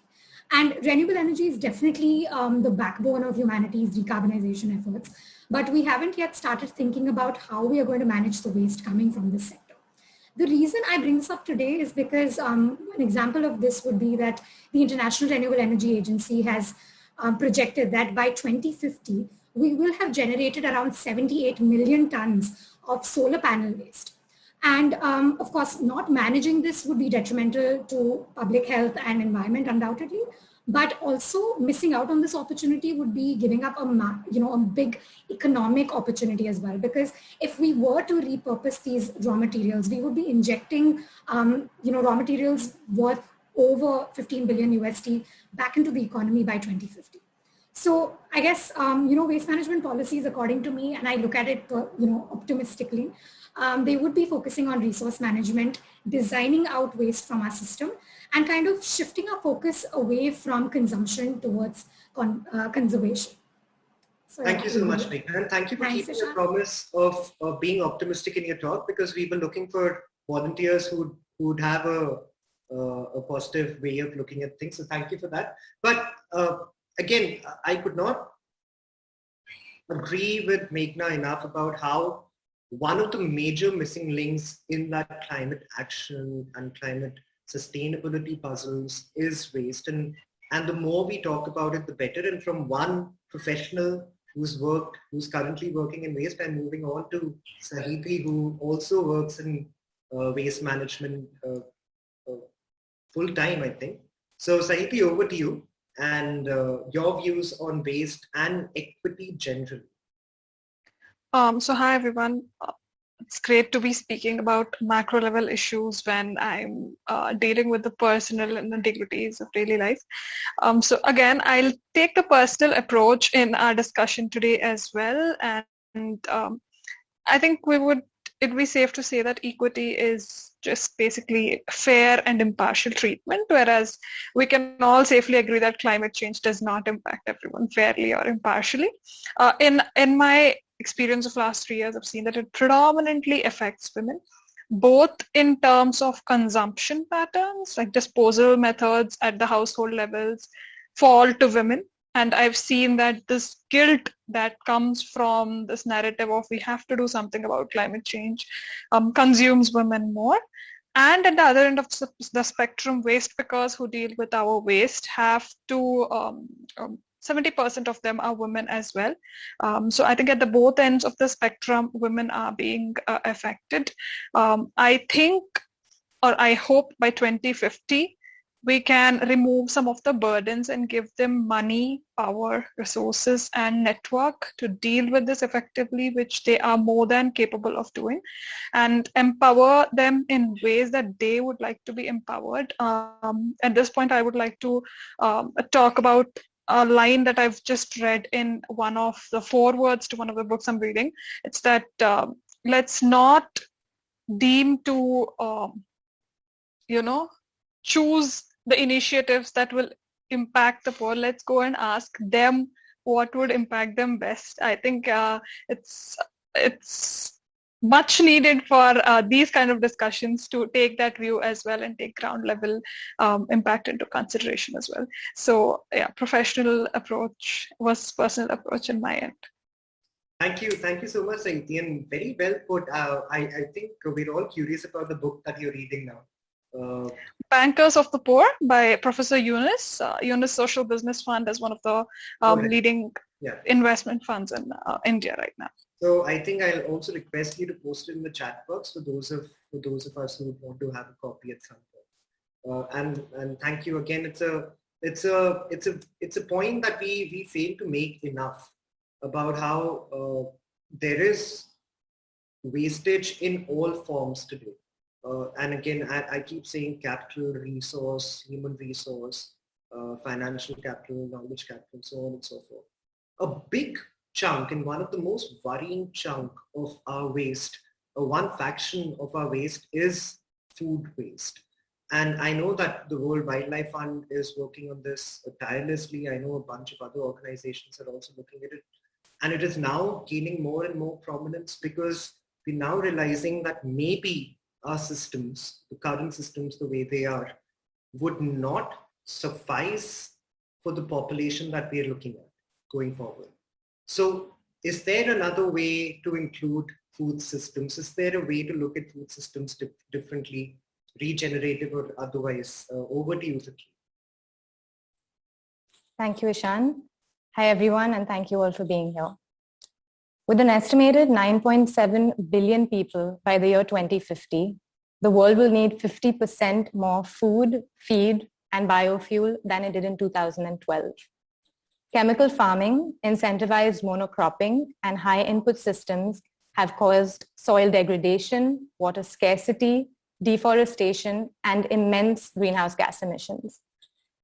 And renewable energy is definitely the backbone of humanity's decarbonization efforts, but we haven't yet started thinking about how we are going to manage the waste coming from this sector. The reason I bring this up today is because an example of this would be that the International Renewable Energy Agency has projected that by 2050, we will have generated around 78 million tons of solar panel waste. And of course, not managing this would be detrimental to public health and environment undoubtedly, but also missing out on this opportunity would be giving up a big economic opportunity as well. Because if we were to repurpose these raw materials, we would be injecting raw materials worth over 15 billion USD back into the economy by 2050. So I guess, waste management policies, according to me, and I look at it, optimistically, they would be focusing on resource management, designing out waste from our system, and kind of shifting our focus away from consumption towards conservation. So, thank you so much, Meghna, and thank you for keeping your promise of being optimistic in your talk, because we were looking for volunteers who would have a positive way of looking at things. So thank you for that. But again, I could not agree with Meghna enough about how one of the major missing links in that climate action and climate sustainability puzzles is waste. And the more we talk about it, the better. And from one professional who's currently working in waste, I'm moving on to Sahiti, who also works in waste management full time, I think. So Sahiti, over to you and your views on waste and equity generally. So hi everyone. It's great to be speaking about macro level issues when I'm dealing with the personal and integrities of daily life. So again, I'll take the personal approach in our discussion today as well. And I think it'd be safe to say that equity is just basically fair and impartial treatment, whereas we can all safely agree that climate change does not impact everyone fairly or impartially. In my experience of last 3 years, I've seen that it predominantly affects women, both in terms of consumption patterns, like disposal methods at the household levels fall to women. And I've seen that this guilt that comes from this narrative of we have to do something about climate change consumes women more. And at the other end of the spectrum, waste pickers who deal with our waste have to 70% of them are women as well. So I think at the both ends of the spectrum, women are being affected. I think, or I hope by 2050, we can remove some of the burdens and give them money, power, resources, and network to deal with this effectively, which they are more than capable of doing, and empower them in ways that they would like to be empowered. At this point, I would like to talk about a line that I've just read in one of the forewords to one of the books I'm reading. It's that let's not deem to, choose the initiatives that will impact the poor. Let's go and ask them what would impact them best. I think it's much needed for these kind of discussions to take that view as well and take ground level impact into consideration as well. So yeah, professional approach was personal approach in my end. Thank you so much, Sahiti, and very well put. I think we're all curious about the book that you're reading now. Bankers of the Poor by Professor Yunus. Yunus Social Business Fund is one of the leading investment funds in India right now. So I think I'll also request you to post it in the chat box for those of us who want to have a copy at some point. And thank you again. It's a point that we fail to make enough about how there is wastage in all forms today. And again, I keep saying capital, resource, human resource, financial capital, knowledge capital, so on and so forth. A big chunk, and one of the most worrying chunk of our waste, one fraction of our waste is food waste. And I know that the World Wildlife Fund is working on this tirelessly. I know a bunch of other organizations are also looking at it. And it is now gaining more and more prominence because we're now realizing that maybe our systems, the current systems the way they are, would not suffice for the population that we are looking at going forward. So is there another way to include food systems? Is there a way to look at food systems differently, regenerative or otherwise? Over to you, Zaki. Thank you, Ishan. Hi, everyone, and thank you all for being here. With an estimated 9.7 billion people by the year 2050, the world will need 50% more food, feed, and biofuel than it did in 2012. Chemical farming, incentivized monocropping, and high input systems have caused soil degradation, water scarcity, deforestation, and immense greenhouse gas emissions.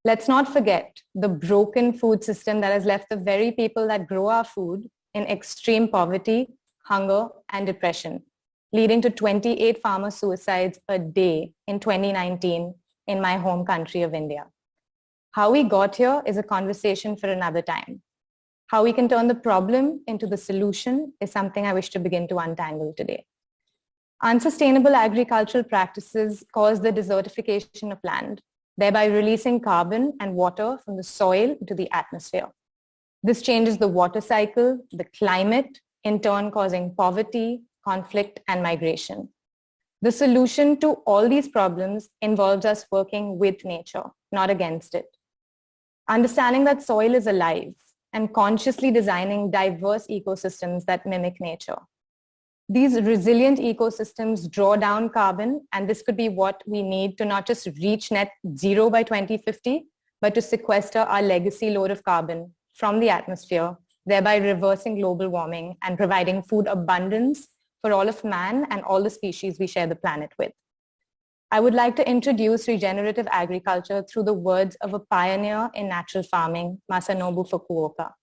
Let's not forget the broken food system that has left the very people that grow our food in extreme poverty, hunger, and depression, leading to 28 farmer suicides a day in 2019 in my home country of India. How we got here is a conversation for another time. How we can turn the problem into the solution is something I wish to begin to untangle today. Unsustainable agricultural practices cause the desertification of land, thereby releasing carbon and water from the soil into the atmosphere. This changes the water cycle, the climate, in turn causing poverty, conflict, and migration. The solution to all these problems involves us working with nature, not against it. Understanding that soil is alive and consciously designing diverse ecosystems that mimic nature. These resilient ecosystems draw down carbon, and this could be what we need to not just reach net zero by 2050, but to sequester our legacy load of carbon from the atmosphere, thereby reversing global warming and providing food abundance for all of man and all the species we share the planet with. I would like to introduce regenerative agriculture through the words of a pioneer in natural farming, Masanobu Fukuoka.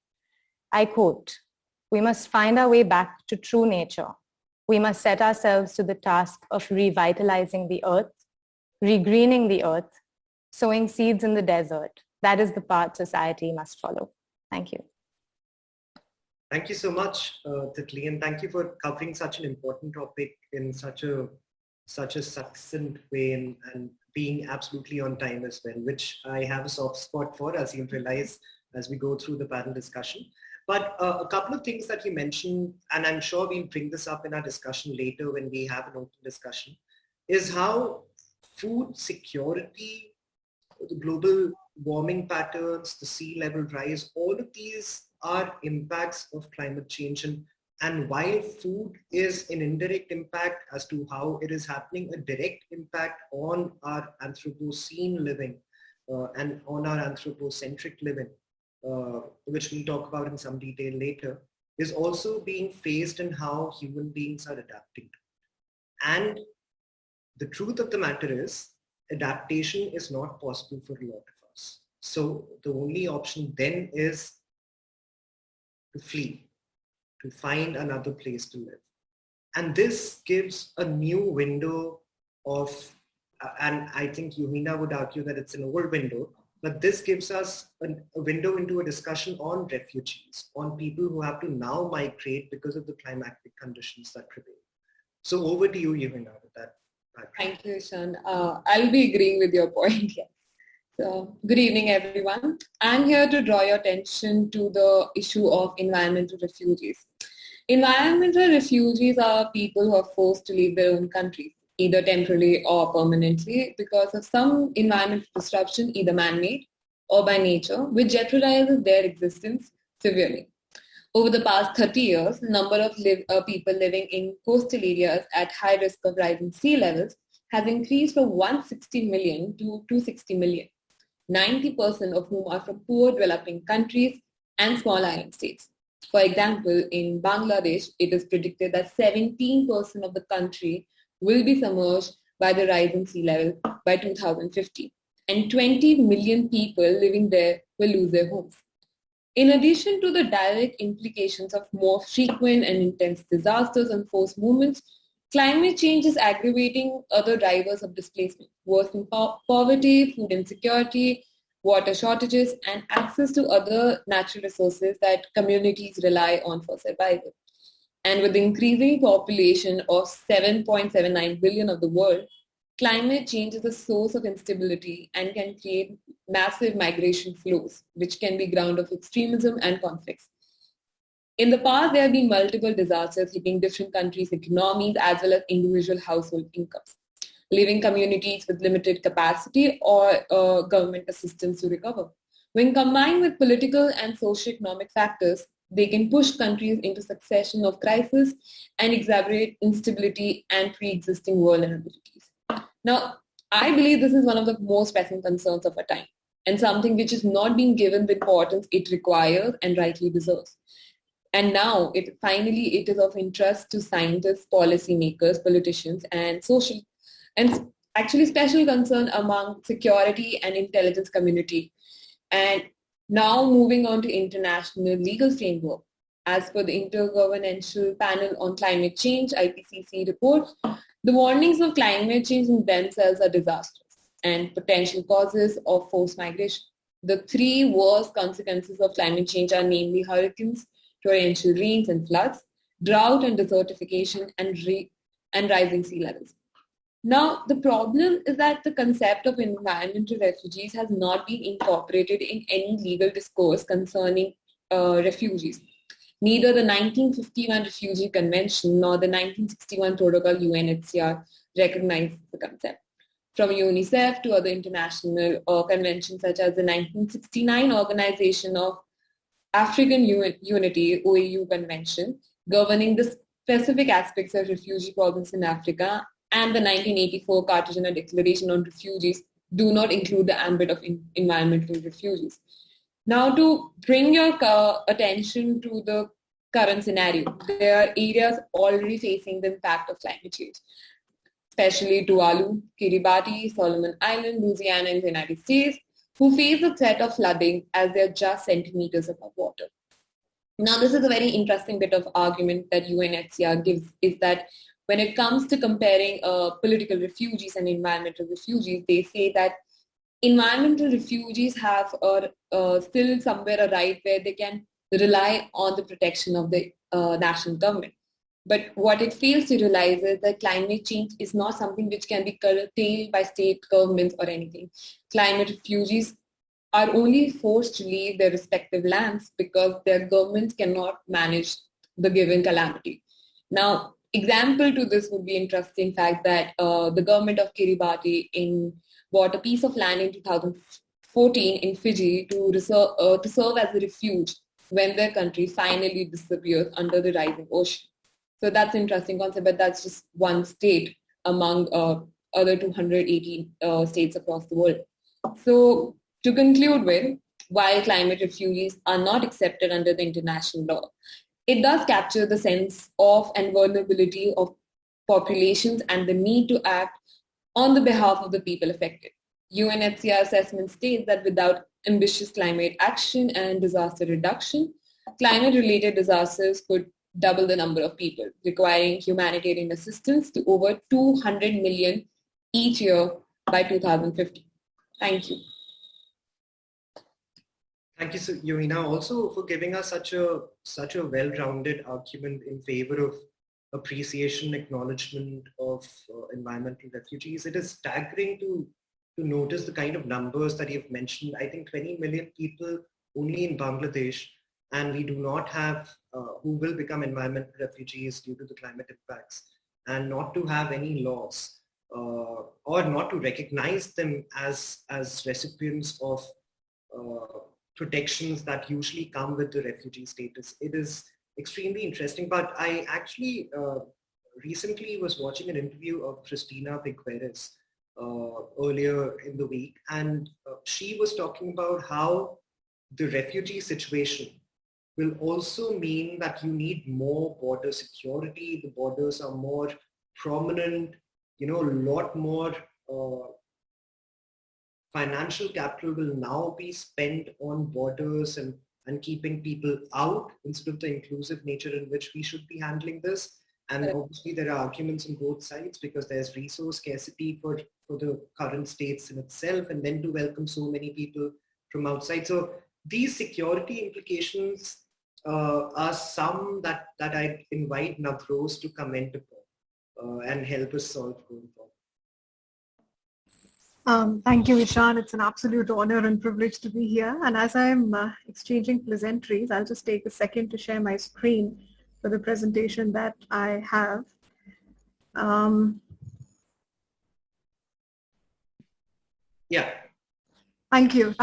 I quote, "We must find our way back to true nature. We must set ourselves to the task of revitalizing the earth, regreening the earth, sowing seeds in the desert. That is the path society must follow." Thank you. Thank you so much, Titli, and thank you for covering such an important topic in such a succinct way and being absolutely on time as well, which I have a soft spot for, as you'll realize as we go through the panel discussion. But a couple of things that you mentioned, and I'm sure we'll bring this up in our discussion later when we have an open discussion, is how food security, the global warming patterns, the sea level rise, all of these are impacts of climate change. And while food is an indirect impact as to how it is happening, a direct impact on our Anthropocene living and on our anthropocentric living, which we'll talk about in some detail later, is also being faced in how human beings are adapting to it. And the truth of the matter is, adaptation is not possible for a lot of us. So the only option then is to flee, to find another place to live. And this gives a new window of, and I think Yumina would argue that it's an old window, but this gives us a window into a discussion on refugees, on people who have to now migrate because of the climatic conditions that prevail. So over to you, Yumina, with that. Thank you, Ishan. I'll be agreeing with your point. Yes. So, good evening, everyone. I'm here to draw your attention to the issue of environmental refugees. Environmental refugees are people who are forced to leave their own countries, either temporarily or permanently, because of some environmental disruption, either man-made or by nature, which jeopardizes their existence severely. Over the past 30 years, the number of people living in coastal areas at high risk of rising sea levels has increased from 160 million to 260 million, 90% of whom are from poor developing countries and small island states. For example, in Bangladesh, it is predicted that 17% of the country will be submerged by the rising sea level by 2050, and 20 million people living there will lose their homes. In addition to the direct implications of more frequent and intense disasters and forced movements, climate change is aggravating other drivers of displacement, worsening poverty, food insecurity, water shortages, and access to other natural resources that communities rely on for survival. And with the increasing population of 7.79 billion of the world, climate change is a source of instability and can create massive migration flows, which can be ground of extremism and conflicts. In the past, there have been multiple disasters hitting different countries' economies as well as individual household incomes, leaving communities with limited capacity or government assistance to recover. When combined with political and socio-economic factors, they can push countries into succession of crises and exacerbate instability and pre-existing vulnerabilities. Now, I believe this is one of the most pressing concerns of our time, and something which is not being given the importance it requires and rightly deserves. And now, it is of interest to scientists, policymakers, politicians, and actually special concern among security and intelligence community. And now moving on to international legal framework. As per the Intergovernmental Panel on Climate Change, IPCC report, the warnings of climate change in themselves are disastrous and potential causes of forced migration. The three worst consequences of climate change are namely hurricanes, torrential rains and floods, drought and desertification, and rising sea levels. Now, the problem is that the concept of environmental refugees has not been incorporated in any legal discourse concerning refugees. Neither the 1951 Refugee Convention nor the 1961 Protocol UNHCR recognize the concept. From UNICEF to other international conventions such as the 1969 Organization of African Unity, OAU Convention, governing the specific aspects of refugee problems in Africa, and the 1984 Cartagena Declaration on Refugees do not include the ambit of environmental refugees. Now, to bring your attention to the current scenario, there are areas already facing the impact of climate change, especially Tuvalu, Kiribati, Solomon Island, Louisiana, and the United States, who face the threat of flooding as they're just centimeters above water. Now, this is a very interesting bit of argument that UNHCR gives, is that when it comes to comparing political refugees and environmental refugees, they say that environmental refugees have still somewhere a right where they can rely on the protection of the national government. But what it fails to realize is that climate change is not something which can be curtailed by state governments or anything. Climate refugees are only forced to leave their respective lands because their governments cannot manage the given calamity. Now, example to this would be interesting fact that the government of Kiribati bought a piece of land in 2014 in Fiji to serve as a refuge when their country finally disappears under the rising ocean. So that's an interesting concept, but that's just one state among other 280 states across the world. So to conclude with, while climate refugees are not accepted under the international law, it does capture the sense of and vulnerability of populations and the need to act on the behalf of the people affected. UNHCR assessment states that without ambitious climate action and disaster reduction, climate-related disasters could double the number of people, requiring humanitarian assistance to over 200 million each year by 2050. Thank you. Thank you, Yumina, also for giving us such a well-rounded argument in favor of appreciation, acknowledgement of environmental refugees. It is staggering to notice the kind of numbers that you've mentioned. I think 20 million people only in Bangladesh, and we do not have who will become environmental refugees due to the climate impacts, and not to have any laws or not to recognize them as recipients of protections that usually come with the refugee status. It is extremely interesting, but I actually recently was watching an interview of Cristina Figueres earlier in the week, and she was talking about how the refugee situation will also mean that you need more border security. The borders are more prominent, a lot more financial capital will now be spent on borders and keeping people out instead of the inclusive nature in which we should be handling this. And obviously there are arguments on both sides because there's resource scarcity for the current states in itself, and then to welcome so many people from outside. So these security implications are some that I invite Navroz to comment upon and help us solve going forward. Thank you, Ishan. It's an absolute honor and privilege to be here. And as I'm exchanging pleasantries, I'll just take a second to share my screen for the presentation that I have. Yeah. Thank you.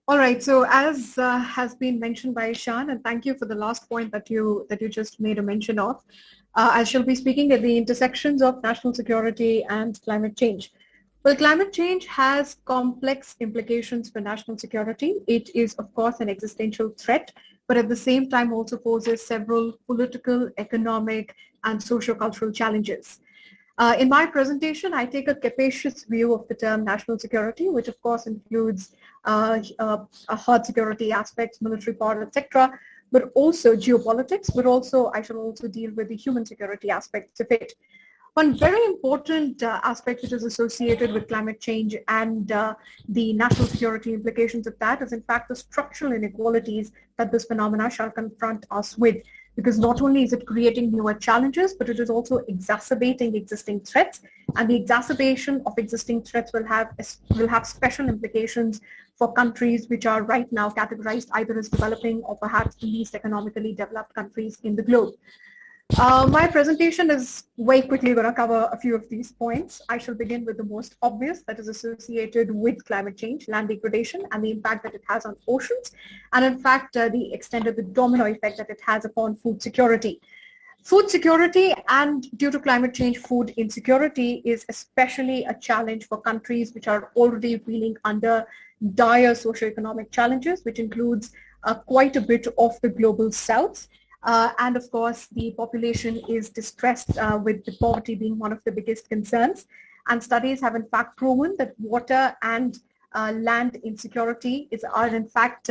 All right. So as has been mentioned by Ishan, and thank you for the last point that you just made a mention of, I shall be speaking at the intersections of national security and climate change. Well, climate change has complex implications for national security. It is, of course, an existential threat, but at the same time also poses several political, economic, and socio-cultural challenges. In my presentation, I take a capacious view of the term national security, which of course includes hard security aspects, military power, etc., but also geopolitics, but also I shall also deal with the human security aspects of it. One very important aspect which is associated with climate change and the national security implications of that is in fact the structural inequalities that this phenomena shall confront us with. Because not only is it creating newer challenges, but it is also exacerbating existing threats. And the exacerbation of existing threats will have special implications for countries which are right now categorized either as developing or perhaps the least economically developed countries in the globe. My presentation is very quickly going to cover a few of these points. I shall begin with the most obvious, that is associated with climate change, land degradation, and the impact that it has on oceans, and in fact the extent of the domino effect that it has upon food security. Food security and due to climate change, food insecurity is especially a challenge for countries which are already reeling under dire socioeconomic challenges, which includes quite a bit of the global south. And of course, the population is distressed with the poverty being one of the biggest concerns. And studies have in fact proven that water and land insecurity are in fact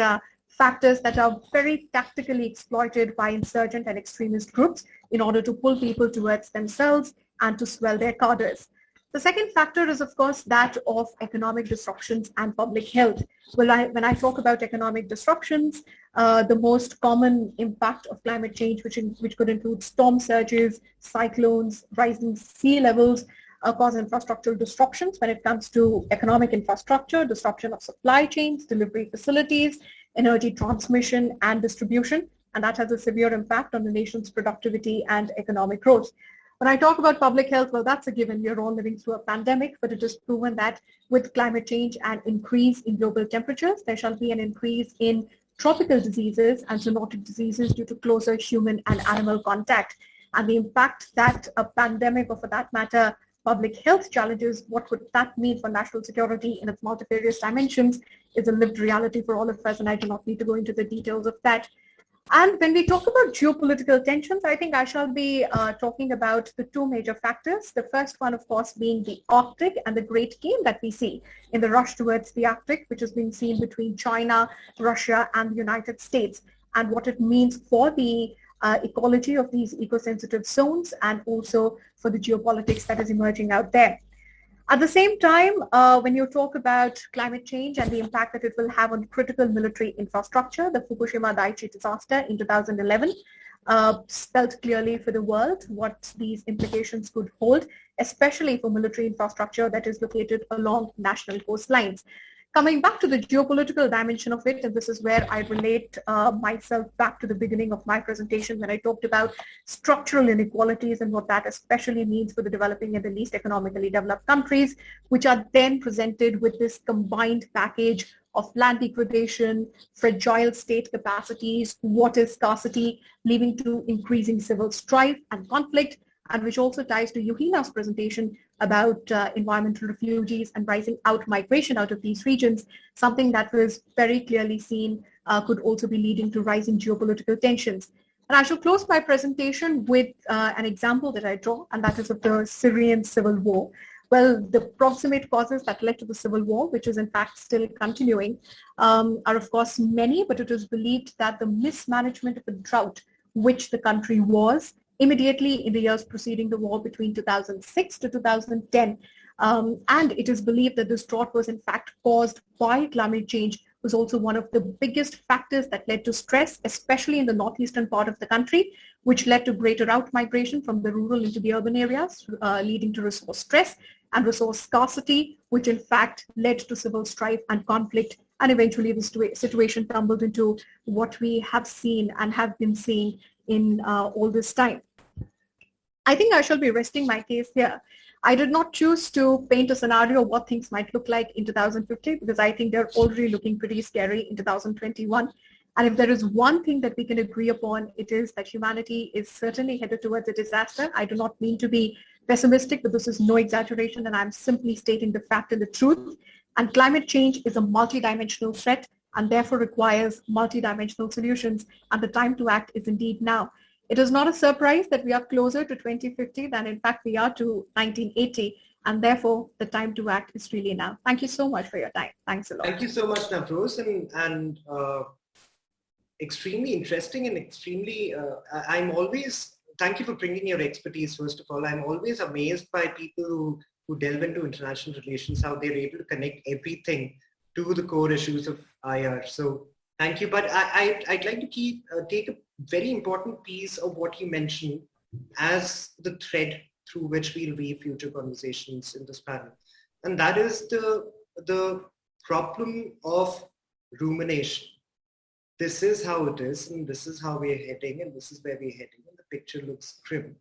factors that are very tactically exploited by insurgent and extremist groups in order to pull people towards themselves and to swell their cadres. The second factor is, of course, that of economic disruptions and public health. Well, when I talk about economic disruptions, the most common impact of climate change, which could include storm surges, cyclones, rising sea levels, cause infrastructural disruptions when it comes to economic infrastructure, disruption of supply chains, delivery facilities, energy transmission and distribution, and that has a severe impact on the nation's productivity and economic growth. When I talk about public health, well, that's a given. We're all living through a pandemic, but it is proven that with climate change and increase in global temperatures, there shall be an increase in tropical diseases and zoonotic diseases due to closer human and animal contact. And the impact that a pandemic, or for that matter, public health challenges, what would that mean for national security in its multifarious dimensions, is a lived reality for all of us, and I do not need to go into the details of that. And when we talk about geopolitical tensions, I think I shall be talking about the two major factors. The first one, of course, being the Arctic and the great game that we see in the rush towards the Arctic, which is being seen between China, Russia, and the United States, and what it means for the ecology of these eco-sensitive zones and also for the geopolitics that is emerging out there. At the same time, when you talk about climate change and the impact that it will have on critical military infrastructure, the Fukushima Daiichi disaster in 2011 spelled clearly for the world what these implications could hold, especially for military infrastructure that is located along national coastlines. Coming back to the geopolitical dimension of it, and this is where I relate myself back to the beginning of my presentation when I talked about structural inequalities and what that especially means for the developing and the least economically developed countries, which are then presented with this combined package of land degradation, fragile state capacities, water scarcity, leading to increasing civil strife and conflict, and which also ties to Yuhina's presentation about environmental refugees and rising out migration out of these regions, something that was very clearly seen could also be leading to rising geopolitical tensions. And I shall close my presentation with an example that I draw, and that is of the Syrian civil war. Well, the proximate causes that led to the civil war, which is in fact still continuing, are of course many, but it is believed that the mismanagement of the drought, which the country was immediately in the years preceding the war between 2006 to 2010, and it is believed that this drought was in fact caused by climate change, was also one of the biggest factors that led to stress, especially in the northeastern part of the country, which led to greater out migration from the rural into the urban areas, leading to resource stress and resource scarcity, which in fact led to civil strife and conflict. And eventually the situation tumbled into what we have seen and have been seeing in all this time. I think I shall be resting my case here. I did not choose to paint a scenario of what things might look like in 2050, because I think they're already looking pretty scary in 2021. And if there is one thing that we can agree upon, it is that humanity is certainly headed towards a disaster. I do not mean to be pessimistic, but this is no exaggeration, and I'm simply stating the fact and the truth. And climate change is a multidimensional threat and therefore requires multidimensional solutions. And the time to act is indeed now. It is not a surprise that we are closer to 2050 than in fact we are to 1980. And therefore, the time to act is really now. Thank you so much for your time. Thanks a lot. Thank you so much, Navroz, and extremely interesting and extremely, thank you for bringing your expertise, first of all. I'm always amazed by people who delve into international relations, how they're able to connect everything to the core issues of IR. So thank you. But I'd like to take a very important piece of what you mentioned as the thread through which we'll weave future conversations in this panel. And that is the problem of rumination. This is how it is, and this is how we're heading, and this is where we're heading, and the picture looks grim.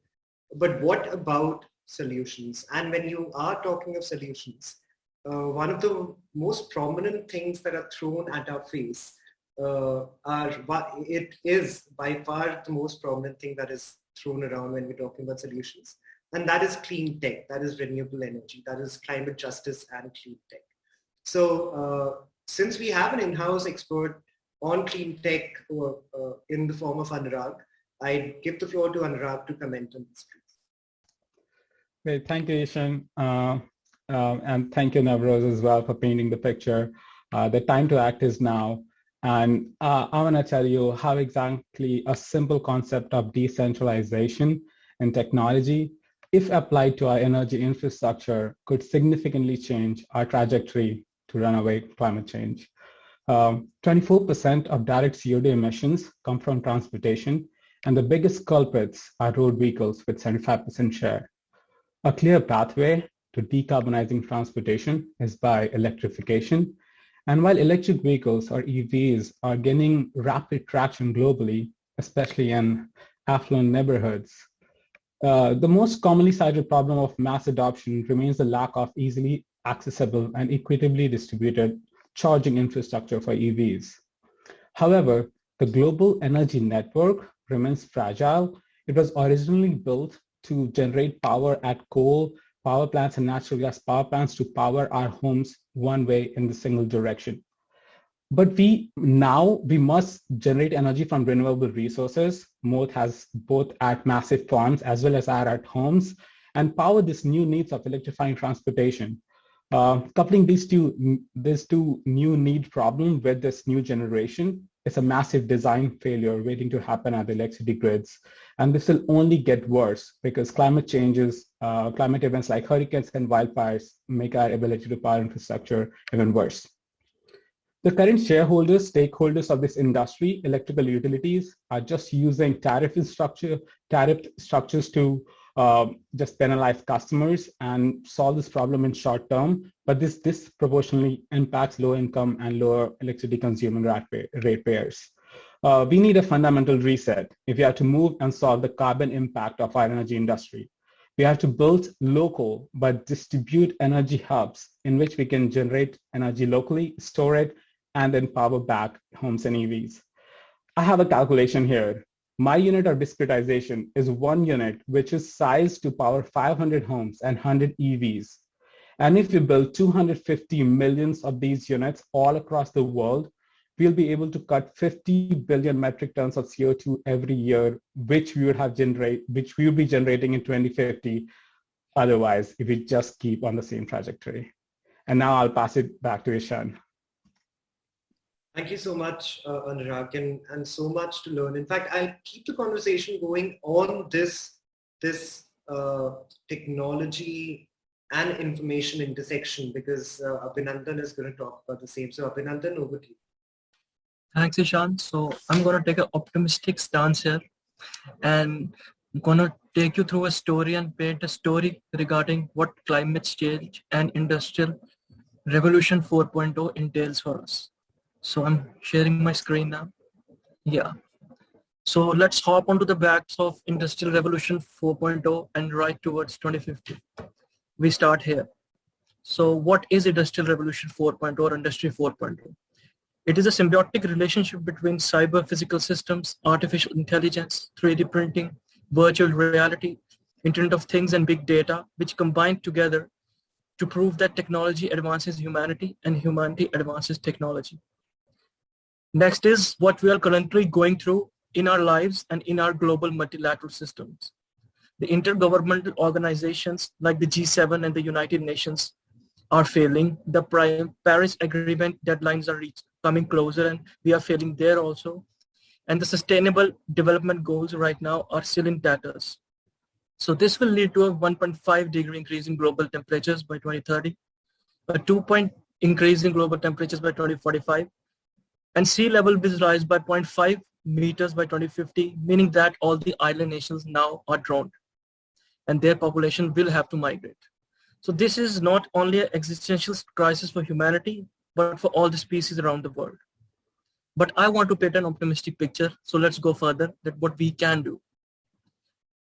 But what about solutions? And when you are talking of solutions, one of the most prominent things that are thrown at our face it is by far the most prominent thing that is thrown around when we're talking about solutions. And that is clean tech, that is renewable energy, that is climate justice and clean tech. So since we have an in-house expert on clean tech in the form of Anurag, I give the floor to Anurag to comment on this, please. Great, thank you, Ishan. And thank you, Navroz, as well, for painting the picture. The time to act is now. And I want to tell you how exactly a simple concept of decentralization and technology, if applied to our energy infrastructure, could significantly change our trajectory to run away climate change. 24% of direct CO2 emissions come from transportation, and the biggest culprits are road vehicles with 75% share. A clear pathway to decarbonizing transportation is by electrification. And while electric vehicles, or EVs, are gaining rapid traction globally, especially in affluent neighborhoods, the most commonly cited problem of mass adoption remains the lack of easily accessible and equitably distributed charging infrastructure for EVs. However, the global energy network remains fragile. It was originally built to generate power at coal power plants and natural gas power plants to power our homes one way in the single direction. But we must generate energy from renewable resources, both at massive farms as well as at homes, and power this new needs of electrifying transportation. Coupling these two new need problem with this new generation is a massive design failure waiting to happen at the electricity grids. And this will only get worse because climate changes, climate events like hurricanes and wildfires make our ability to power infrastructure even worse. The current stakeholders of this industry, electrical utilities, are just using tariff structures to just penalize customers and solve this problem in short term, but this disproportionately impacts low income and lower electricity consuming ratepayers. We need a fundamental reset if we have to move and solve the carbon impact of our energy industry. We have to build local but distribute energy hubs in which we can generate energy locally, store it, and then power back homes and EVs. I have a calculation here. My unit of discretization is 1 unit, which is sized to power 500 homes and 100 EVs. And if we build 250 millions of these units all across the world, we'll be able to cut 50 billion metric tons of CO2 every year, which we will be generating in 2050 otherwise if we just keep on the same trajectory. And now I'll pass it back to Ishan. Thank you so much, Anurag, and so much to learn. In fact, I'll keep the conversation going on this technology and information intersection, because Abhinandan is going to talk about the same. So Abhinandan, over to you. Thanks, Ishan. So I'm going to take an optimistic stance here, and I'm going to take you through a story and paint a story regarding what climate change and industrial revolution 4.0 entails for us. So I'm sharing my screen now. Yeah. So let's hop onto the backs of Industrial Revolution 4.0 and right towards 2050. We start here. So what is Industrial Revolution 4.0 or Industry 4.0? It is a symbiotic relationship between cyber-physical systems, artificial intelligence, 3D printing, virtual reality, Internet of Things, and big data, which combine together to prove that technology advances humanity and humanity advances technology. Next is what we are currently going through in our lives and in our global multilateral systems. The intergovernmental organizations like the G7 and the United Nations are failing. The Paris Agreement deadlines are coming closer, and we are failing there also. And the Sustainable Development Goals right now are still in tatters. So this will lead to a 1.5 degree increase in global temperatures by 2030, a 2-point increase in global temperatures by 2045, and sea level will rise by 0.5 meters by 2050, meaning that all the island nations now are drowned and their population will have to migrate. So this is not only an existential crisis for humanity, but for all the species around the world. But I want to paint an optimistic picture. So let's go further at what we can do.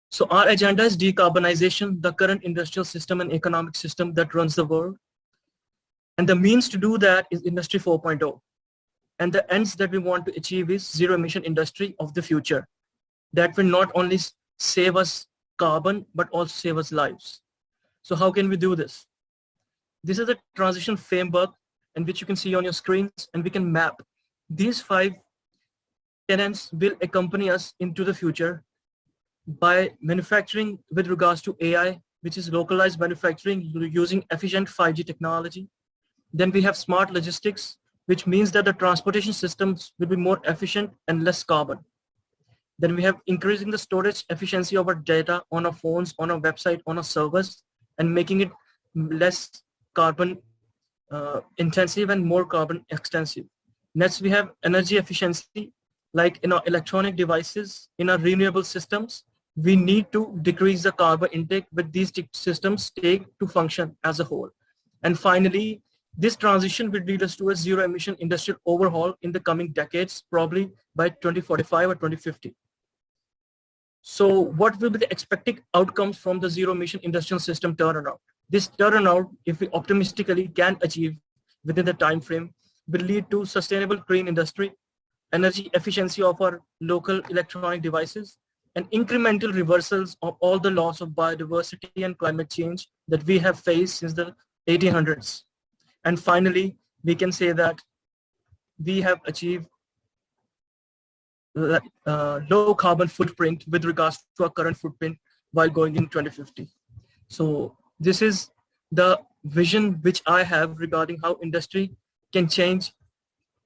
So our agenda is decarbonization, the current industrial system and economic system that runs the world. And the means to do that is Industry 4.0. And the ends that we want to achieve is zero emission industry of the future. That will not only save us carbon, but also save us lives. So how can we do this? This is a transition framework, and which you can see on your screens, and we can map. These 5 tenets will accompany us into the future by manufacturing with regards to AI, which is localized manufacturing using efficient 5G technology. Then we have smart logistics, which means that the transportation systems will be more efficient and less carbon. Then we have increasing the storage efficiency of our data on our phones, on our website, on our servers, and making it less carbon intensive and more carbon extensive. Next, we have energy efficiency, like in our electronic devices, in our renewable systems. We need to decrease the carbon intake with these systems take to function as a whole. And finally, this transition will lead us to a zero emission industrial overhaul in the coming decades, probably by 2045 or 2050. So what will be the expected outcomes from the zero emission industrial system turnaround? This turnaround, if we optimistically can achieve within the time frame, will lead to sustainable green industry, energy efficiency of our local electronic devices, and incremental reversals of all the loss of biodiversity and climate change that we have faced since the 1800s. And finally, we can say that we have achieved low carbon footprint with regards to our current footprint while going in 2050. So this is the vision which I have regarding how industry can change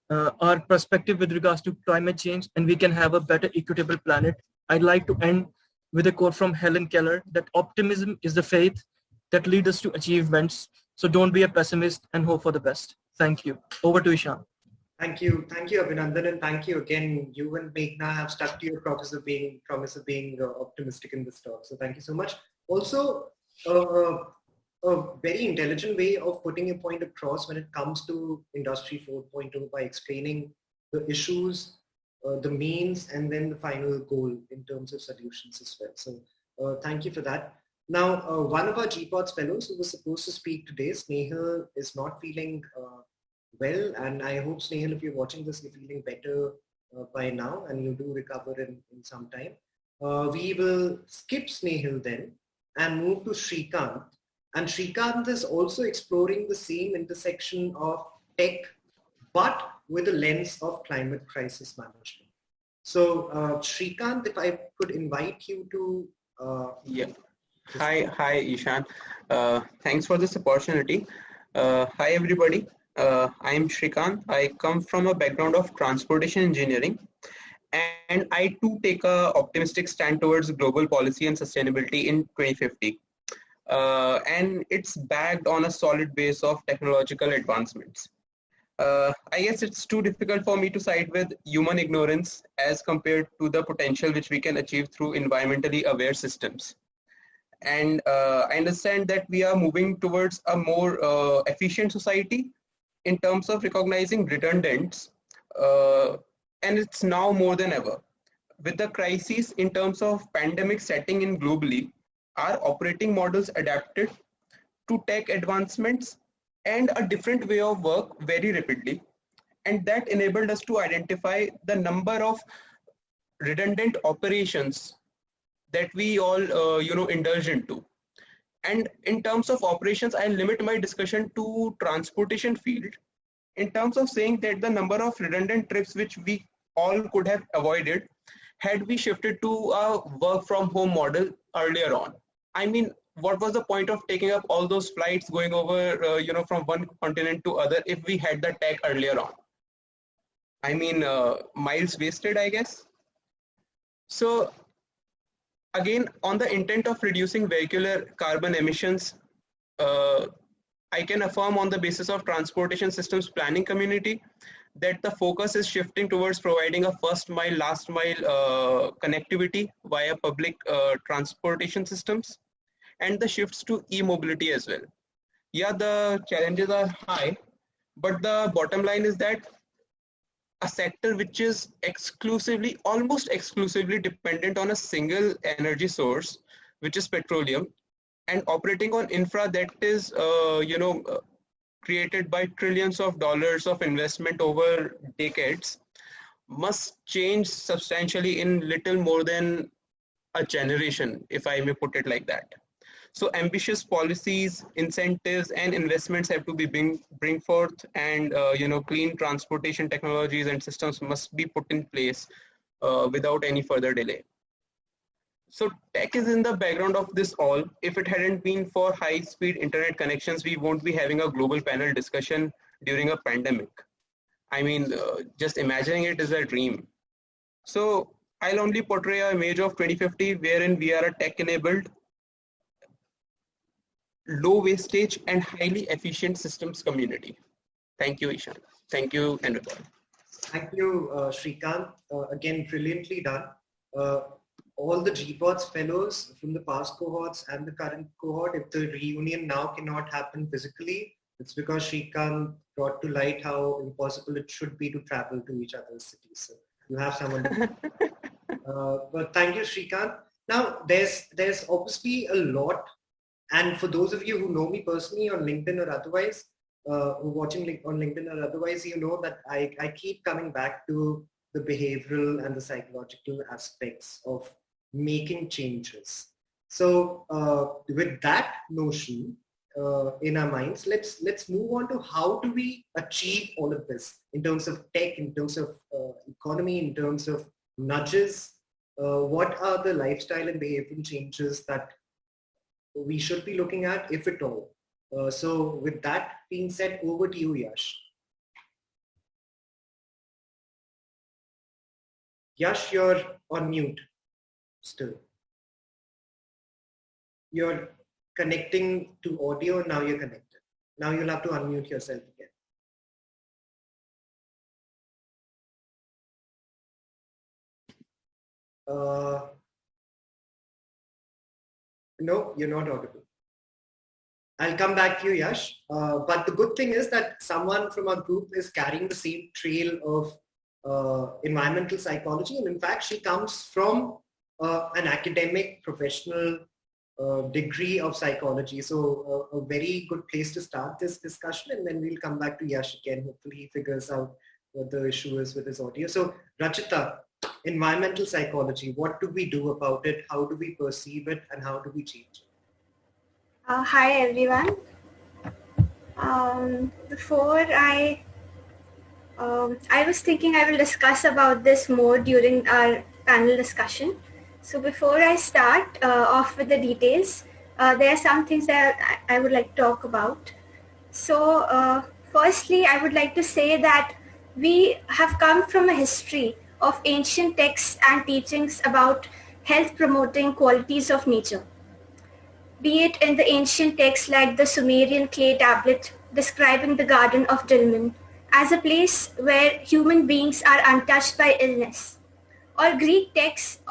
our perspective with regards to climate change, and we can have a better equitable planet. I'd like to end with a quote from Helen Keller that optimism is the faith that leads us to achievements. So don't be a pessimist and hope for the best. Thank you. Over to Ishan. Thank you, Abhinandan, and thank you again. You and Meghna have stuck to your promise of being optimistic in this talk. So thank you so much. Also, a very intelligent way of putting a point across when it comes to Industry 4.0 by explaining the issues, the means, and then the final goal in terms of solutions as well. So thank you for that. Now, one of our GPOTS fellows who was supposed to speak today, Snehal, is not feeling well, and I hope, Snehal, if you're watching this, you're feeling better by now, and you do recover in some time. We will skip Snehal then and move to Shrikant. And Shrikant is also exploring the same intersection of tech, but with a lens of climate crisis management. So Shrikant, if I could invite you to... Yeah. Hi, Ishan. Thanks for this opportunity. Hi, everybody. I'm Shrikant. I come from a background of transportation engineering, and I too take a optimistic stand towards global policy and sustainability in 2050. And it's backed on a solid base of technological advancements. I guess it's too difficult for me to side with human ignorance as compared to the potential which we can achieve through environmentally aware systems. And I understand that we are moving towards a more efficient society in terms of recognizing redundants, and it's now more than ever. With the crisis in terms of pandemic setting in globally, our operating models adapted to tech advancements and a different way of work very rapidly, and that enabled us to identify the number of redundant operations that we all indulge into. And in terms of operations, I'll limit my discussion to transportation field in terms of saying that the number of redundant trips which we all could have avoided had we shifted to a work from home model earlier on. I mean, what was the point of taking up all those flights going over, from one continent to other if we had the tech earlier on? I mean, miles wasted, I guess. So again, on the intent of reducing vehicular carbon emissions, I can affirm on the basis of transportation systems planning community that the focus is shifting towards providing a first mile, last mile connectivity via public transportation systems, and the shifts to e-mobility as well. Yeah, the challenges are high, but the bottom line is that a sector which is almost exclusively dependent on a single energy source, which is petroleum, and operating on infra that is, created by trillions of dollars of investment over decades, must change substantially in little more than a generation, if I may put it like that. So ambitious policies, incentives, and investments have to be bring forth, and clean transportation technologies and systems must be put in place without any further delay. So tech is in the background of this all. If it hadn't been for high-speed internet connections, we won't be having a global panel discussion during a pandemic. I mean, just imagining it is a dream. So I'll only portray an image of 2050 wherein we are a tech-enabled, low wastage and highly efficient systems community. Thank you, Ishan. Thank you, EnviPol. Thank you, Shrikant. Again, brilliantly done. All the GPOTS fellows from the past cohorts and the current cohort, if the reunion now cannot happen physically, it's because Shrikant brought to light how impossible it should be to travel to each other's cities. So you have someone to but thank you, Shrikant. Now, there's obviously a lot. And for those of you who know me personally on LinkedIn or otherwise, who are watching on LinkedIn or otherwise, you know that I keep coming back to the behavioral and the psychological aspects of making changes. So with that notion in our minds, let's move on to how do we achieve all of this in terms of tech, in terms of economy, in terms of nudges. What are the lifestyle and behavioral changes that we should be looking at, if at all? So with that being said, over to you, Yash. Yash, you're on mute still. You're connecting to audio, now you're connected. Now you'll have to unmute yourself again. No, you're not audible. I'll come back to you, Yash. But the good thing is that someone from our group is carrying the same trail of environmental psychology. And in fact, she comes from an academic, professional degree of psychology. So a very good place to start this discussion. And then we'll come back to Yash again. Hopefully he figures out what the issue is with his audio. So Rachita, environmental psychology, what do we do about it? How do we perceive it and how do we change it? Hi everyone. Before I was thinking I will discuss about this more during our panel discussion. So before I start off with the details, there are some things that I would like to talk about. So firstly, I would like to say that we have come from a history of ancient texts and teachings about health promoting qualities of nature. Be it in the ancient texts like the Sumerian clay tablet describing the Garden of Dilmun as a place where human beings are untouched by illness, or Greek texts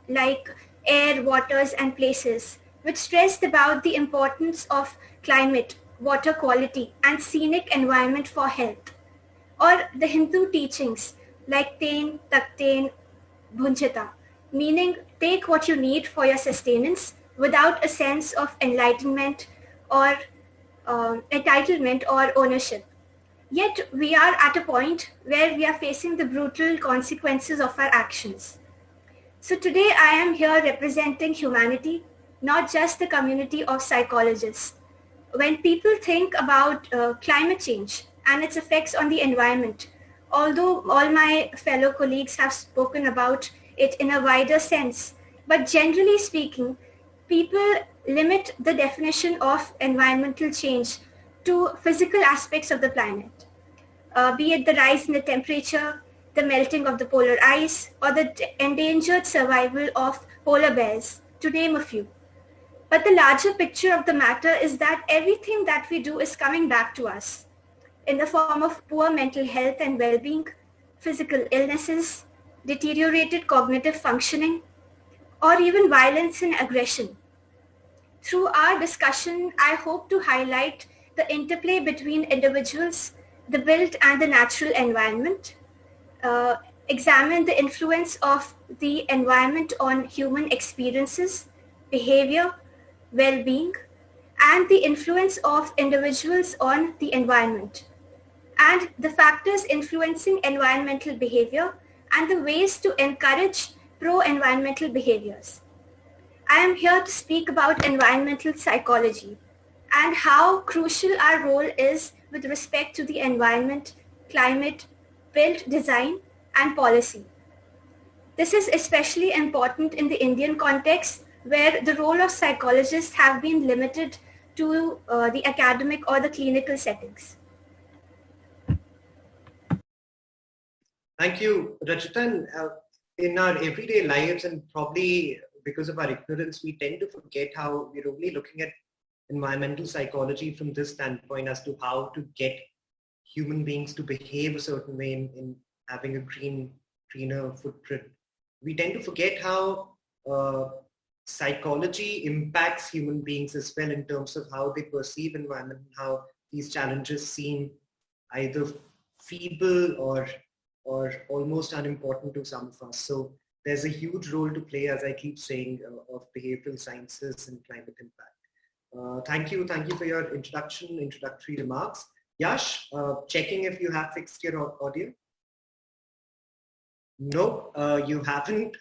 like Air, Waters and Places, which stressed about the importance of climate, water quality and scenic environment for health, or the Hindu teachings like Tain, Taktain, Bhunchita, meaning take what you need for your sustenance without a sense of enlightenment or entitlement or ownership. Yet we are at a point where we are facing the brutal consequences of our actions. So today I am here representing humanity, not just the community of psychologists. When people think about climate change and its effects on the environment, although all my fellow colleagues have spoken about it in a wider sense, but generally speaking, people limit the definition of environmental change to physical aspects of the planet, be it the rise in the temperature, the melting of the polar ice, or the endangered survival of polar bears, to name a few. But the larger picture of the matter is that everything that we do is coming back to us in the form of poor mental health and well-being, physical illnesses, deteriorated cognitive functioning, or even violence and aggression. Through our discussion, I hope to highlight the interplay between individuals, the built and the natural environment, examine the influence of the environment on human experiences, behavior, well-being, and the influence of individuals on the environment, and the factors influencing environmental behavior and the ways to encourage pro-environmental behaviors. I am here to speak about environmental psychology and how crucial our role is with respect to the environment, climate, built design, and policy. This is especially important in the Indian context, where the role of psychologists have been limited to the academic or the clinical settings. Thank you, Rachita. In our everyday lives, and probably because of our ignorance, we tend to forget how we're only looking at environmental psychology from this standpoint as to how to get human beings to behave a certain way in having a greener footprint. We tend to forget how psychology impacts human beings as well in terms of how they perceive environment, how these challenges seem either feeble or almost unimportant to some of us. So there's a huge role to play, as I keep saying, of behavioral sciences and climate impact. Thank you for your introductory remarks. Yash, checking if you have fixed your audio. No, you haven't.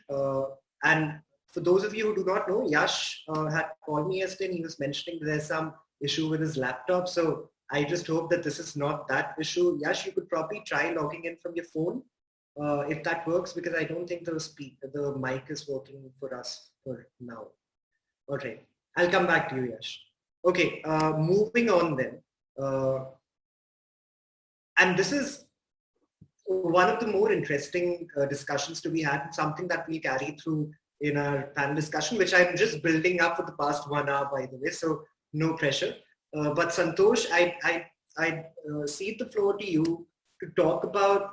And for those of you who do not know, Yash had called me yesterday and he was mentioning there's some issue with his laptop. So I just hope that this is not that issue. Yash, you could probably try logging in from your phone if that works, because I don't think the mic is working for us for now. All right, I'll come back to you, Yash. Okay, moving on then. And this is one of the more interesting discussions to be had, something that we carry through in our panel discussion, which I'm just building up for the past 1 hour, by the way, so no pressure. But Santosh, I cede the floor to you to talk about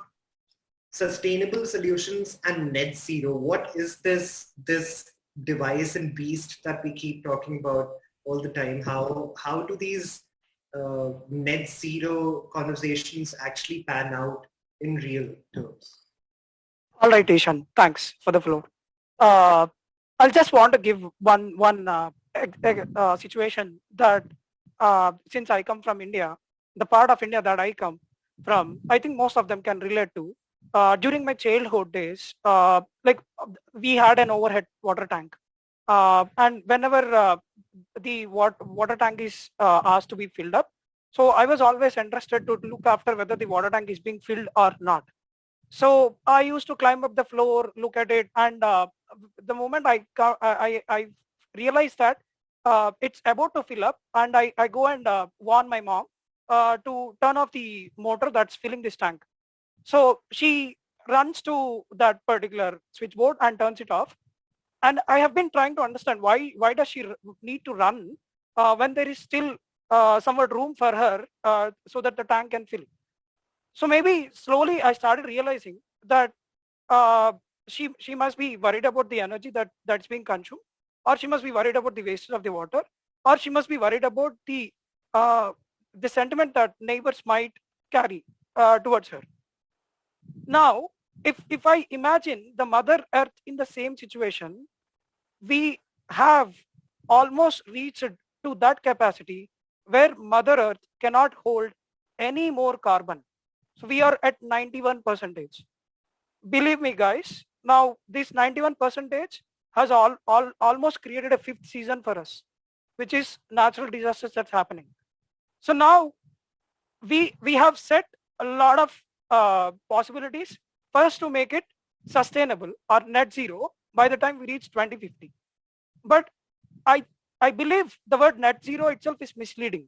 sustainable solutions and net zero. What is this device and beast that we keep talking about all the time? How do these net zero conversations actually pan out in real terms? All right, Ishan, thanks for the floor. I'll just want to give one situation that since I come from India, the part of India that I come, from, I think most of them can relate to. During my childhood days, we had an overhead water tank. And whenever the water tank is asked to be filled up, so I was always interested to look after whether the water tank is being filled or not. So I used to climb up the floor, look at it, and the moment I realized that it's about to fill up, and I go and warn my mom to turn off the motor that's filling this tank. So she runs to that particular switchboard and turns it off. And I have been trying to understand why does she need to run when there is still somewhat room for her so that the tank can fill. So maybe slowly I started realizing that she must be worried about the energy that's being consumed, or she must be worried about the wastage of the water, or she must be worried about the sentiment that neighbors might carry towards her. Now, if I imagine the Mother Earth in the same situation, we have almost reached to that capacity where Mother Earth cannot hold any more carbon. So we are at 91%. Believe me, guys, now this 91% has almost created a fifth season for us, which is natural disasters that's happening. So now we have set a lot of possibilities first to make it sustainable or net zero by the time we reach 2050. But I believe the word net zero itself is misleading.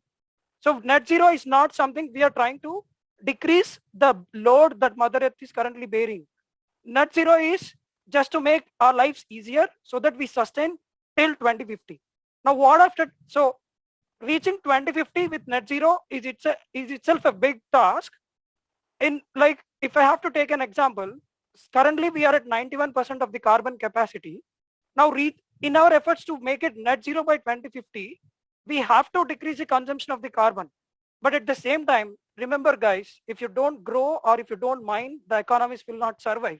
So net zero is not something we are trying to decrease the load that Mother Earth is currently bearing. Net zero is just to make our lives easier so that we sustain till 2050. Now what after? So reaching 2050 with net zero is itself a big task. In like, if I have to take an example, currently we are at 91% of the carbon capacity. Now in our efforts to make it net zero by 2050, we have to decrease the consumption of the carbon. But at the same time, remember guys, if you don't grow or if you don't mine, the economies will not survive.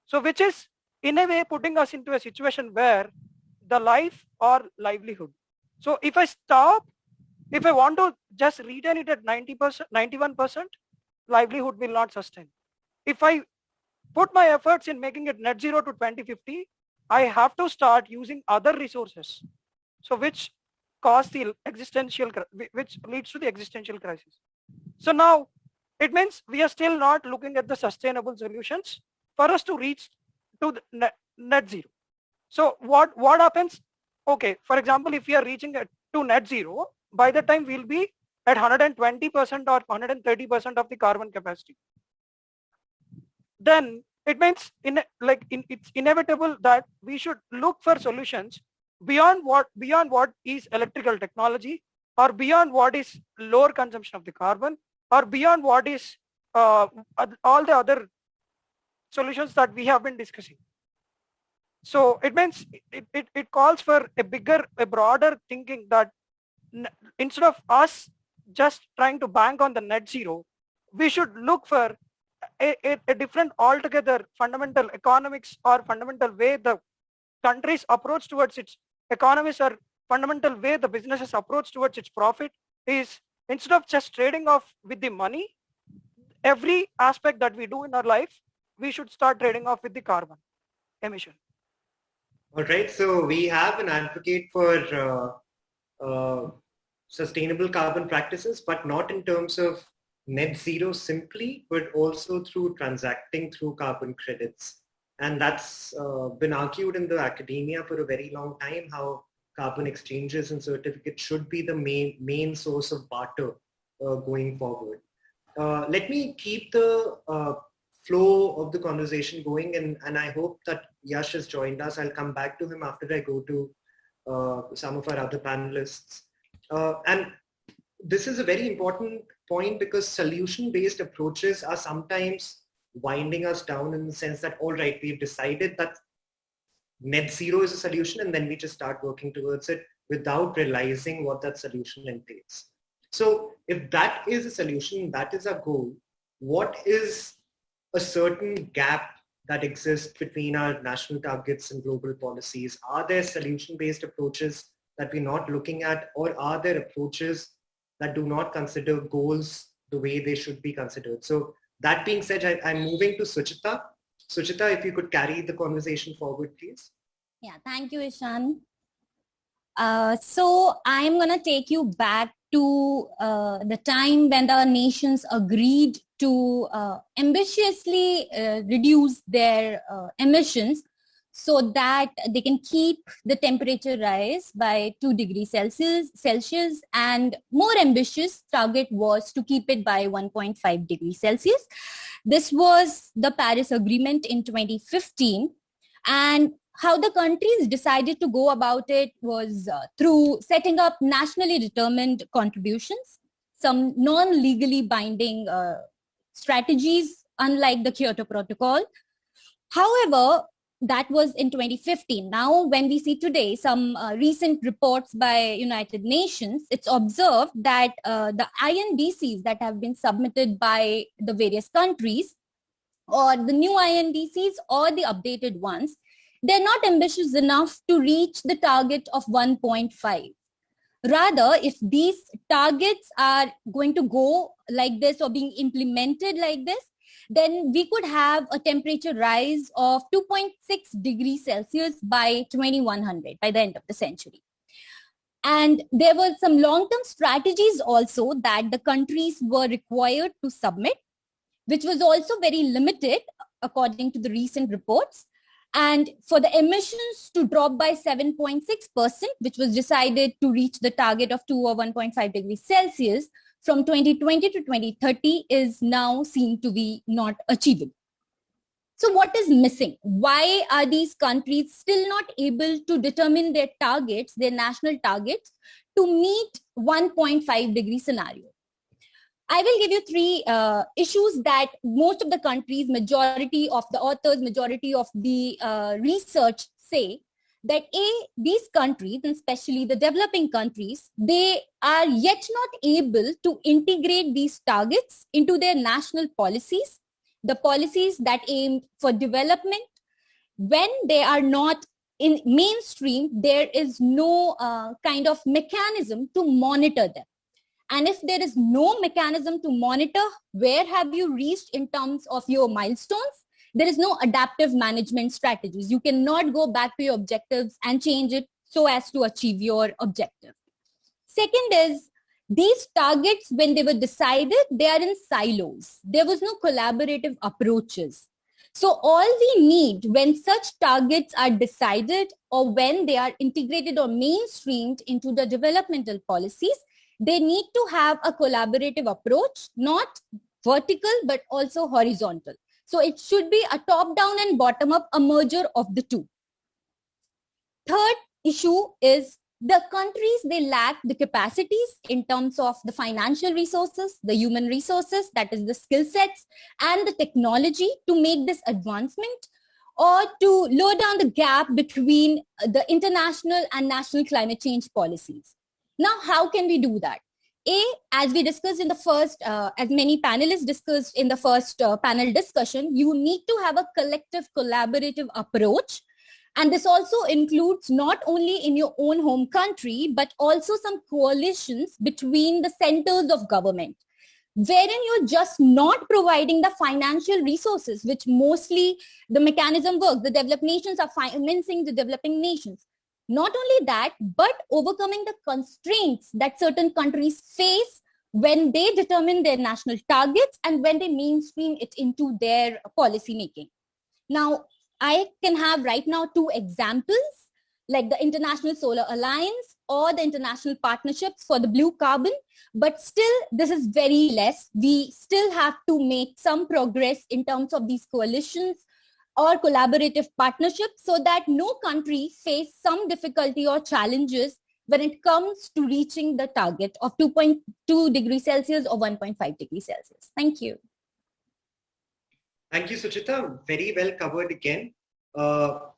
So which is in a way putting us into a situation where the life or livelihood. So if I want to just retain it at 90%, 91%, livelihood will not sustain. If I put my efforts in making it net zero to 2050, I have to start using other resources. So which cause the which leads to the existential crisis. So now it means we are still not looking at the sustainable solutions for us to reach to the net zero. So what happens? Okay, for example, if we are reaching to net zero, by the time we'll be at 120% or 130% of the carbon capacity. Then it means it's inevitable that we should look for solutions beyond what is electrical technology, or beyond what is lower consumption of the carbon, or beyond what is all the other solutions that we have been discussing. So it means it calls for a broader thinking that instead of us just trying to bank on the net zero, we should look for a different altogether fundamental economics or fundamental way the country's approach towards its economies or fundamental way the businesses approach towards its profit is, instead of just trading off with the money, every aspect that we do in our life, we should start trading off with the carbon emission. All right, so we have an advocate for sustainable carbon practices, but not in terms of net zero simply, but also through transacting through carbon credits. And that's been argued in the academia for a very long time, how carbon exchanges and certificates should be the main source of barter going forward. Let me keep the flow of the conversation going, and I hope that Yash has joined us. I'll come back to him after I go to some of our other panelists. And this is a very important point, because solution-based approaches are sometimes winding us down in the sense that, all right, we've decided that net zero is a solution, and then we just start working towards it without realizing what that solution entails. So if that is a solution, that is our goal, what is a certain gap that exists between our national targets and global policies? Are there solution-based approaches that we're not looking at, or are there approaches that do not consider goals the way they should be considered. So that being said, I'm moving to Suchita. Suchita, if you could carry the conversation forward, please. Yeah, thank you, Ishan. So I'm going to take you back to the time when the nations agreed to ambitiously reduce their emissions so that they can keep the temperature rise by 2 degrees Celsius, and more ambitious target was to keep it by 1.5 degrees Celsius. This was the Paris Agreement in 2015, and how the countries decided to go about it was through setting up nationally determined contributions, some non-legally binding strategies, unlike the Kyoto Protocol. However, that was in 2015. Now, when we see today some recent reports by United Nations, it's observed that the INDCs that have been submitted by the various countries, or the new INDCs or the updated ones, they're not ambitious enough to reach the target of 1.5. Rather, if these targets are going to go like this or being implemented like this, then we could have a temperature rise of 2.6 degrees Celsius by 2100, by the end of the century. And there were some long-term strategies also that the countries were required to submit, which was also very limited according to the recent reports. And for the emissions to drop by 7.6%, which was decided to reach the target of 2 or 1.5 degrees Celsius from 2020 to 2030 is now seen to be not achievable. So what is missing? Why are these countries still not able to determine their targets, their national targets, to meet 1.5 degree scenario? I will give you 3 issues that most of the countries, majority of the authors, majority of the research say that these countries, and especially the developing countries, they are yet not able to integrate these targets into their national policies, the policies that aim for development. When they are not in mainstream, there is no kind of mechanism to monitor them. And if there is no mechanism to monitor where have you reached in terms of your milestones, there is no adaptive management strategies. You cannot go back to your objectives and change it so as to achieve your objective. Second is, these targets, when they were decided, they are in silos. There was no collaborative approaches. So all we need when such targets are decided or when they are integrated or mainstreamed into the developmental policies, they need to have a collaborative approach, not vertical, but also horizontal. So it should be a top-down and bottom-up, a merger of the two. Third issue is the countries, they lack the capacities in terms of the financial resources, the human resources, that is the skill sets, and the technology to make this advancement or to lower down the gap between the international and national climate change policies. Now, how can we do that? As we discussed in the first, as many panelists discussed in the first panel discussion, you need to have a collective collaborative approach. And this also includes not only in your own home country, but also some coalitions between the centers of government, wherein you're just not providing the financial resources, which mostly the mechanism works. The developed nations are financing the developing nations. Not only that, but overcoming the constraints that certain countries face when they determine their national targets and when they mainstream it into their policy making. Now, I can have right now 2 examples, like the International Solar Alliance or the International Partnerships for the Blue Carbon, but still this is very less. We still have to make some progress in terms of these coalitions or collaborative partnerships so that no country face some difficulty or challenges when it comes to reaching the target of 2.2 degrees Celsius or 1.5 degrees Celsius. Thank you. Thank you, Suchita. Very well covered again.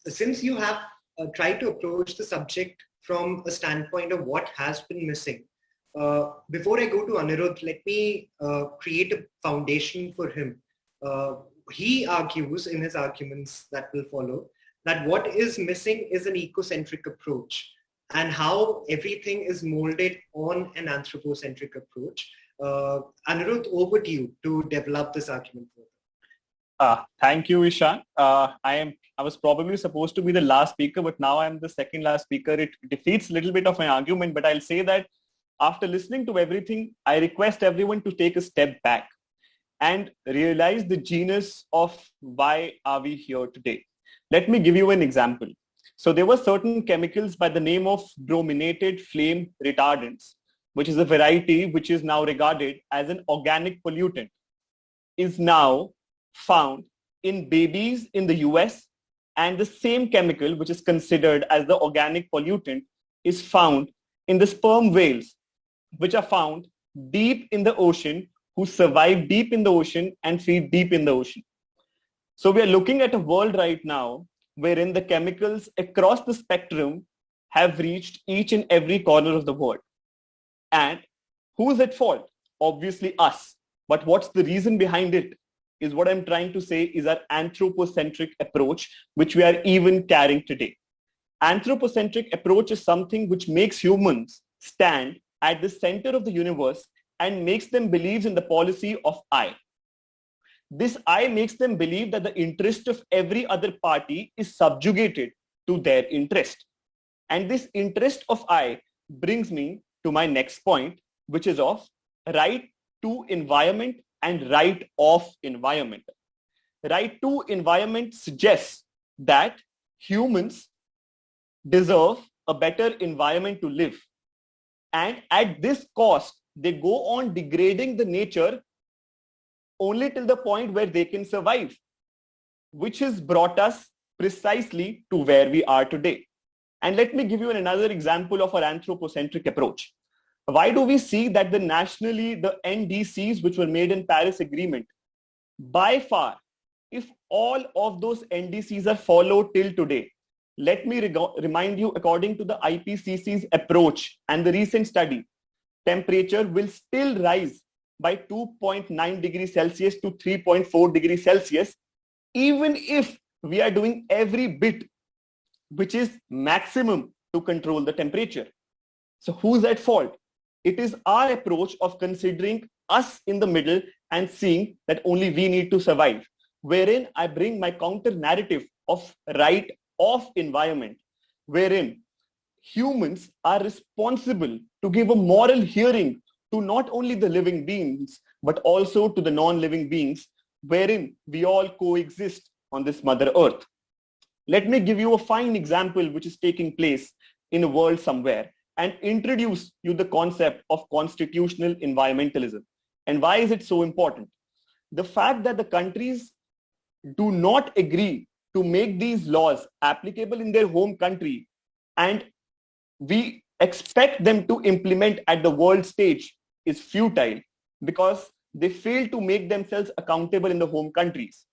Since you have tried to approach the subject from a standpoint of what has been missing, before I go to Anirudh, let me create a foundation for him. He argues in his arguments that will follow that what is missing is an ecocentric approach and how everything is molded on an anthropocentric approach. Anirudh, over to you to develop this argument further. Thank you, Ishan. I was probably supposed to be the last speaker, but now I'm the second last speaker. It defeats a little bit of my argument, but I'll say that after listening to everything, I request everyone to take a step back and realize the genus of why are we here today. Let me give you an example. So there were certain chemicals by the name of brominated flame retardants, which is a variety which is now regarded as an organic pollutant, is now found in babies in the US, and the same chemical which is considered as the organic pollutant is found in the sperm whales, which are found deep in the ocean, who survive deep in the ocean and feed deep in the ocean. So we are looking at a world right now wherein the chemicals across the spectrum have reached each and every corner of the world. And who is at fault? Obviously us. But what's the reason behind it is what I'm trying to say is our anthropocentric approach, which we are even carrying today. Anthropocentric approach is something which makes humans stand at the center of the universe and makes them believe in the policy of I. This I makes them believe that the interest of every other party is subjugated to their interest. And this interest of I brings me to my next point, which is of right to environment and right of environment. Right to environment suggests that humans deserve a better environment to live. And at this cost, they go on degrading the nature only till the point where they can survive, which has brought us precisely to where we are today. And let me give you another example of our anthropocentric approach. Why do we see that the NDCs which were made in Paris Agreement, by far, if all of those NDCs are followed till today, let me remind you, according to the IPCC's approach and the recent study, temperature will still rise by 2.9 degrees Celsius to 3.4 degrees Celsius, even if we are doing every bit which is maximum to control the temperature. So who's at fault? It is our approach of considering us in the middle and seeing that only we need to survive, wherein I bring my counter narrative of right of environment, wherein humans are responsible to give a moral hearing to not only the living beings, but also to the non-living beings, wherein we all coexist on this Mother Earth. Let me give you a fine example which is taking place in a world somewhere and introduce you the concept of constitutional environmentalism. And why is it so important? The fact that the countries do not agree to make these laws applicable in their home country, and we expect them to implement at the world stage, is futile because they fail to make themselves accountable in the home countries.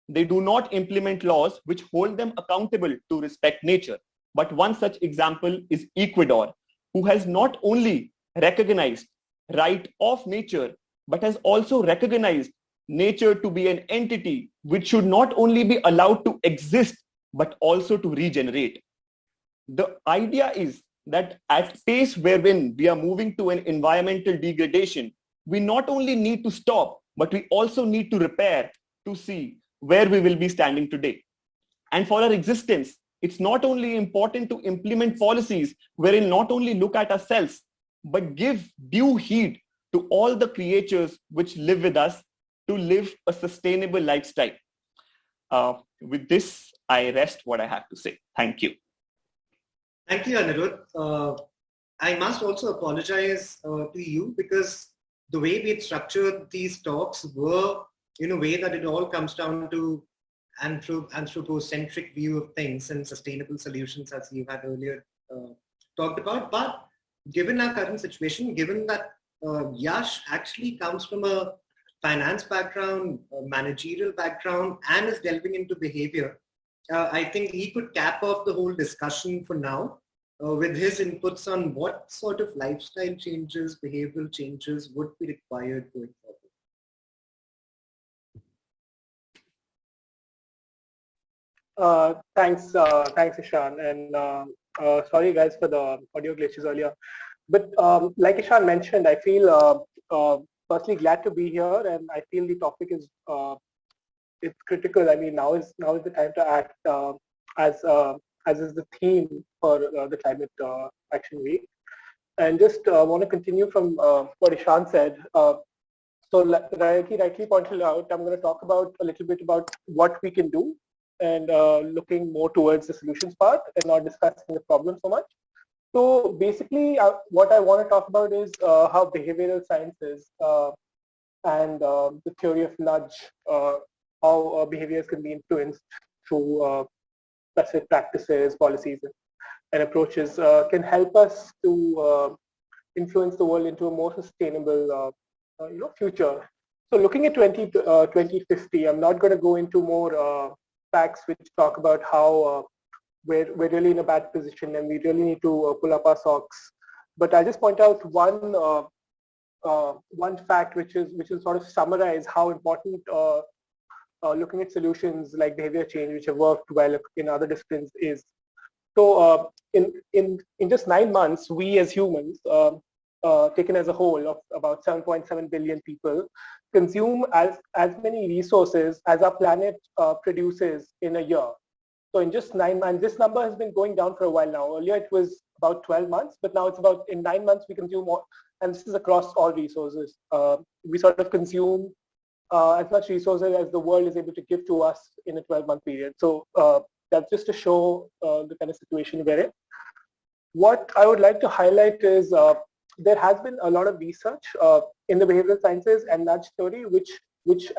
They do not implement laws which hold them accountable to respect nature. But one such example is Ecuador, who has not only recognized right of nature, but has also recognized nature to be an entity which should not only be allowed to exist, but also to regenerate. The idea is that at pace wherein we are moving to an environmental degradation, we not only need to stop, but we also need to repair to see where we will be standing today. And for our existence, it's not only important to implement policies wherein not only look at ourselves, but give due heed to all the creatures which live with us to live a sustainable lifestyle. With this, I rest what I have to say. Thank you. Thank you, Anirudh. I must also apologize to you because the way we had structured these talks were in a way that it all comes down to anthropocentric view of things and sustainable solutions, as you had earlier talked about. But given our current situation, given that Yash actually comes from a finance background, a managerial background, and is delving into behavior, I think he could cap off the whole discussion for now with his inputs on what sort of lifestyle changes, behavioral changes would be required going forward. Thanks, Ishan, and sorry guys for the audio glitches earlier. But like Ishan mentioned, I feel firstly glad to be here, and I feel the topic is it's critical. I mean, now is the time to act, as is the theme for the Climate Action Week. And just want to continue from what Ishan said. So like he rightly pointed out, I'm going to talk about a little bit about what we can do, and looking more towards the solutions part and not discussing the problem so much. So basically, what I want to talk about is how behavioral sciences and the theory of nudge, how behaviors can be influenced through specific practices, policies, and approaches can help us to influence the world into a more sustainable future. So looking at 2050, I'm not going to go into more facts which talk about how we're really in a bad position and we really need to pull up our socks. But I'll just point out one fact which will sort of summarize how important looking at solutions like behavior change, which have worked well in other disciplines, is. So in just 9 months, we as humans, taken as a whole of about 7.7 billion people, consume as many resources as our planet produces in a year. So in just 9 months, this number has been going down for a while now. Earlier it was about 12 months, but now it's about, in 9 months we consume more, and this is across all resources. We sort of consume as much resources as the world is able to give to us in a 12-month period. So that's just to show the kind of situation we're in. What I would like to highlight is there has been a lot of research in the behavioral sciences and nudge theory,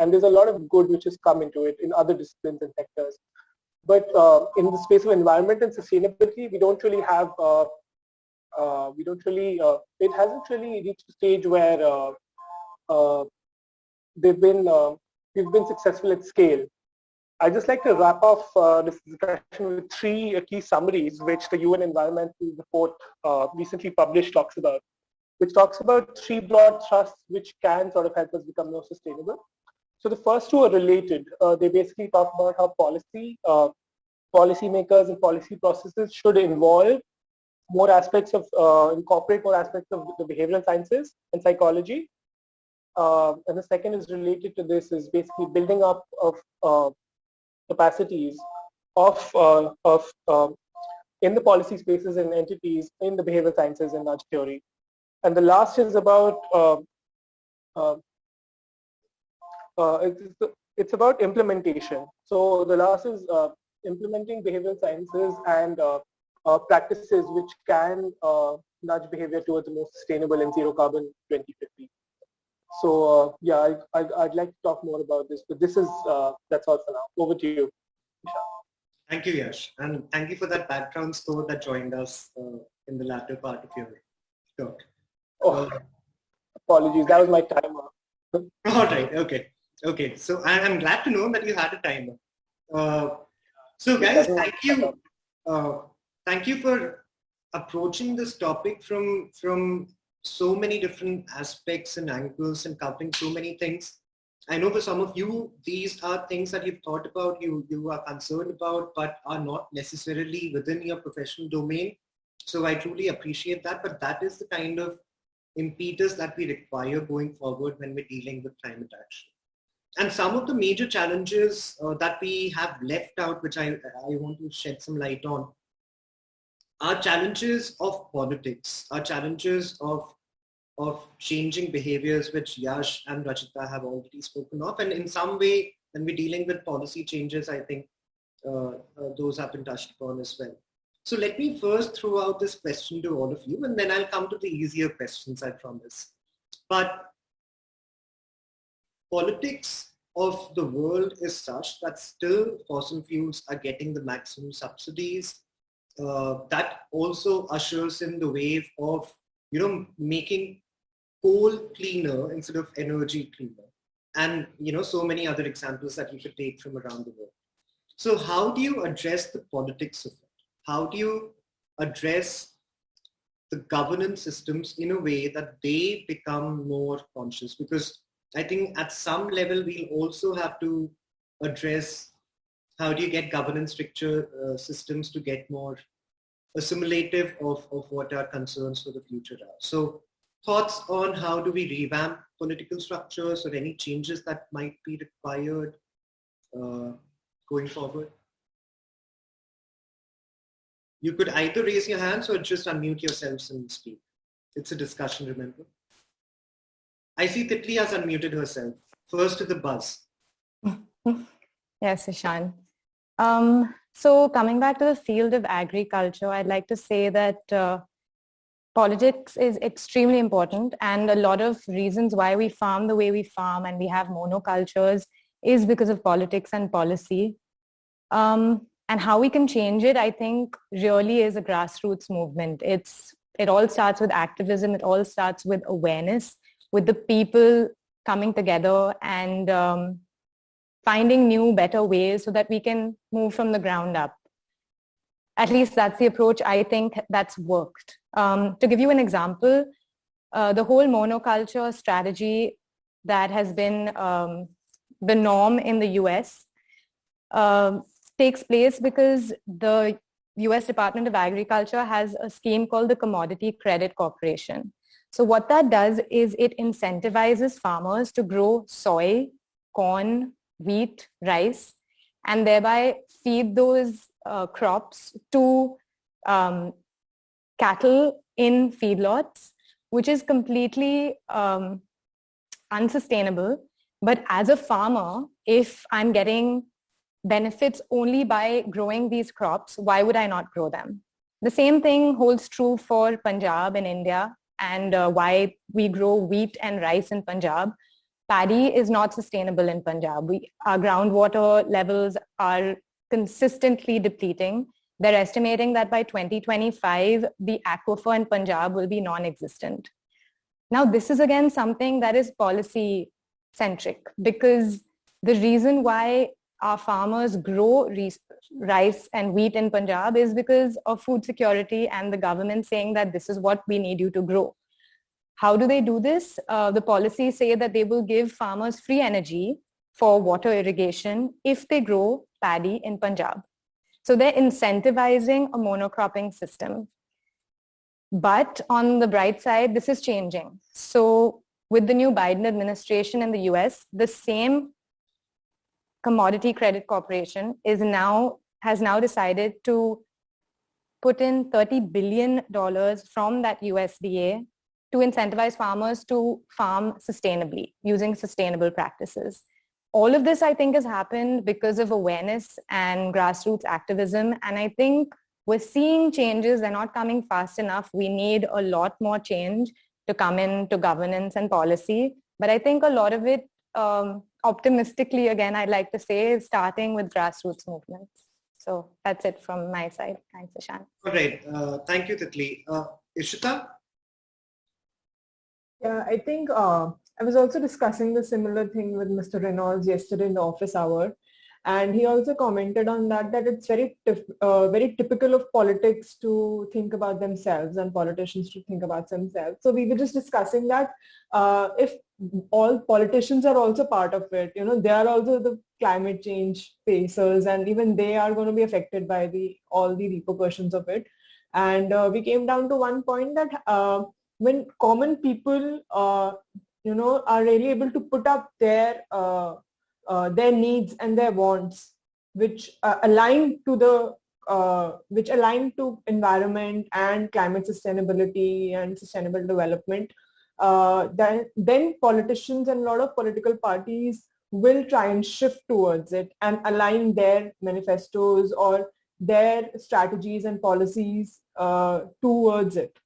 and there's a lot of good which has come into it in other disciplines and sectors. But in the space of environment and sustainability, we don't really have, it hasn't really reached a stage where we've been successful at scale. I'd just like to wrap off this discussion with 3 key summaries which the UN Environmental Report recently published talks about, which talks about 3 broad thrusts which can sort of help us become more sustainable. So the first 2 are related. They basically talk about how policymakers and policy processes should involve more aspects of, incorporate more aspects of the behavioral sciences and psychology. And the second is related to this, is basically building up of capacities in the policy spaces and entities in the behavioral sciences and nudge theory. And the last is about it's about implementation. So the last is implementing behavioral sciences and practices which can nudge behavior towards a more sustainable and zero carbon 2050. So yeah, I'd like to talk more about this, but this is that's all for now. Over to you, Isha. Thank you, Yash, and thank you for that background score that joined us in the latter part of your talk. Oh, apologies, that was my timer. All right, okay. So I'm glad to know that you had a timer. So guys, thank you for approaching this topic from so many different aspects and angles and covering so many things. I know for some of you, these are things that you've thought about, you are concerned about, but are not necessarily within your professional domain. So I truly appreciate that, but that is the kind of impetus that we require going forward when we're dealing with climate action. And some of the major challenges that we have left out, which I want to shed some light on, are challenges of politics, are challenges of changing behaviors, which Yash and Rachita have already spoken of. And in some way, when we're dealing with policy changes, I think those have been touched upon as well. So let me first throw out this question to all of you, and then I'll come to the easier questions, I promise. But politics of the world is such that still fossil fuels are getting the maximum subsidies. That also ushers in the wave of, making coal cleaner instead of energy cleaner. And, so many other examples that you could take from around the world. So how do you address the politics of it? How do you address the governance systems in a way that they become more conscious? Because I think at some level, we'll also have to address how do you get governance structure systems to get more assimilative of what our concerns for the future are. So thoughts on how do we revamp political structures or any changes that might be required going forward? You could either raise your hands or just unmute yourselves and speak. It's a discussion, remember. I see Titli has unmuted herself. First to the buzz. Yes, Ishan. So coming back to the field of agriculture, I'd like to say that politics is extremely important, and a lot of reasons why we farm the way we farm and we have monocultures is because of politics and policy. And how we can change it, I think, really is a grassroots movement. It all starts with activism. It all starts with awareness, with the people coming together and finding new, better ways so that we can move from the ground up. At least that's the approach I think that's worked. To give you an example, the whole monoculture strategy that has been the norm in the US takes place because the US Department of Agriculture has a scheme called the Commodity Credit Corporation. So what that does is it incentivizes farmers to grow soy, corn, wheat, rice, and thereby feed those crops to cattle in feedlots, which is completely unsustainable. But as a farmer, if I'm getting benefits only by growing these crops, why would I not grow them? The same thing holds true for Punjab in India and why we grow wheat and rice in Punjab. Paddy is not sustainable in Punjab. Our groundwater levels are consistently depleting. They're estimating that by 2025, the aquifer in Punjab will be non-existent. Now, this is again something that is policy-centric because the reason why our farmers grow rice and wheat in Punjab is because of food security and the government saying that this is what we need you to grow. How do they do this? The policies say that they will give farmers free energy for water irrigation if they grow paddy in Punjab. So they're incentivizing a monocropping system. But on the bright side, this is changing. So with the new Biden administration in the US, the same Commodity Credit Corporation has now decided to put in $30 billion from that USDA to incentivize farmers to farm sustainably using sustainable practices. All of this, I think, has happened because of awareness and grassroots activism. And I think we're seeing changes. They're not coming fast enough. We need a lot more change to come into governance and policy. But I think a lot of it, optimistically, again, I'd like to say, is starting with grassroots movements. So that's it from my side. Thanks, Ishan. All right. Thank you, Titli. Ishita? Yeah, I think I was also discussing the similar thing with Mr. Reynolds yesterday in the office hour. And he also commented on that it's very typical of politics to think about themselves and politicians to think about themselves. So we were just discussing that if all politicians are also part of it, they are also the climate change facers, and even they are going to be affected by all the repercussions of it. And we came down to one point that when common people, are really able to put up their needs and their wants, which align to environment and climate sustainability and sustainable development, then politicians and a lot of political parties will try and shift towards it and align their manifestos or their strategies and policies towards it.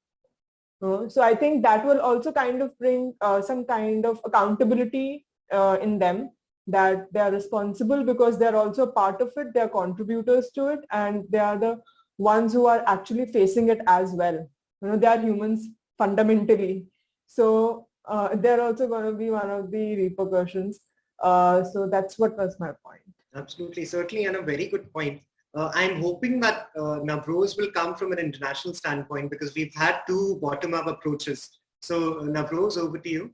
So I think that will also kind of bring some kind of accountability in them, that they are responsible because they're also part of it, they're contributors to it, and they are the ones who are actually facing it as well. They are humans fundamentally. So they're also going to be one of the repercussions. So that's what was my point. Absolutely, certainly, and a very good point. I'm hoping that Navroz will come from an international standpoint because we've had two bottom-up approaches. So Navroz, over to you.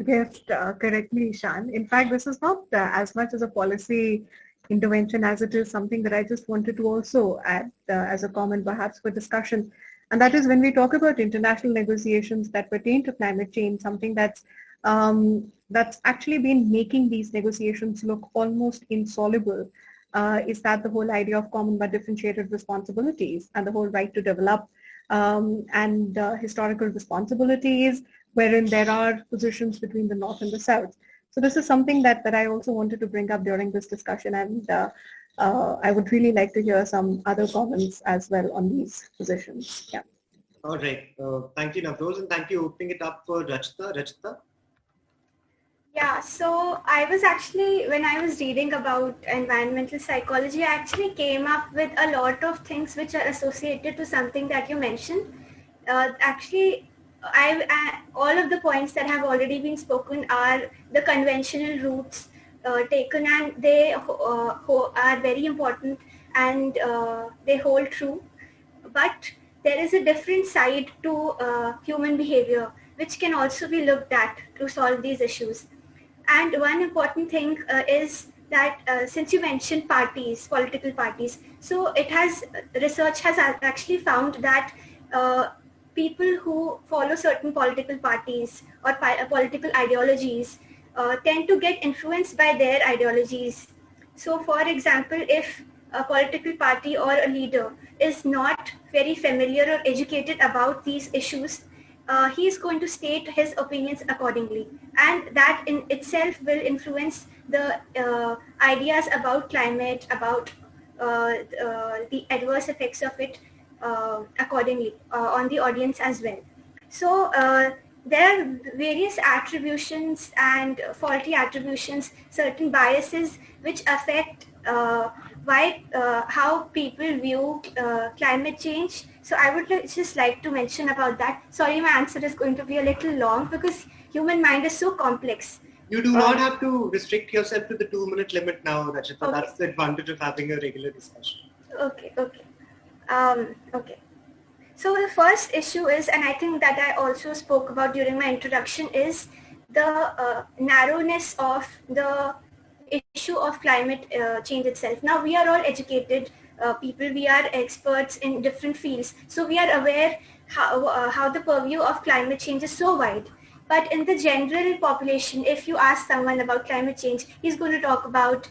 Yes, correctly, Ishan. In fact, this is not as much as a policy intervention as it is something that I just wanted to also add as a comment perhaps for discussion. And that is when we talk about international negotiations that pertain to climate change, something that's actually been making these negotiations look almost insoluble, is that the whole idea of common but differentiated responsibilities and the whole right to develop and historical responsibilities, wherein there are positions between the North and the South. So this is something that I also wanted to bring up during this discussion, and I would really like to hear some other comments as well on these positions. Yeah. All right. Thank you, Navroz, and thank you opening it up for Rachita. Rachita? Yeah, so I was actually, when I was reading about environmental psychology, I actually came up with a lot of things which are associated to something that you mentioned. Actually, all of the points that have already been spoken are the conventional routes taken, and they are very important, and they hold true. But there is a different side to human behavior which can also be looked at to solve these issues. And one important thing is that since you mentioned parties, political parties, so research has actually found that people who follow certain political parties or political ideologies tend to get influenced by their ideologies. So for example, if a political party or a leader is not very familiar or educated about these issues, he is going to state his opinions accordingly, and that in itself will influence the ideas about climate, about the adverse effects of it accordingly on the audience as well. So there are various attributions and faulty attributions, certain biases which affect how people view climate change. So I would just like to mention about that. Sorry, my answer is going to be a little long because human mind is so complex. You do not have to restrict yourself to the 2-minute limit now, Rachita. Okay. That's the advantage of having a regular discussion. Okay. Okay. So the first issue is, and I think that I also spoke about during my introduction, is the narrowness of the issue of climate change itself. Now we are all educated people, we are experts in different fields, so we are aware how the purview of climate change is so wide. But in the general population, if you ask someone about climate change, he's going to talk about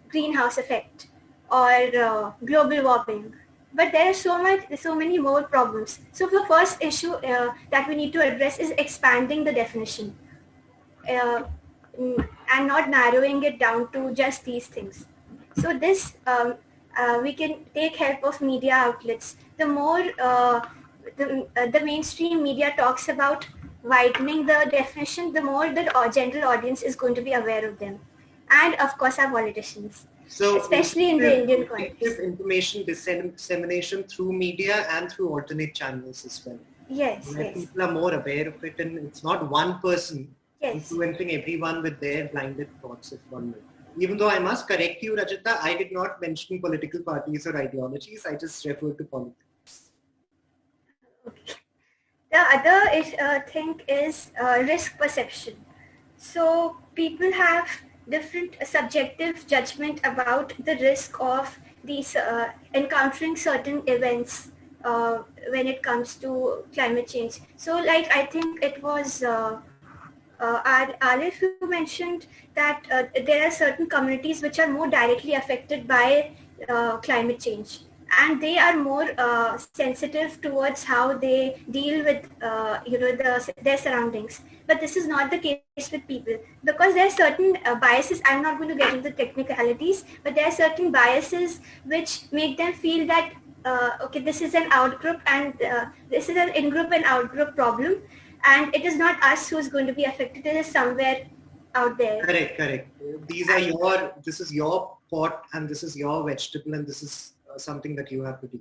greenhouse effect or global warming. But there are so many more problems. So the first issue that we need to address is expanding the definition and not narrowing it down to just these things. So this, we can take help of media outlets. The more the mainstream media talks about widening the definition, the more the general audience is going to be aware of them. And of course our politicians, so especially in the Indian context. Information dissemination through media and through alternate channels as well. Yes, where yes. people are more aware of it, and it's not one person influencing everyone with their blinded thoughts, if one will. Even though I must correct you, Rachita, I did not mention political parties or ideologies. I just referred to politics. Okay. The other thing is risk perception. So people have different subjective judgment about the risk of these encountering certain events when it comes to climate change. So like I think it was Alif who mentioned that there are certain communities which are more directly affected by climate change, and they are more sensitive towards how they deal with their surroundings. But this is not the case with people, because there are certain biases. I'm not going to get into the technicalities, but there are certain biases which make them feel that okay, this is an outgroup and this is an in-group and out-group problem, and it is not us who is going to be affected. It is somewhere out there. Correct. This is your pot, and this is your vegetable, and this is something that you have to do.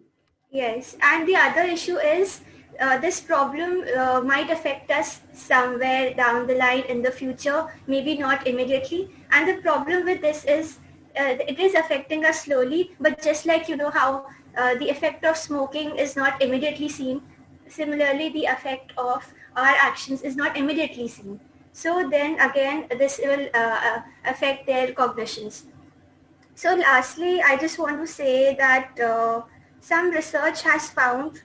Yes, and the other issue is this problem might affect us somewhere down the line in the future, maybe not immediately. And the problem with this is it is affecting us slowly, but just like you know how the effect of smoking is not immediately seen, similarly the effect of our actions is not immediately seen. So then again, this will affect their cognitions. So lastly, I just want to say that some research has found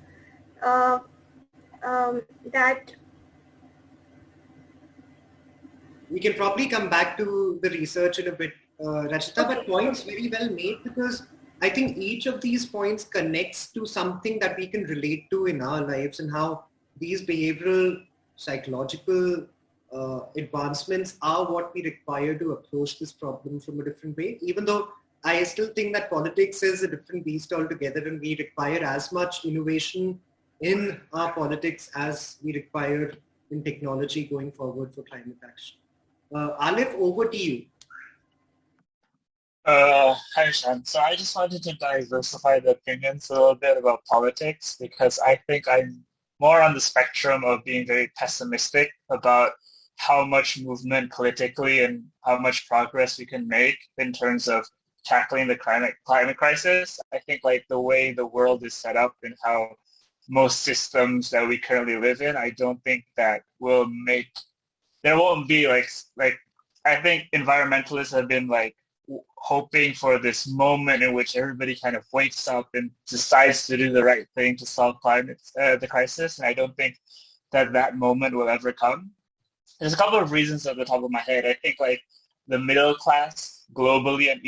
that we can probably come back to the research in a bit, Rachita, but points very well made, because I think each of these points connects to something that we can relate to in our lives, and how these behavioral, psychological advancements are what we require to approach this problem from a different way, even though I still think that politics is a different beast altogether, and we require as much innovation in our politics as we require in technology going forward for climate action. Alif, over to you. Hi, Shan. So I just wanted to diversify the opinions a little bit about politics, because I think I'm more on the spectrum of being very pessimistic about how much movement politically and how much progress we can make in terms of tackling the climate crisis. I think like the way the world is set up and how most systems that we currently live in, I don't think that will make, there won't be like I think environmentalists have been like hoping for this moment in which everybody kind of wakes up and decides to do the right thing to solve the crisis, and I don't think that that moment will ever come. There's a couple of reasons at the top of my head. I think like the middle class globally in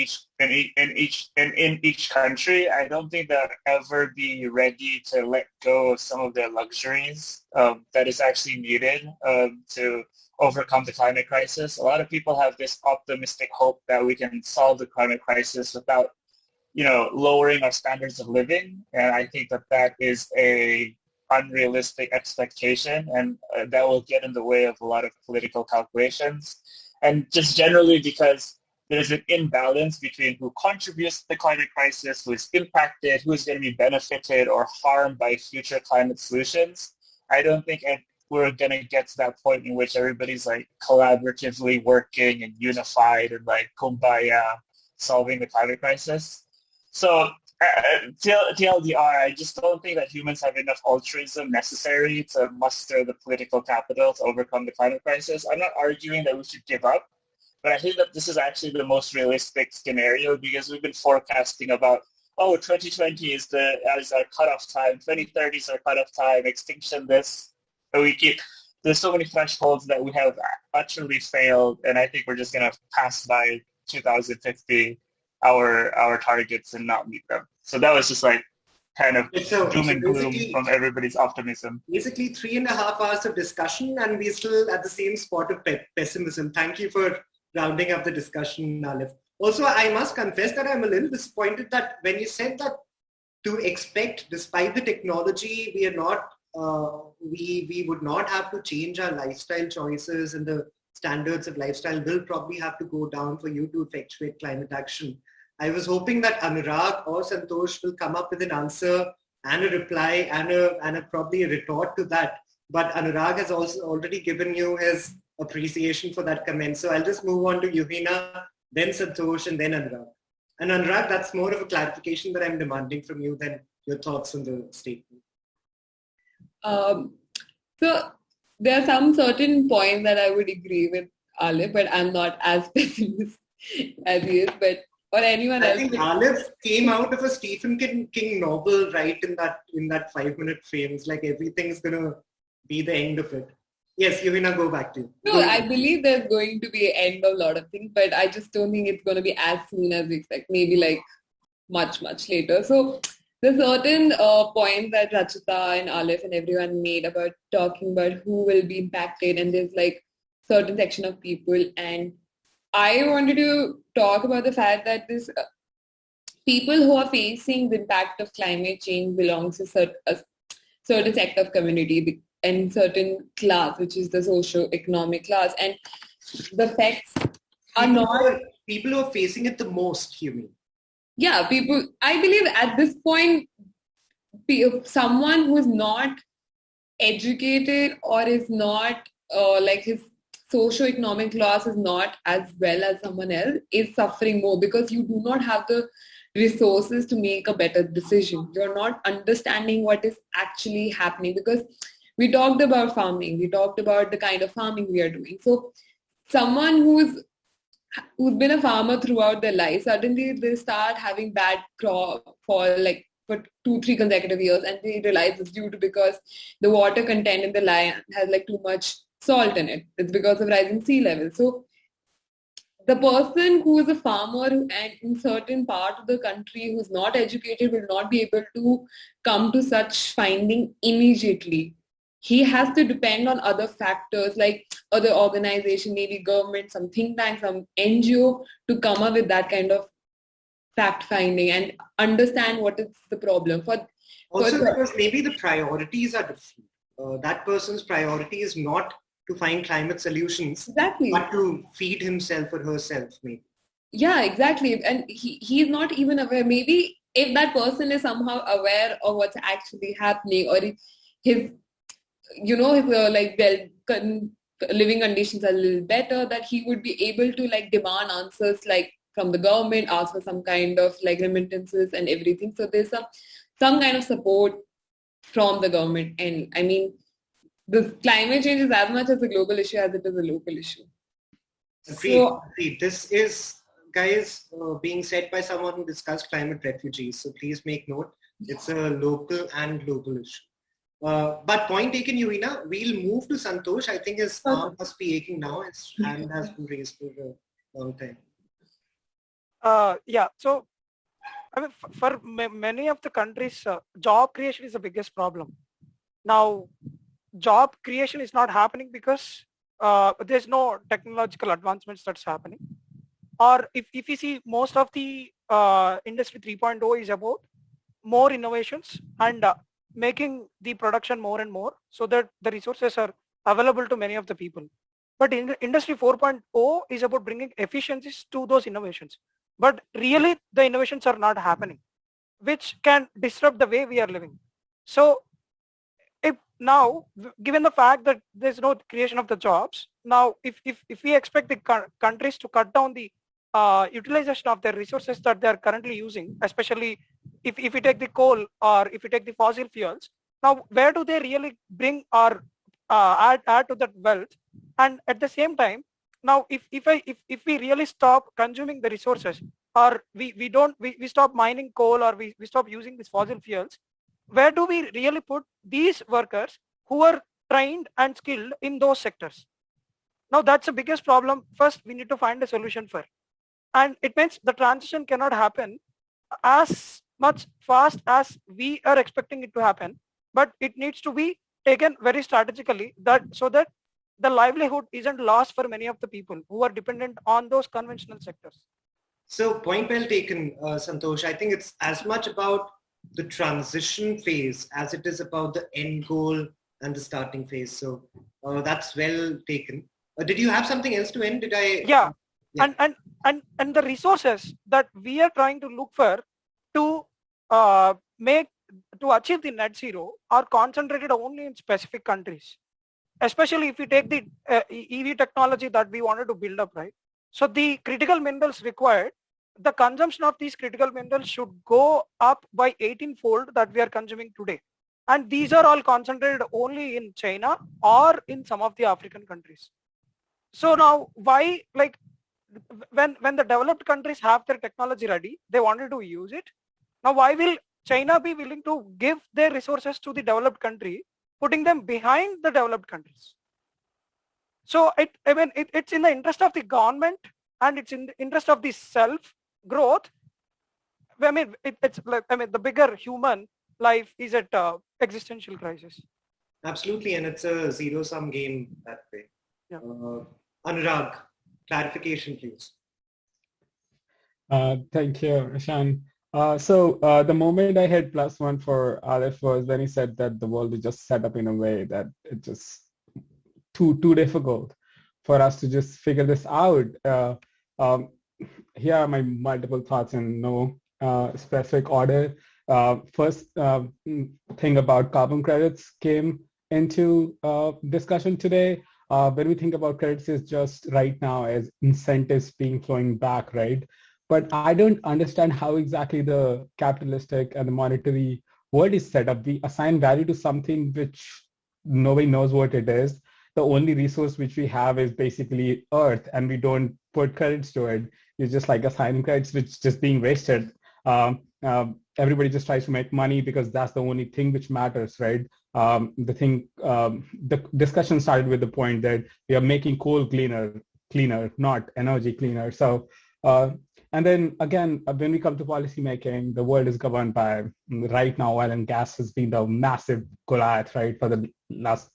each country, I don't think they'll ever be ready to let go of some of their luxuries that is actually needed to overcome the climate crisis. A lot of people have this optimistic hope that we can solve the climate crisis without, lowering our standards of living, and I think that that is a unrealistic expectation, and that will get in the way of a lot of political calculations. And just generally because there's an imbalance between who contributes to the climate crisis, who is impacted, who is going to be benefited or harmed by future climate solutions. I don't think we're going to get to that point in which everybody's like collaboratively working and unified and like kumbaya solving the climate crisis. So TLDR, I just don't think that humans have enough altruism necessary to muster the political capital to overcome the climate crisis. I'm not arguing that we should give up, but I think that this is actually the most realistic scenario, because we've been forecasting about, 2020 is our cutoff time, 2030 is our cutoff time, extinction this. And there's so many thresholds that we have utterly failed, and I think we're just going to pass by 2050 our targets and not meet them. So that was just like kind of doom and gloom from everybody's optimism. Basically 3.5 hours of discussion, and we're still at the same spot of pessimism. Thank you for rounding up the discussion, Alif. Also, I must confess that I'm a little disappointed that when you said that to expect, despite the technology, we are not, we would not have to change our lifestyle choices, and the standards of lifestyle will probably have to go down for you to effectuate climate action. I was hoping that Anurag or Santosh will come up with an answer and a reply and probably a retort to that. But Anurag has also already given you his appreciation for that comment. So I'll just move on to Yuhina, then Santosh, and then Anurag. And Anurag, that's more of a clarification that I'm demanding from you than your thoughts on the statement. So there are some certain points that I would agree with Alif, but I'm not as pessimist as he is. But or anyone else. I think Alif came out of a Stephen King novel, right? In that 5-minute frame. It's like everything's gonna be the end of it. Yes, Yuhina, go back to you. No, I believe there's going to be an end of a lot of things, but I just don't think it's going to be as soon as we expect. Maybe like much later. So the certain points that Rachita and Alif and everyone made about talking about who will be impacted, and there's like certain section of people, and I wanted to talk about the fact that this people who are facing the impact of climate change belongs to a certain sector of community and certain class, which is the socio-economic class, and the effects are not people who are facing it the most. You mean? Yeah, people. I believe at this point, someone who is not educated or is not like his socio-economic class is not as well as someone else is suffering more, because you do not have the resources to make a better decision. You're not understanding what is actually happening, because we talked about farming. We talked about the kind of farming we are doing. So someone who's been a farmer throughout their life, suddenly they start having bad crop for like for 2-3 consecutive years, and they realize it's due to because the water content in the land has like too much salt in it. It's because of rising sea level. So the person who is a farmer and in certain part of the country who's not educated will not be able to come to such finding immediately. He has to depend on other factors like other organization, maybe government, some think tank, some NGO to come up with that kind of fact finding and understand what is the problem. Also because maybe the priorities are different. That person's priority is not to find climate solutions, but to feed himself or herself, maybe. Yeah, exactly. And he's not even aware. Maybe if that person is somehow aware of what's actually happening, or his living conditions are a little better, that he would be able to like demand answers like from the government, ask for some kind of like remittances and everything. So there's some kind of support from the government. And I mean, the climate change is as much as a global issue as it is a local issue. Agreed. This is, guys, being said by someone who discussed climate refugees. So please make note, it's a local and global issue. But point taken, Yurina. We'll move to Santosh. I think his arm must be aching now. His hand has been raised for a long time. Yeah. So, I mean, for many of the countries, job creation is the biggest problem. Now, job creation is not happening because there's no technological advancements that's happening. Or if you see, most of the Industry 3.0 is about more innovations and making the production more and more so that the resources are available to many of the people. But in Industry 4.0 is about bringing efficiencies to those innovations. But really, the innovations are not happening, which can disrupt the way we are living. So if now, given the fact that there's no creation of the jobs, now if we expect the countries to cut down the utilization of their resources that they are currently using, especially if we take the coal or if we take the fossil fuels, now where do they really bring or add to that wealth? And at the same time, now if we really stop consuming the resources, or we stop mining coal, or we stop using these fossil fuels, where do we really put these workers who are trained and skilled in those sectors? Now that's the biggest problem. First, we need to find a solution for. And it means the transition cannot happen as much fast as we are expecting it to happen, but it needs to be taken very strategically, so that the livelihood isn't lost for many of the people who are dependent on those conventional sectors. So point well taken, Santosh. I think it's as much about the transition phase as it is about the end goal and the starting phase. So that's well taken. Did you have something else to end? Did I? Yeah. And the resources that we are trying to look for to achieve the net zero are concentrated only in specific countries. Especially if we take the EV technology that we wanted to build up, right? So the critical minerals required, the consumption of these critical minerals should go up by 18-fold that we are consuming today. And these are all concentrated only in China or in some of the African countries. So now why, like, when the developed countries have their technology ready, they wanted to use it. Now why will China be willing to give their resources to the developed country, putting them behind the developed countries? So it's in the interest of the government, and it's in the interest of the self-growth. I mean, the bigger human life is at existential crisis. Absolutely, and it's a zero-sum game that way. Yeah. Anurag, clarification, please. Thank you, Ishan. So the moment I hit +1 for Aleph was when he said that the world is just set up in a way that it's just too difficult for us to just figure this out. Here are my multiple thoughts in no specific order. First thing about carbon credits came into discussion today. When we think about credits, is just right now as incentives being flowing back, right? But I don't understand how exactly the capitalistic and the monetary world is set up. We assign value to something which nobody knows what it is. The only resource which we have is basically Earth, and we don't put credits to it. It's just like assigning credits, which is just being wasted. everybody just tries to make money because that's the only thing which matters, right? The discussion started with the point that we are making coal cleaner, not energy cleaner. So, and then again, when we come to policy making, the world is governed by, right now, oil and gas has been the massive Goliath, right, for the last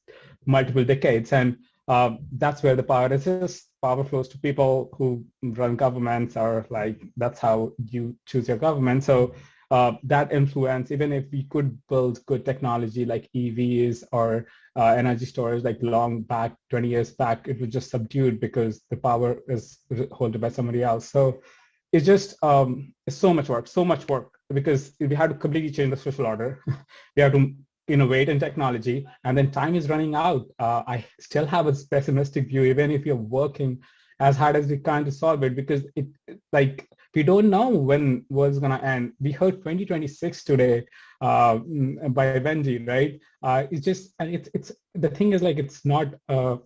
multiple decades. And that's where the power is. Power flows to people who run governments, or like, that's how you choose your government. So that influence, even if we could build good technology like EVs or energy storage, like long back, 20 years back, it was just subdued because the power is held by somebody else. So it's just it's so much work, because we had to completely change the social order. We have to innovate in technology, and then time is running out. I still have a pessimistic view, even if you're working as hard as we can to solve it, because we don't know when world's gonna end. We heard 2026 today by Benji, right? It's the thing is, like, it's not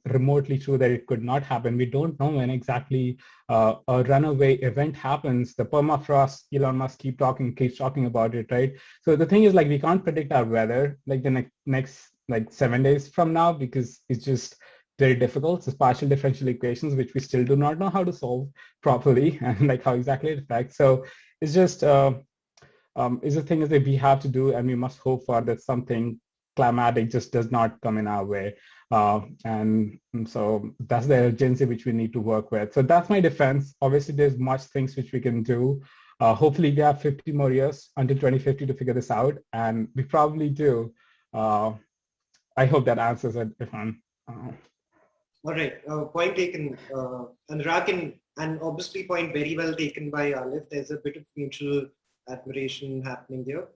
remotely true that it could not happen. We don't know when exactly a runaway event happens. The permafrost, Elon Musk keeps talking about it, right? So the thing is, like, we can't predict our weather like the next like 7 days from now, because it's just very difficult. It's partial differential equations, which we still do not know how to solve properly, and like how exactly it affects. So it's just is the thing is that we have to do, and we must hope for that something climatic just does not come in our way. And so that's the urgency which we need to work with. So that's my defense. Obviously, there's much things which we can do. Hopefully, we have 50 more years until 2050 to figure this out, and we probably do. I hope that answers it, Irfan. All right, point taken, Anurag, and obviously point very well taken by Alif. There's a bit of mutual admiration happening there.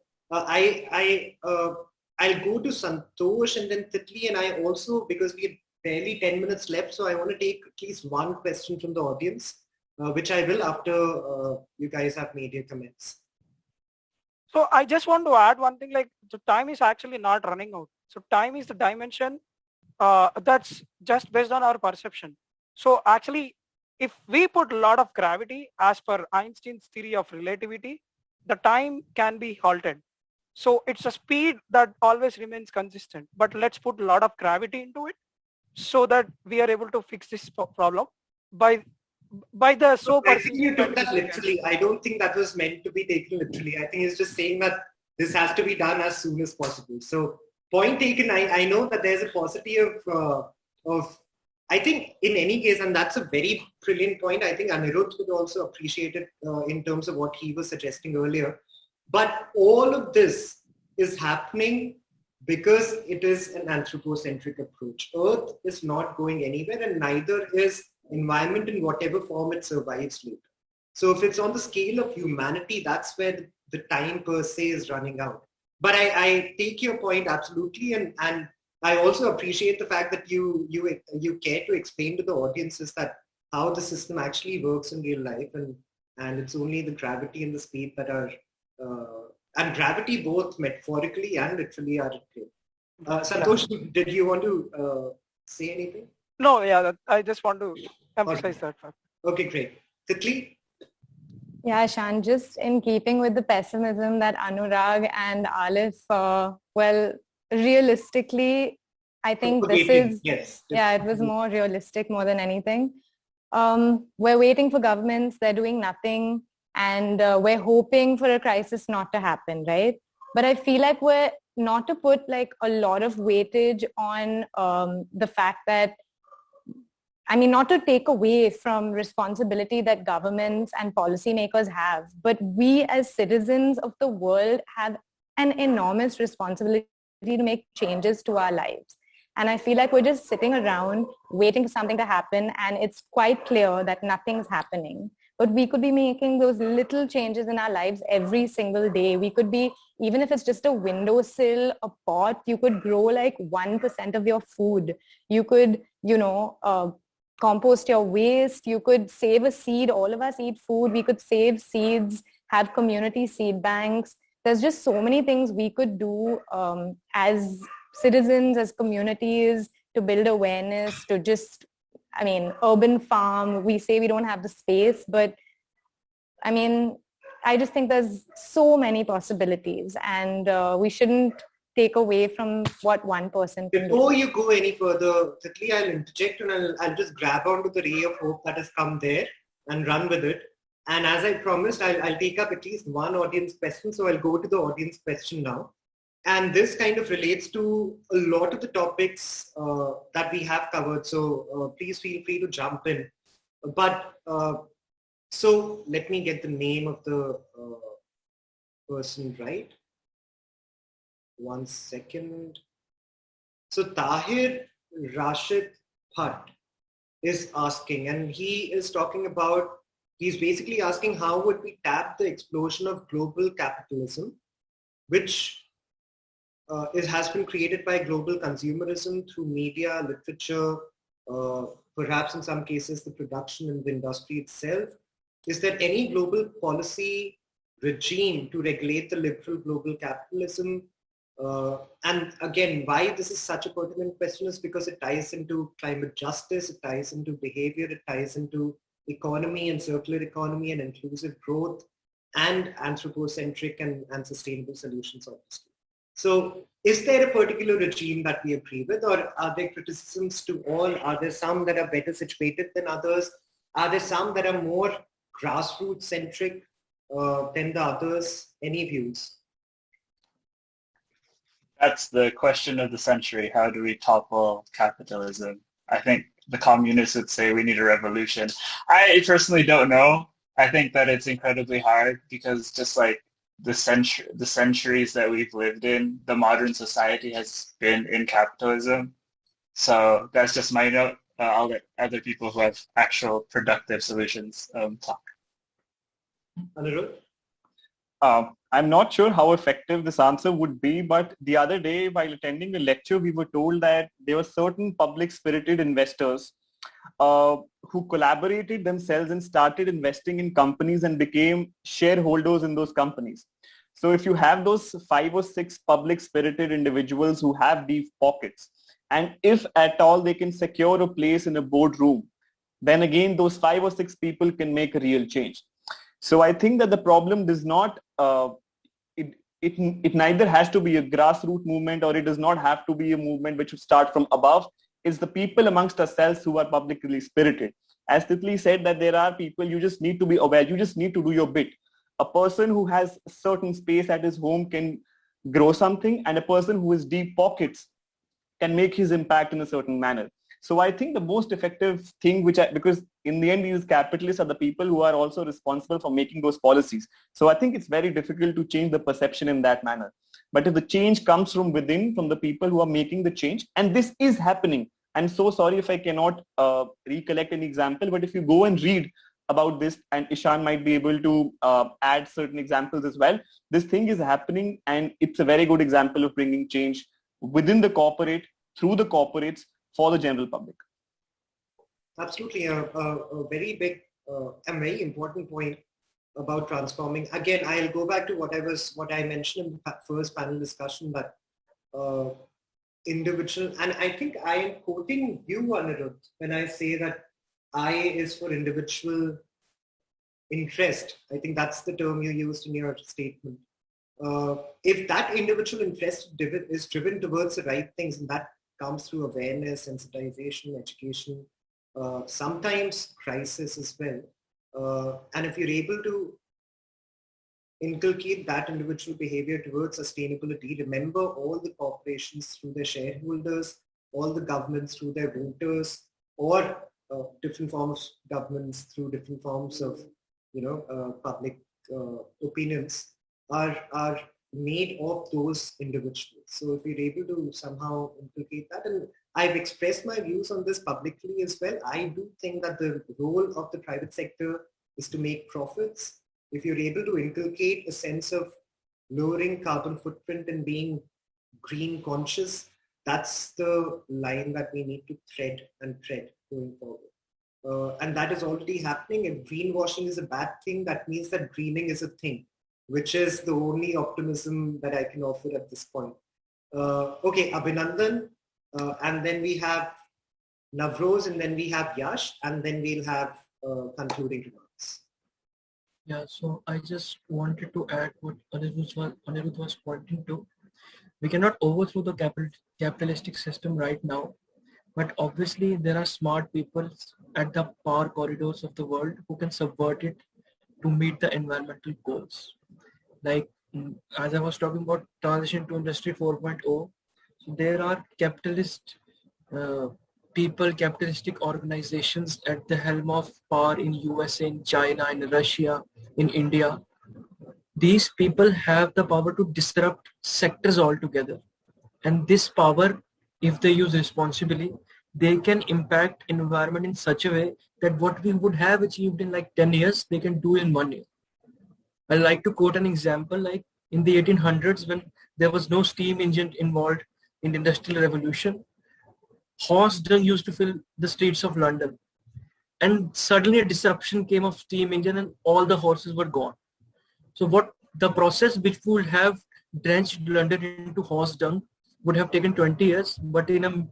I'll go to Santosh and then Titli, and I also, because we have barely 10 minutes left, so I want to take at least one question from the audience, which I will after you guys have made your comments. So I just want to add one thing, like, the time is actually not running out. So time is the dimension that's just based on our perception. So actually, if we put a lot of gravity, as per Einstein's theory of relativity, the time can be halted. So it's a speed that always remains consistent, but let's put a lot of gravity into it so that we are able to fix this problem by the so I think you took that literally. I don't think that was meant to be taken literally. I think it's just saying that this has to be done as soon as possible. So point taken. I know that there's a paucity of I think in any case, and that's a very brilliant point. I think Anirudh would also appreciate it in terms of what he was suggesting earlier. But all of this is happening because it is an anthropocentric approach. Earth is not going anywhere, and neither is environment in whatever form it survives later. So if it's on the scale of humanity, that's where the time per se is running out. But I take your point absolutely, and I also appreciate the fact that you care to explain to the audiences that how the system actually works in real life, and it's only the gravity and the speed that are and gravity both metaphorically and literally are at play. Santosh, did you want to say anything? No, yeah, I just want to emphasize that fact. Okay, great. Titli? Yeah, Shan, just in keeping with the pessimism that Anurag and Alif, well, realistically, I think this is, yeah, it was more realistic more than anything. We're waiting for governments, they're doing nothing, and we're hoping for a crisis not to happen, right? But I feel like we're not to put like a lot of weightage on the fact that, I mean, not to take away from responsibility that governments and policymakers have, but we as citizens of the world have an enormous responsibility to make changes to our lives. And I feel like we're just sitting around waiting for something to happen, and it's quite clear that nothing's happening. But we could be making those little changes in our lives every single day. We could be, even if it's just a windowsill, a pot, you could grow like 1% of your food. You could, compost your waste. You could save a seed. All of us eat food. We could save seeds, have community seed banks. There's just so many things we could do as citizens, as communities, to build awareness, to just, urban farm. We say we don't have the space, but I just think there's so many possibilities, and we shouldn't take away from what one person can Before do. you go any further, quickly I'll interject and I'll just grab onto the ray of hope that has come there and run with it. And as I promised, I'll take up at least one audience question. So I'll go to the audience question now. And this kind of relates to a lot of the topics that we have covered. So please feel free to jump in. But so let me get the name of the person right. 1 second. So Tahir Rashid Bhatt is asking, and he is talking about, he's basically asking how would we tap the explosion of global capitalism, which has been created by global consumerism through media, literature, perhaps in some cases the production and the industry itself. Is there any global policy regime to regulate the liberal global capitalism? And again, why this is such a pertinent question is because it ties into climate justice, it ties into behavior, it ties into economy and circular economy and inclusive growth and anthropocentric and sustainable solutions, obviously. So is there a particular regime that we agree with, or are there criticisms to all? Are there some that are better situated than others? Are there some that are more grassroots centric than the others? Any views? That's the question of the century. How do we topple capitalism? I think the communists would say we need a revolution. I personally don't know. I think that it's incredibly hard because just like the centuries that we've lived in, the modern society has been in capitalism. So that's just my note. I'll let other people who have actual productive solutions talk. Anirudh? I'm not sure how effective this answer would be, but the other day while attending a lecture, we were told that there were certain public-spirited investors who collaborated themselves and started investing in companies and became shareholders in those companies. So if you have those 5 or 6 public-spirited individuals who have deep pockets, and if at all they can secure a place in a boardroom, then again those 5 or 6 people can make a real change. So I think that the problem does not, it neither has to be a grassroots movement, or it does not have to be a movement which would start from above. It's the people amongst ourselves who are publicly spirited. As Titli said, that there are people, you just need to be aware, you just need to do your bit. A person who has a certain space at his home can grow something, and a person who has deep pockets can make his impact in a certain manner. So I think the most effective thing, because in the end, these capitalists are the people who are also responsible for making those policies. So I think it's very difficult to change the perception in that manner. But if the change comes from within, from the people who are making the change, and this is happening, I'm so sorry if I cannot recollect any example, but if you go and read about this, and Ishan might be able to add certain examples as well, this thing is happening, and it's a very good example of bringing change within the corporate, through the corporates, for the general public. Absolutely, a very big and very important point about transforming. Again, I'll go back to what I mentioned in the first panel discussion, that individual, and I think I am quoting you, Anirudh, when I say that I is for individual interest. I think that's the term you used in your statement. If that individual interest is driven towards the right things, and that comes through awareness, sensitization, education, sometimes crisis as well. And if you're able to inculcate that individual behavior towards sustainability, remember all the corporations through their shareholders, all the governments through their voters, or different forms of governments through different forms of, public opinions are made of those individuals. So if we're able to somehow inculcate that, and I've expressed my views on this publicly as well, I do think that the role of the private sector is to make profits. If you're able to inculcate a sense of lowering carbon footprint and being green conscious, that's the line that we need to tread going forward. And that is already happening. If greenwashing is a bad thing, that means that greening is a thing, which is the only optimism that I can offer at this point. Okay, Abhinandan, and then we have Navroz, and then we have Yash, and then we'll have concluding remarks. Yeah, so I just wanted to add what Anirudh was pointing to. We cannot overthrow the capitalistic system right now, but obviously there are smart people at the power corridors of the world who can subvert it to meet the environmental goals. Like as I was talking about transition to Industry 4.0, so there are capitalist uh, people, capitalistic organizations at the helm of power in USA, in China, in Russia, in India. These people have the power to disrupt sectors altogether. And this power, if they use responsibly, they can impact environment in such a way that what we would have achieved in like 10 years, they can do in 1 year. I like to quote an example like in the 1800s when there was no steam engine involved in the Industrial Revolution, horse dung used to fill the streets of London. And suddenly a disruption came of steam engine and all the horses were gone. So what the process which would have drenched London into horse dung would have taken 20 years, but in a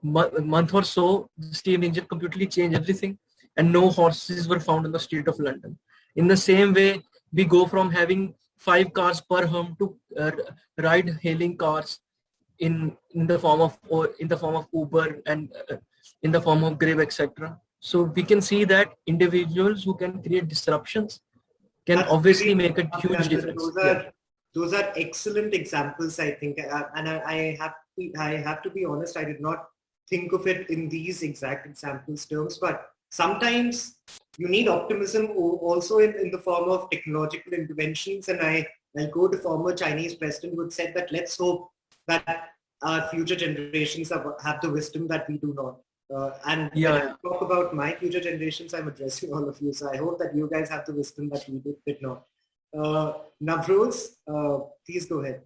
month or so, the steam engine completely changed everything and no horses were found on the street of London. In the same way, we go from having 5 cars per home to ride-hailing cars in the form of Uber and in the form of Grab, etc. So we can see that individuals who can create disruptions can obviously make a huge difference. Those are excellent examples, I think, and I have to be honest. I did not think of it in these exact examples terms, but sometimes you need optimism also in the form of technological interventions. And I'll go to former Chinese president who said that let's hope that our future generations have the wisdom that we do not. When I talk about my future generations, I'm addressing all of you. So I hope that you guys have the wisdom that we did not. Navroz, please go ahead.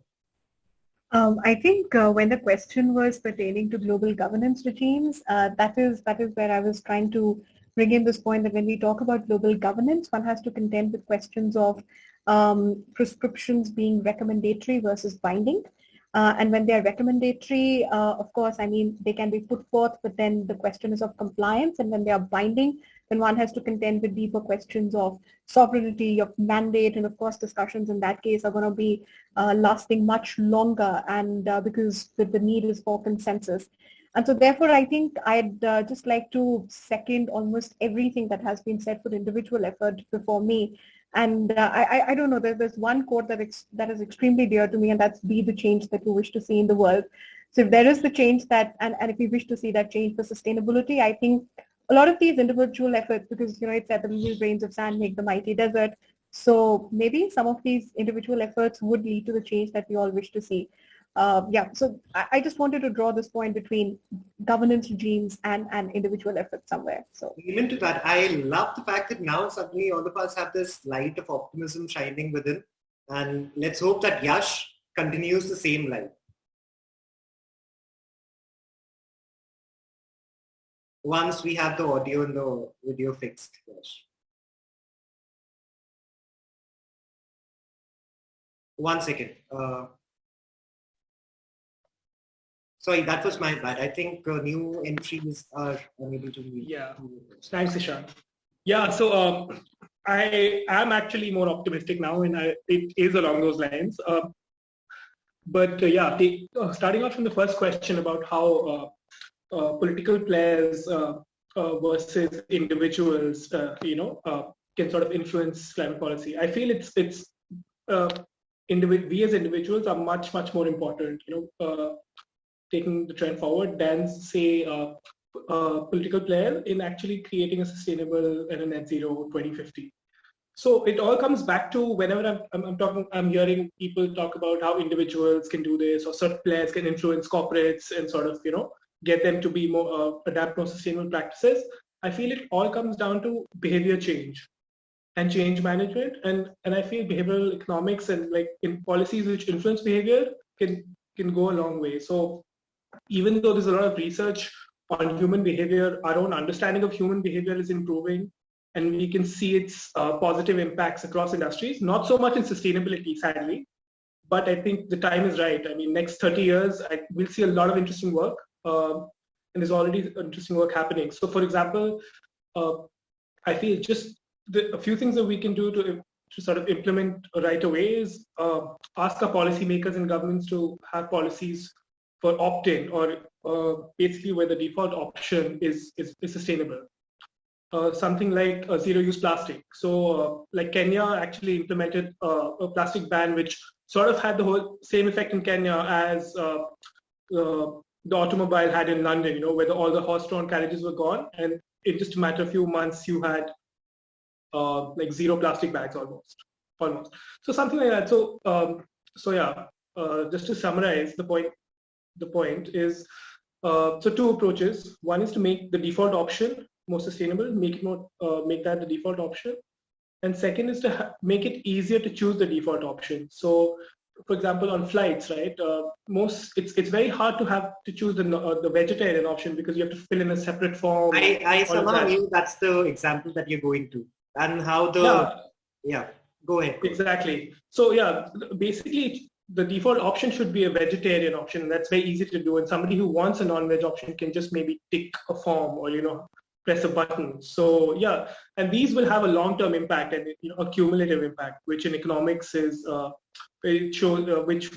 I think when the question was pertaining to global governance regimes, that is where I was trying to bring in this point that when we talk about global governance, one has to contend with questions of prescriptions being recommendatory versus binding. And when they are recommendatory, of course, I mean, they can be put forth, but then the question is of compliance. And when they are binding, then one has to contend with deeper questions of sovereignty, of mandate, and of course, discussions in that case are going to be lasting much longer, and because the need is for consensus. And so therefore, I think I'd just like to second almost everything that has been said for individual effort before me. And I don't know, there's one quote that is extremely dear to me, and that's be the change that you wish to see in the world. So if there is the change that, and if we wish to see that change for sustainability, I think a lot of these individual efforts, because, you know, it's said the little grains of sand make the mighty desert. So maybe some of these individual efforts would lead to the change that we all wish to see. So I just wanted to draw this point between governance regimes and individual efforts somewhere. So even to that, I love the fact that now suddenly all of us have this light of optimism shining within, and let's hope that Yash continues the same light. Once we have the audio and the video fixed, Yash. 1 second. Sorry, that was my bad. I think new entries are unable to meet. Yeah, thanks, Ishan. Yeah, so I am actually more optimistic now, and it is along those lines. Starting off from the first question about how political players versus individuals, can sort of influence climate policy. I feel we as individuals are much more important, taking the trend forward than say a political player in actually creating a sustainable and a net zero 2050. So it all comes back to whenever I'm hearing people talk about how individuals can do this, or certain players can influence corporates and sort of, get them to be more, adapt more sustainable practices. I feel it all comes down to behavior change and change management. And I feel behavioral economics and like in policies which influence behavior can go a long way. So even though there's a lot of research on human behavior, our own understanding of human behavior is improving, and we can see its positive impacts across industries, not so much in sustainability, sadly, but I think the time is right. I mean, next 30 years, we'll see a lot of interesting work, and there's already interesting work happening. So for example, I feel just a few things that we can do to sort of implement right away is ask our policymakers and governments to have policies for opt-in, or basically where the default option is sustainable. Something like zero-use plastic. So like Kenya actually implemented a plastic ban, which sort of had the whole same effect in Kenya as the automobile had in London, you know, where all the horse-drawn carriages were gone, and in just a matter of few months you had like zero plastic bags almost. So something like that. So just to summarize the point is so two approaches. One is to make the default option more sustainable, make that the default option, and second is to make it easier to choose the default option. So for example, on flights, right, it's very hard to choose the vegetarian option because you have to fill in a separate form. I somehow knew that's the example that you're going to, and how go ahead. Exactly. So basically the default option should be a vegetarian option, and that's very easy to do. And somebody who wants a non-veg option can just maybe tick a form or, you know, press a button. So and these will have a long-term impact and, you know, a cumulative impact, which in economics is which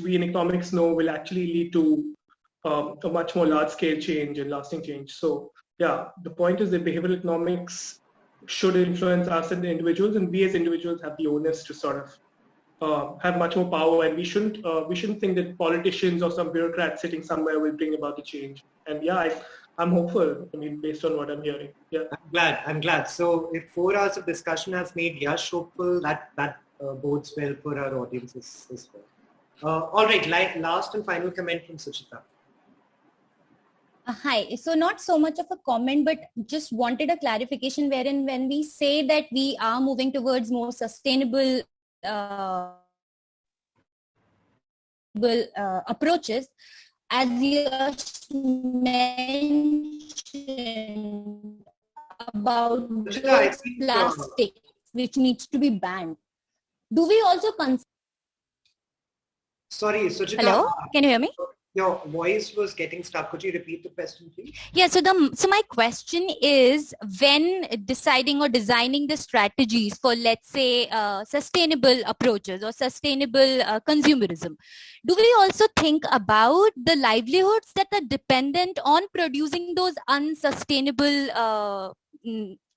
we in economics know will actually lead to a much more large-scale change and lasting change. So the point is that behavioral economics should influence us and the individuals, and we as individuals have the onus to sort of have much more power, and we shouldn't think that politicians or some bureaucrat sitting somewhere will bring about the change. And I'm hopeful. I mean, based on what I'm hearing. I'm glad. So if 4 hours of discussion has made Yash hopeful, that bodes well for our audiences as well. All right, last and final comment from Suchita. Hi. So not so much of a comment, but just wanted a clarification wherein when we say that we are moving towards more sustainable approaches, as you mentioned about plastic, which needs to be banned. Do we also consider? Sorry, Suchita. Hello, can you hear me? Your voice was getting stuck. Could you repeat the question, please? Yeah, so my question is, when deciding or designing the strategies for, let's say, sustainable approaches or sustainable consumerism, do we also think about the livelihoods that are dependent on producing those unsustainable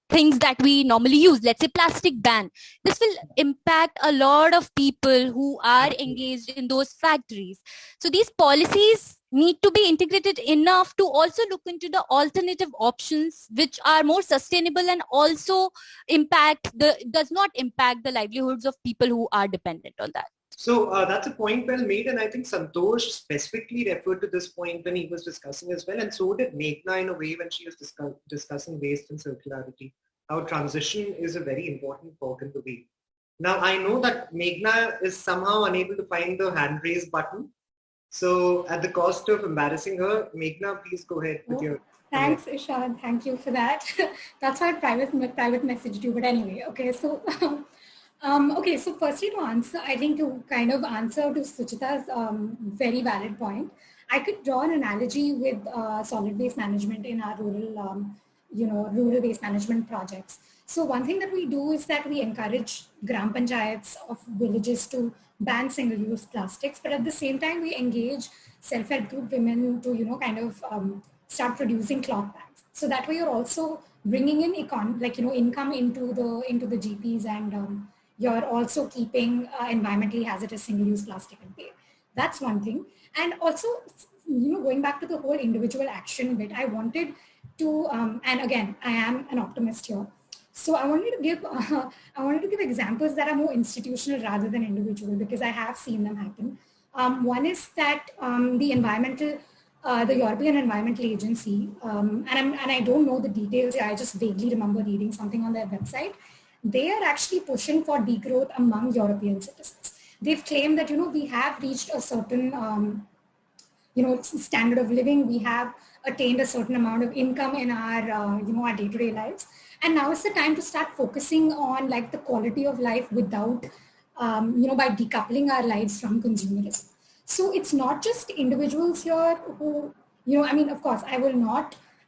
things that we normally use? Let's say plastic ban. This will impact a lot of people who are engaged in those factories. So these policies need to be integrated enough to also look into the alternative options which are more sustainable and also does not impact the livelihoods of people who are dependent on that. So that's a point well made, and I think Santosh specifically referred to this point when he was discussing as well, and so did Meghna in a way when she was discussing waste and circularity. How transition is a very important cog in the wheel. Now I know that Meghna is somehow unable to find the hand raise button, so at the cost of embarrassing her, Meghna, please go ahead with your. Thanks, Ishan. Thank you for that. That's why I private messaged you. But anyway, okay. So. So firstly to answer, I think to kind of answer to Suchita's very valid point, I could draw an analogy with solid waste management in our rural waste management projects. So one thing that we do is that we encourage gram panchayats of villages to ban single-use plastics, but at the same time we engage self-help group women to start producing cloth bags. So that way you're also bringing in income into the GPs, and you're also keeping environmentally hazardous single-use plastic in play. That's one thing. And also, going back to the whole individual action bit, I wanted to, and again, I am an optimist here. So I wanted to give examples that are more institutional rather than individual, because I have seen them happen. One is that the European Environmental Agency, and I don't know the details, I just vaguely remember reading something on their website. They are actually pushing for degrowth among European citizens. They've claimed that, we have reached a certain, standard of living. We have attained a certain amount of income in our, our day-to-day lives. And now is the time to start focusing on like the quality of life without, by decoupling our lives from consumerism. So it's not just individuals here who, of course, I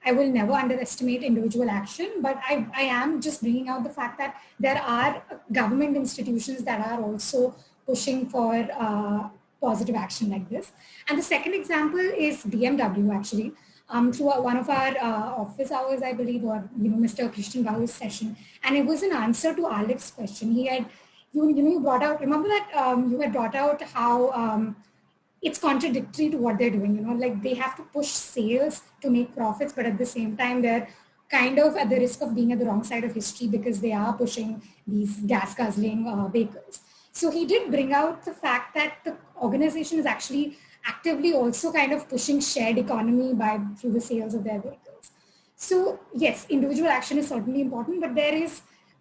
I will never underestimate individual action, but I am just bringing out the fact that there are government institutions that are also pushing for positive action like this. And the second example is BMW actually. Through one of our office hours, I believe, or Mr. Christian Rao's session, and it was an answer to Alex's question. He had, you brought out. Remember that you had brought out how it's contradictory to what they're doing. Like they have to push sales to make profits, but at the same time, they're kind of at the risk of being at the wrong side of history because they are pushing these gas guzzling vehicles. So he did bring out the fact that the organization is actually actively also kind of pushing shared economy through the sales of their vehicles. So yes, individual action is certainly important, but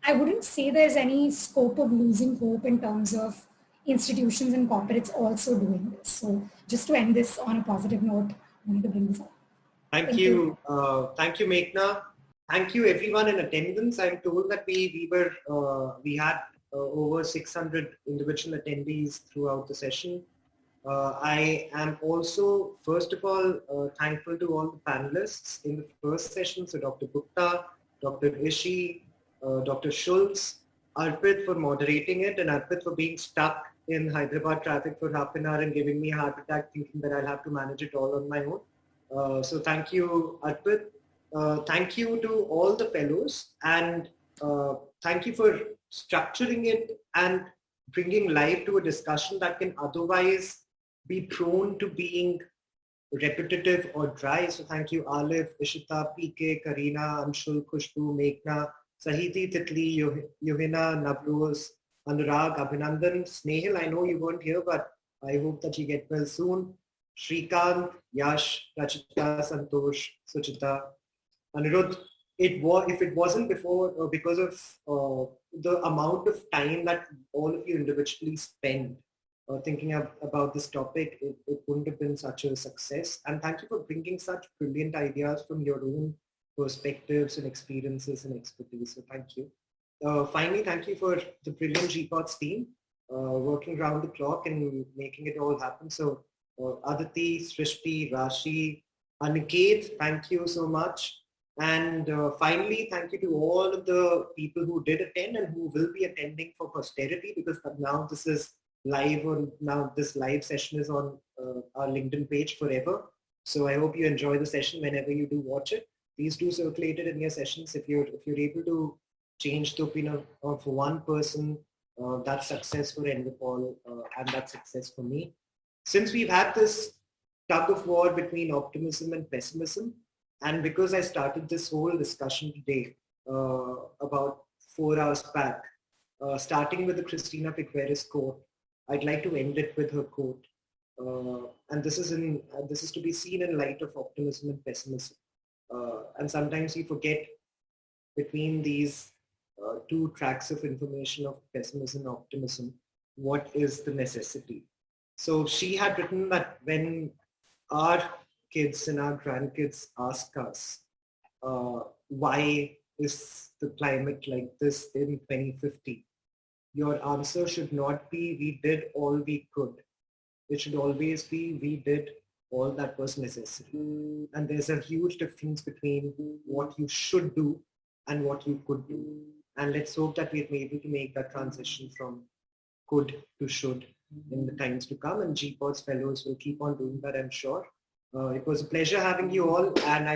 I wouldn't say there's any scope of losing hope in terms of institutions and corporates also doing this. So just to end this on a positive note, I wanted to bring this up. Thank you. Thank you, Meghna. Thank you everyone in attendance. I'm told that we had over 600 individual attendees throughout the session. I am also, first of all, thankful to all the panelists in the first session. So Dr. Gupta, Dr. Rishi, Dr. Schultz, Arpit for moderating it, and Arpit for being stuck in Hyderabad traffic for half an hour and giving me a heart attack thinking that I'll have to manage it all on my own. So thank you, Arpit. Thank you to all the fellows, and thank you for structuring it and bringing life to a discussion that can otherwise be prone to being repetitive or dry. So thank you, Alif, Ishita, PK, Karina, Anshul, Khushbu, Meghna, Sahiti, Titli, Yohina, Navroz, Anurag, Abhinandan, Snehil. I know you weren't here, but I hope that you get well soon. Shrikant, Yash, Rachita, Santosh, Suchita, Anirudh. If it wasn't before because of the amount of time that all of you individually spend thinking about this topic, it wouldn't have been such a success. And thank you for bringing such brilliant ideas from your own perspectives and experiences and expertise. So thank you. Finally, thank you for the brilliant GPOTS team working around the clock and making it all happen. So Aditi, Srishti, Rashi, Aniket, thank you so much. And finally, thank you to all of the people who did attend and who will be attending for posterity, because now this is live, or now this live session is on our LinkedIn page forever. So I hope you enjoy the session whenever you do watch it. Please do circulate it in your sessions. If you're able to change the opinion of one person, that's success for EnviPol, and that's success for me. Since we've had this tug of war between optimism and pessimism, and because I started this whole discussion today about 4 hours back, starting with the Christina Figueres quote, I'd like to end it with her quote. And this is to be seen in light of optimism and pessimism. And sometimes you forget between these two tracks of information of pessimism and optimism, what is the necessity. So she had written that when our kids and our grandkids ask us, why is the climate like this in 2050? Your answer should not be, we did all we could. It should always be, we did all that was necessary. And there's a huge difference between what you should do and what you could do. And let's hope that we're able to make that transition from could to should in the times to come. And GPOTS fellows will keep on doing that, I'm sure. It was a pleasure having you all, and